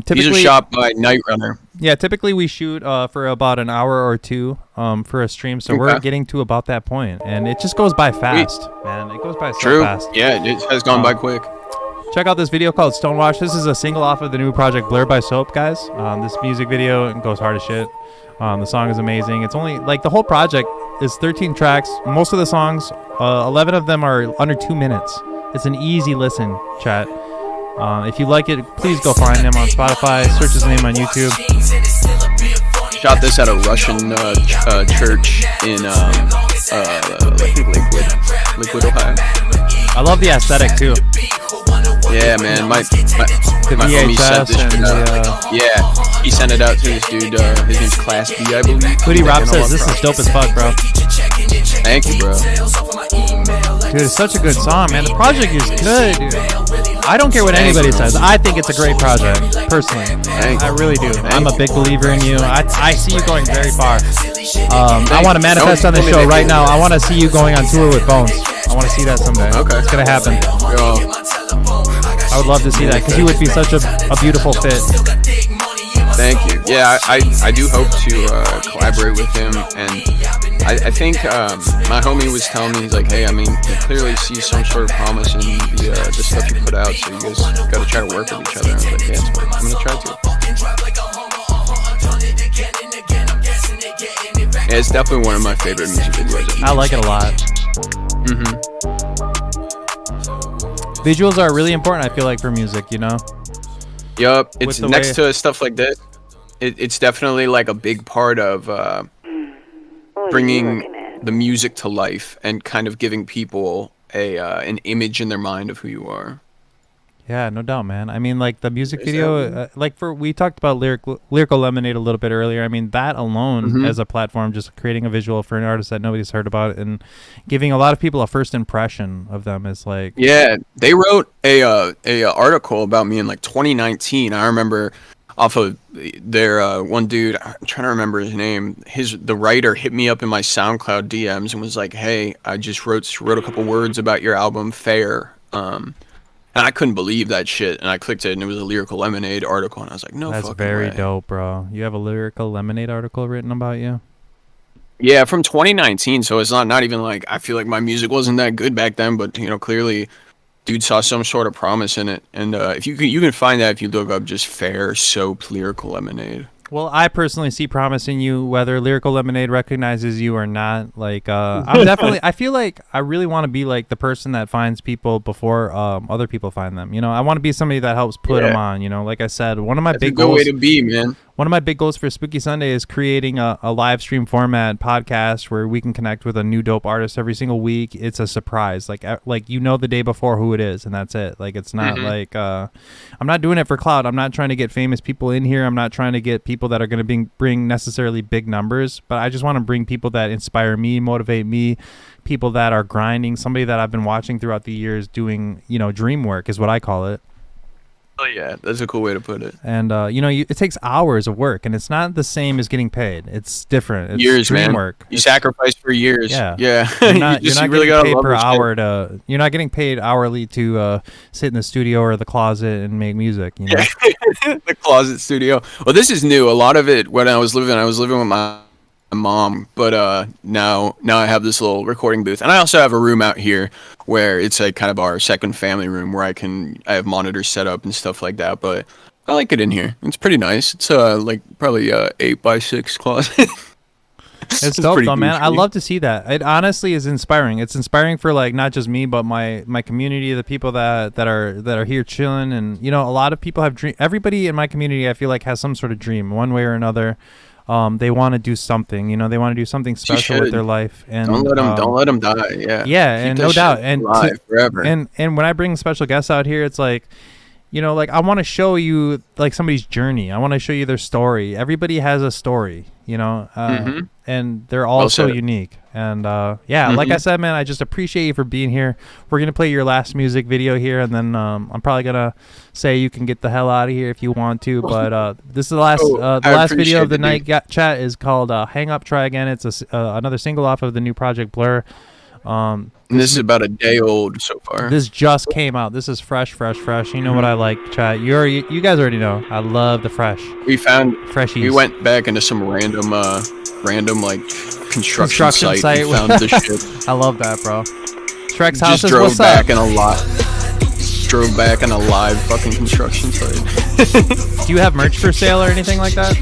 Typically, these are shot by Night Runner. Yeah, typically we shoot for about an hour or 2 for a stream, so we're getting to about that point, and it just goes by fast, man. It goes by so fast. Yeah, it has gone by quick. Check out this video called Stonewash. This is a single off of the new project Blur by Soap, guys. This music video goes hard as shit. The song is amazing. It's only like the whole project is 13 tracks. Most of the songs, 11 of them are under 2 minutes. It's an easy listen, chat. If you like it, please go find him on Spotify. Search his name on YouTube. Shot this at a Russian church in I think Lakewood, Ohio. I love the aesthetic too. Yeah, man. My homie sent this shit out. Yeah, he sent it out to this dude. His name's Class B, I believe. Hoodie Rob says this is dope as fuck, bro. Thank you, bro. Dude, it's such a good song, man. The project is good, dude. I don't care what anybody says. I think it's a great project, personally. I really do. I'm a big believer in you. I see you going very far. I want to manifest on the show right now. I want to see you going on tour with Bones. I want to see that someday. Okay. It's going to happen. I would love to see that because you would be such a beautiful fit. Thank you. Yeah, I do hope to collaborate with him, and I think my homie was telling me, he's like, hey, I mean, he clearly sees some sort of promise in the stuff you put out, so you guys got to try to work with each other. And I was like, yeah, I'm going to try to. Yeah, it's definitely one of my favorite music videos. I like it a lot. Visuals are really important, I feel like, for music, you know? Yup, it's next to stuff like this. It's definitely like a big part of bringing the music to life and kind of giving people an image in their mind of who you are. Yeah, no doubt, man. I mean, like the music video, we talked about Lyrical Lemonade a little bit earlier. I mean, that alone as a platform, just creating a visual for an artist that nobody's heard about and giving a lot of people a first impression of them is like. Yeah, they wrote a article about me in like 2019. I remember off of their one dude, I'm trying to remember his name. The writer hit me up in my SoundCloud DMs and was like, "Hey, I just wrote a couple words about your album Fair." And I couldn't believe that shit, and I clicked it, and it was a Lyrical Lemonade article, and I was like, no fucking way. That's very dope, bro. You have a Lyrical Lemonade article written about you? Yeah, from 2019, so it's not even like, I feel like my music wasn't that good back then, but, you know, clearly, dude saw some sort of promise in it, and if you can find that if you look up just Fair Soap Lyrical Lemonade. Well, I personally see promise in you, whether Lyrical Lemonade recognizes you or not. Like, I'm definitely, I feel like I really want to be like the person that finds people before other people find them. You know, I want to be somebody that helps put them on. You know, like I said, one of my big goals. That's a good way to be, man. One of my big goals for Spooky Sunday is creating a live stream format podcast where we can connect with a new dope artist every single week. It's a surprise, like you know the day before who it is, and that's it. Like it's not like I'm not doing it for clout. I'm not trying to get famous people in here. I'm not trying to get people that are going to bring necessarily big numbers, but I just want to bring people that inspire me, motivate me, people that are grinding, somebody that I've been watching throughout the years doing, you know, dream work is what I call it. Oh yeah, that's a cool way to put it. And you know, it takes hours of work, and it's not the same as getting paid. It's different. It's years, dream man. work. You sacrifice for years. Yeah. You're not getting paid per hour you're not getting paid hourly to sit in the studio or the closet and make music. You know? The closet studio. Well, this is new. A lot of it when I was living with my mom, but now I have this little recording booth, and I also have a room out here where it's like kind of our second family room where I have monitors set up and stuff like that. But I like it in here. It's pretty nice. It's like probably 8x6 closet. It's dope though, man. I love to see that. It honestly is inspiring. It's inspiring for like not just me, but my community, the people that are here chilling, and you know, a lot of people have dream. Everybody in my community, I feel like, has some sort of dream, one way or another. They want to do something, you know, they want to do something special with their life, and don't let them die. Yeah, keep and no doubt, and forever. And when I bring special guests out here, it's like, you know, like I want to show you like somebody's journey. I want to show you their story. Everybody has a story, you know. and they're all so said. unique. And yeah, like I said, man, I just appreciate you for being here. We're gonna play your last music video here, and then I'm probably gonna say you can get the hell out of here if you want to. But this is the last video of the night. Chat is called "Hang Up, Try Again." It's another single off of the new project Blur. And this is about a day old so far. This just came out. This is fresh. You know what I like, chat. You guys already know. I love the fresh. We found freshies. We went back into some random like construction site and found the shit. I love that, bro. Shrek's Just house. drove back in a lot. Drove back in a live fucking construction site. Do you have merch for sale or anything like that?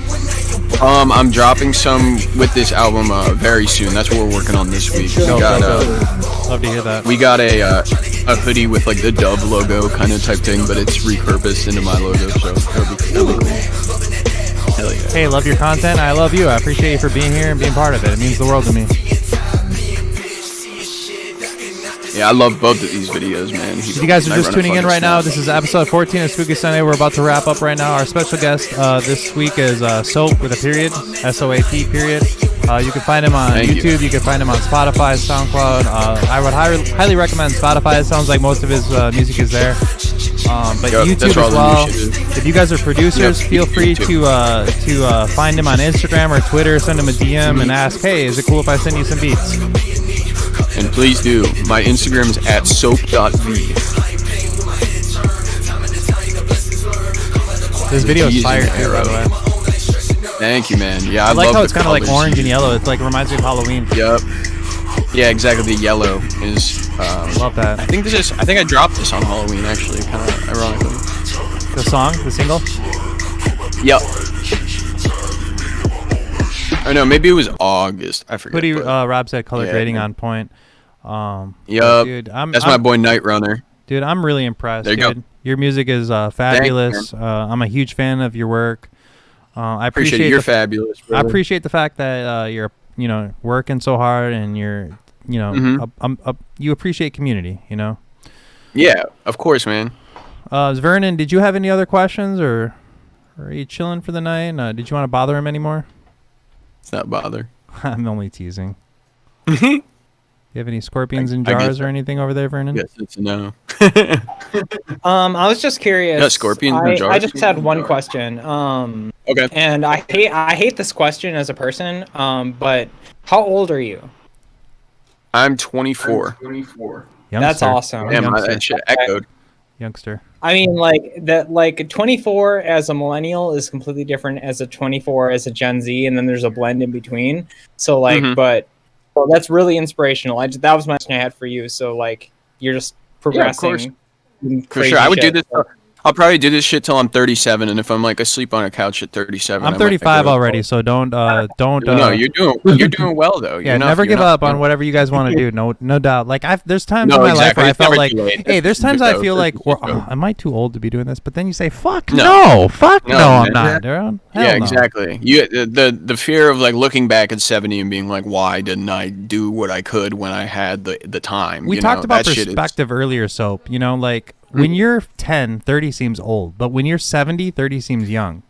I'm dropping some with this album very soon. That's what we're working on this week. We got Love to hear that. we got a hoodie with like the Dove logo kind of type thing, but it's repurposed into my logo, so that'll be cool. Hell yeah. Hey, love your content. I love you. I appreciate you for being here and being part of it. It means the world to me. Yeah, I love both of these videos, man. If you guys are just tuning in right now, this is episode 14 of Spooky Sunday. We're about to wrap up right now. Our special guest this week is Soap with a period, SOAP period. You can find him on YouTube. You can find him on Spotify, SoundCloud. I would highly recommend Spotify. It sounds like most of his music is there. But YouTube as well. If you guys are producers, feel free to find him on Instagram or Twitter. Send him a DM and ask, hey, is it cool if I send you some beats? And please do. My Instagram is @soap.v. This video is fire too, by the way. Thank you, man. Yeah, I like love how the it's kind of like colors. orange and yellow. It's like reminds me of Halloween. Yep. Yeah, exactly. The yellow is. Love that. I think I dropped this on Halloween, actually, kind of ironically. The song, the single. Yep. Or no, maybe it was August. I forget. Hoodie, but- Rob said color yeah, grading man. on point. Yup. Dude, That's my boy Night Runner. Dude, I'm really impressed. There you dude. go. Your music is fabulous. I'm a huge fan of your work. I Appreciate it. You're fabulous, I brother. appreciate the fact that you're working so hard and you're you appreciate community. Yeah, of course, man. Vernon, did you have any other questions or are you chilling for the night? Did you want to bother him anymore? It's not bother. I'm only teasing. You have any scorpions in I guess jars or anything over there, Vernon? Yes, it's a no. I was just curious. Yeah, scorpions in jars. I just had one question. Okay. And I hate this question as a person. But how old are you? I'm 24. Youngster. That's awesome. Damn, that shit echoed. Youngster. I mean, like 24 as a millennial is completely different as a 24 as a Gen Z, and then there's a blend in between. So but well, that's really inspirational. That was my question I had for you. So like, you're just progressing. For sure, I would do this. I'll probably do this shit till I'm 37, and if I'm like asleep on a couch at 37, I'm 35 already, so don't. No, you're doing well though. Yeah, never give up on whatever you guys want to do. No doubt. Like there's times in my life where I felt like, hey, there's times I feel like, am I too old to be doing this? But then you say, fuck no, I'm not. Hell Yeah, no. exactly. The fear of like looking back at 70 and being like, why didn't I do what I could when I had the time? We talked about perspective earlier, Soap. Like when you're 10, 30 seems old, but when you're 70, 30 seems young.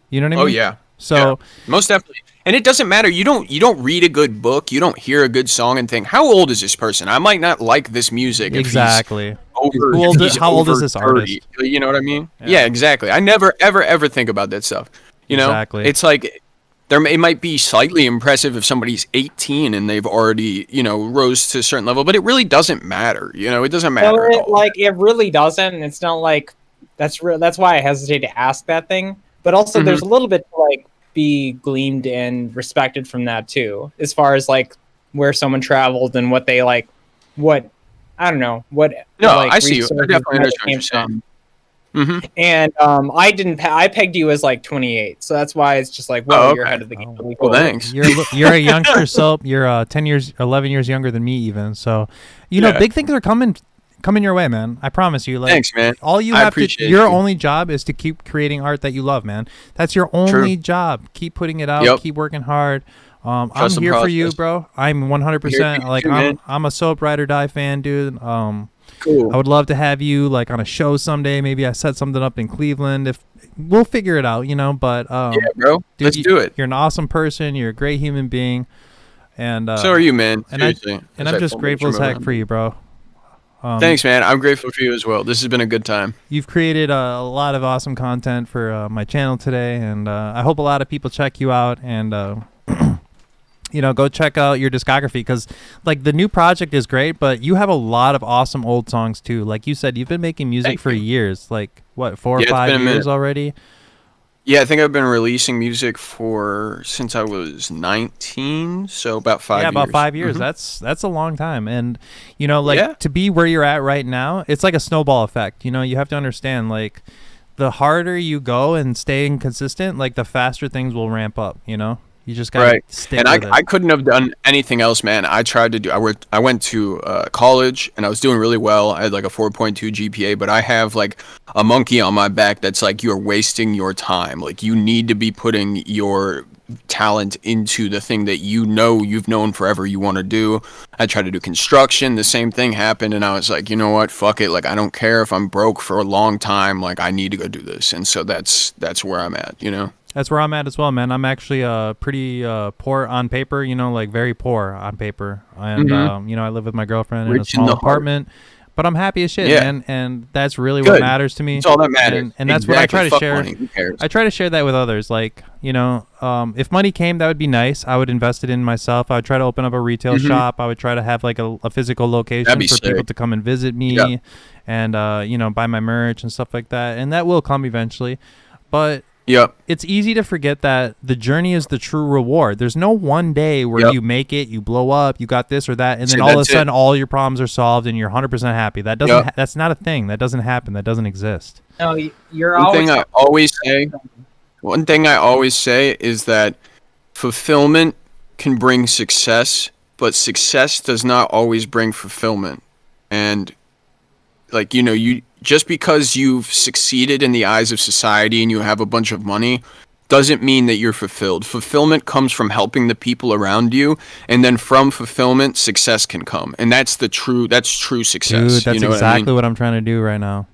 You know what I mean? Oh yeah. So yeah, most definitely. And it doesn't matter. You don't read a good book. You don't hear a good song and think, how old is this person? I might not like this music. Exactly. How old is this artist? You know what I mean? Yeah, exactly. I never ever think about that stuff. You know? Exactly. It's like it might be slightly impressive if somebody's 18 and they've already, rose to a certain level, but it really doesn't matter. It doesn't matter. It really doesn't. It's not like that's why I hesitate to ask that thing. But also, there's a little bit to like be gleamed and respected from that too, as far as like where someone traveled and what they like, what I don't know, what. No, like, I see you. I definitely understand what came you're saying. from. And I pegged you as like 28, so that's why it's just like, well, you're ahead of the game. Well, thanks. You're a youngster, Soap. You're 11 years younger than me, even. So, big things are coming your way, man. I promise you. Like, thanks, man. All you have to, your only job is to keep creating art that you love, man. That's your only job. Keep putting it out. Keep working hard. I'm here for you, bro. I'm 100%. Like I'm a Soap Ride or Die fan, dude. Cool. I would love to have you like on a show someday. Maybe I set something up in Cleveland. If we'll figure it out, you know. But Yeah, bro. dude, Let's do it. You're an awesome person. You're a great human being, and So are you, man. And Seriously. I'm just grateful as heck for you, bro. Thanks, man. I'm grateful for you as well. This has been a good time. You've created a lot of awesome content for my channel today, and I hope a lot of people check you out and you know, go check out your discography, because like the new project is great, but you have a lot of awesome old songs too. Like you said, you've been making music Thank for you. years, like what, 4 or Yeah, it's 5 been a years minute. already. Yeah, I think I've been releasing music since I was 19, so about 5 years. Yeah, about 5 years. Mhm. That's a long time. And you know, like Yeah. to be where you're at right now, it's like a snowball effect. You know, you have to understand, like the harder you go and staying consistent, like the faster things will ramp up, you know? You just gotta Right. stick And with it. I couldn't have done anything else, man. I went to college and I was doing really well. I had like a 4.2 GPA, but I have like a monkey on my back that's like, you're wasting your time. Like, you need to be putting your talent into the thing that you know you've known forever you want to do. I tried to do construction, the same thing happened, and I was like, you know what, fuck it. Like, I don't care if I'm broke for a long time. Like, I need to go do this. And so that's where I'm at, you know? That's where I'm at as well, man. I'm actually pretty poor on paper, you know, like very poor on paper. And, you know, I live with my girlfriend in a Rich in small the heart. apartment, but I'm happy as shit, Yeah. man. And that's really what Good. matters to me. That's all that matters. And that's what I try to Fuck share. money. Who cares? I try to share that with others. Like, you know, if money came, that would be nice. I would invest it in myself. I would try to open up a retail shop. I would try to have like a physical location That'd be for people sick. to come and visit me Yeah. and, you know, buy my merch and stuff like that. And that will come eventually. But Yep. it's easy to forget that the journey is the true reward. There's no one day where Yep. you make it, you blow up, you got this or that, and then See, all of a that's it. sudden all your problems are solved and you're 100% happy. That doesn't. Yep. That's not a thing. That doesn't happen. That doesn't exist. No, you're One always. thing I always say is that fulfillment can bring success, but success does not always bring fulfillment. And like, you know, you just because you've succeeded in the eyes of society and you have a bunch of money doesn't mean that you're fulfilled. Fulfillment comes from helping the people around you, and then from fulfillment, success can come. And that's true success. Dude, that's you know exactly what I mean? what I'm trying to do right now.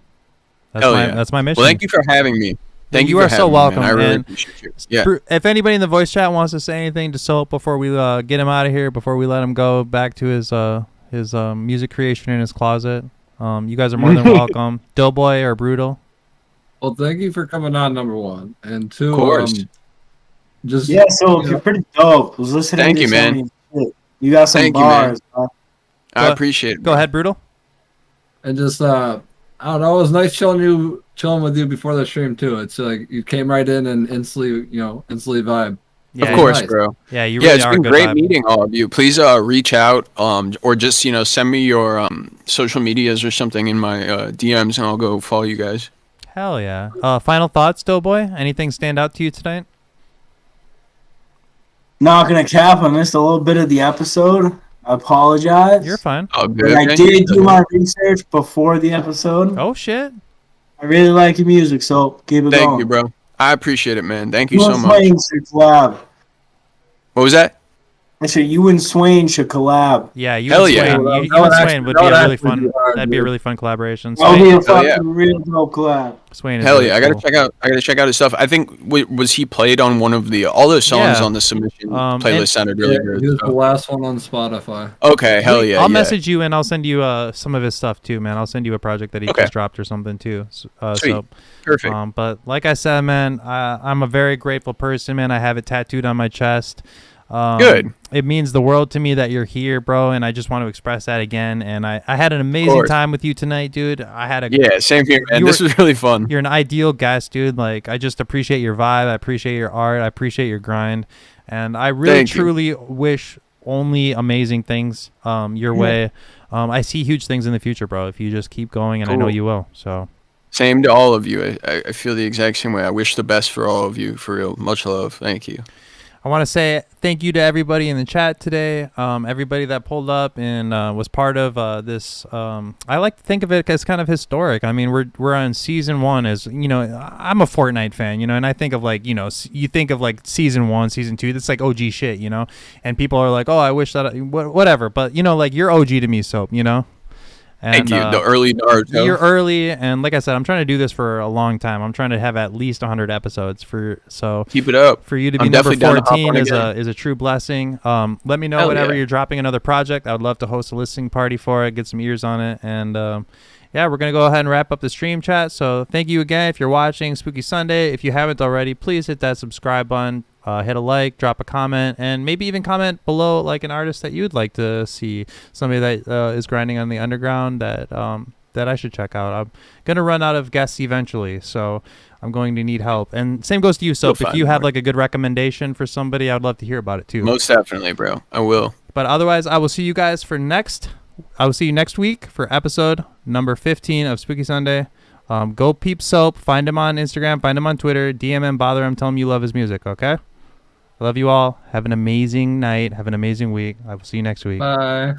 That's Hell my yeah. that's my mission. Well, thank you for having me. Thank You you are for so having me, welcome, man. I really man. appreciate you. Yeah. If anybody in the voice chat wants to say anything to Soap before we get him out of here, before we let him go back to his music creation in his closet, you guys are more than welcome. Doughboy or Brutal. Well, thank you for coming on, number one, and two. Of course. Just Yeah, so you're pretty dope. I was listening Thank to you, man. some of your shit. You got some Thank you, man. bars, bro. I appreciate it. Go ahead, Brutal. and just I don't know. It was nice chilling with you before the stream too. It's like you came right in and instantly vibe. Yeah, Of course, nice. bro. Yeah, you Yeah, really it's are been good great vibe. meeting all of you. Please reach out or just, you know, send me your social medias or something in my DMs and I'll go follow you guys. Hell yeah. Final thoughts, Doughboy? Anything stand out to you tonight? Not gonna cap. I missed a little bit of the episode. I apologize. You're fine. Oh, But I did do my research before the episode. Oh shit. I really like your music, so keep it going. Thank you, bro. I appreciate it, man. Thank you You so and much. Swain should collab. What was that? I said you and Swain should collab. Yeah, you Hell and yeah. Swain, That you would and actually- Swain would that be would a really actually fun. be hard, That'd be a dude. really fun collaboration. That'll be a Hell yeah. fucking real dope collab. Swain is Hell really yeah. I gotta cool. check out his stuff. I think was he played on one of all those songs Yeah. on the submission And- playlist sounded really Yeah, good. he was the so- last one on Spotify. Okay, hell yeah. I'll yeah. message you and I'll send you some of his stuff too, man. I'll send you a project that he Okay. just dropped or something too. Sweet. So, Perfect. but like I said, man, I'm a very grateful person, man. I have it tattooed on my chest. Good. It means the world to me that you're here, bro, and I just want to express that again. And I had an amazing course. time with you tonight, dude. I had a Yeah, same here, man. You This were- was really fun. You're an ideal guest, dude. Like, I just appreciate your vibe. I appreciate your art. I appreciate your grind. And I really, Thank you. truly wish only amazing things your way. I see huge things in the future, bro, if you just keep going, and I know Cool. you will. So, Same to all of you. I feel the exact same way. I wish the best for all of you, for real. Much love. Thank you. I want to say thank you to everybody in the chat today, everybody that pulled up and was part of this. I like to think of it as kind of historic. I mean, we're on season 1. As you know, I'm a Fortnite fan, you know, and I think of like, you know, you think of like season 1, season 2. That's like OG shit, you know. And people are like, oh, I wish that whatever. But you know, like you're OG to me, Soap, you know. And, Thank you. The early Naruto. You're early, and like I said, I'm trying to do this for a long time. I'm trying to have at least 100 episodes Keep it up. For you to be I'm number definitely down to hop 14 on is again. a true blessing. Let me know Hell whenever yeah. you're dropping another project. I would love to host a listening party for it, get some ears on it, and yeah, we're gonna go ahead and wrap up the stream chat. So thank you again if you're watching Spooky Sunday. If you haven't already, please hit that subscribe button. Hit a like, drop a comment, and maybe even comment below like an artist that you'd like to see, somebody that is grinding on the underground that that I should check out. I'm gonna run out of guests eventually, so I'm going to need help. And same goes to you, Soap. You'll If you find have more. like a good recommendation for somebody, I'd love to hear about it too. Most definitely, bro. I will. But otherwise, I will see you guys I will see you next week for episode number 15 of Spooky Sunday. Go peep Soap. Find him on Instagram. Find him on Twitter. DM him. Bother him. Tell him you love his music. Okay. I love you all. Have an amazing night. Have an amazing week. I will see you next week. Bye.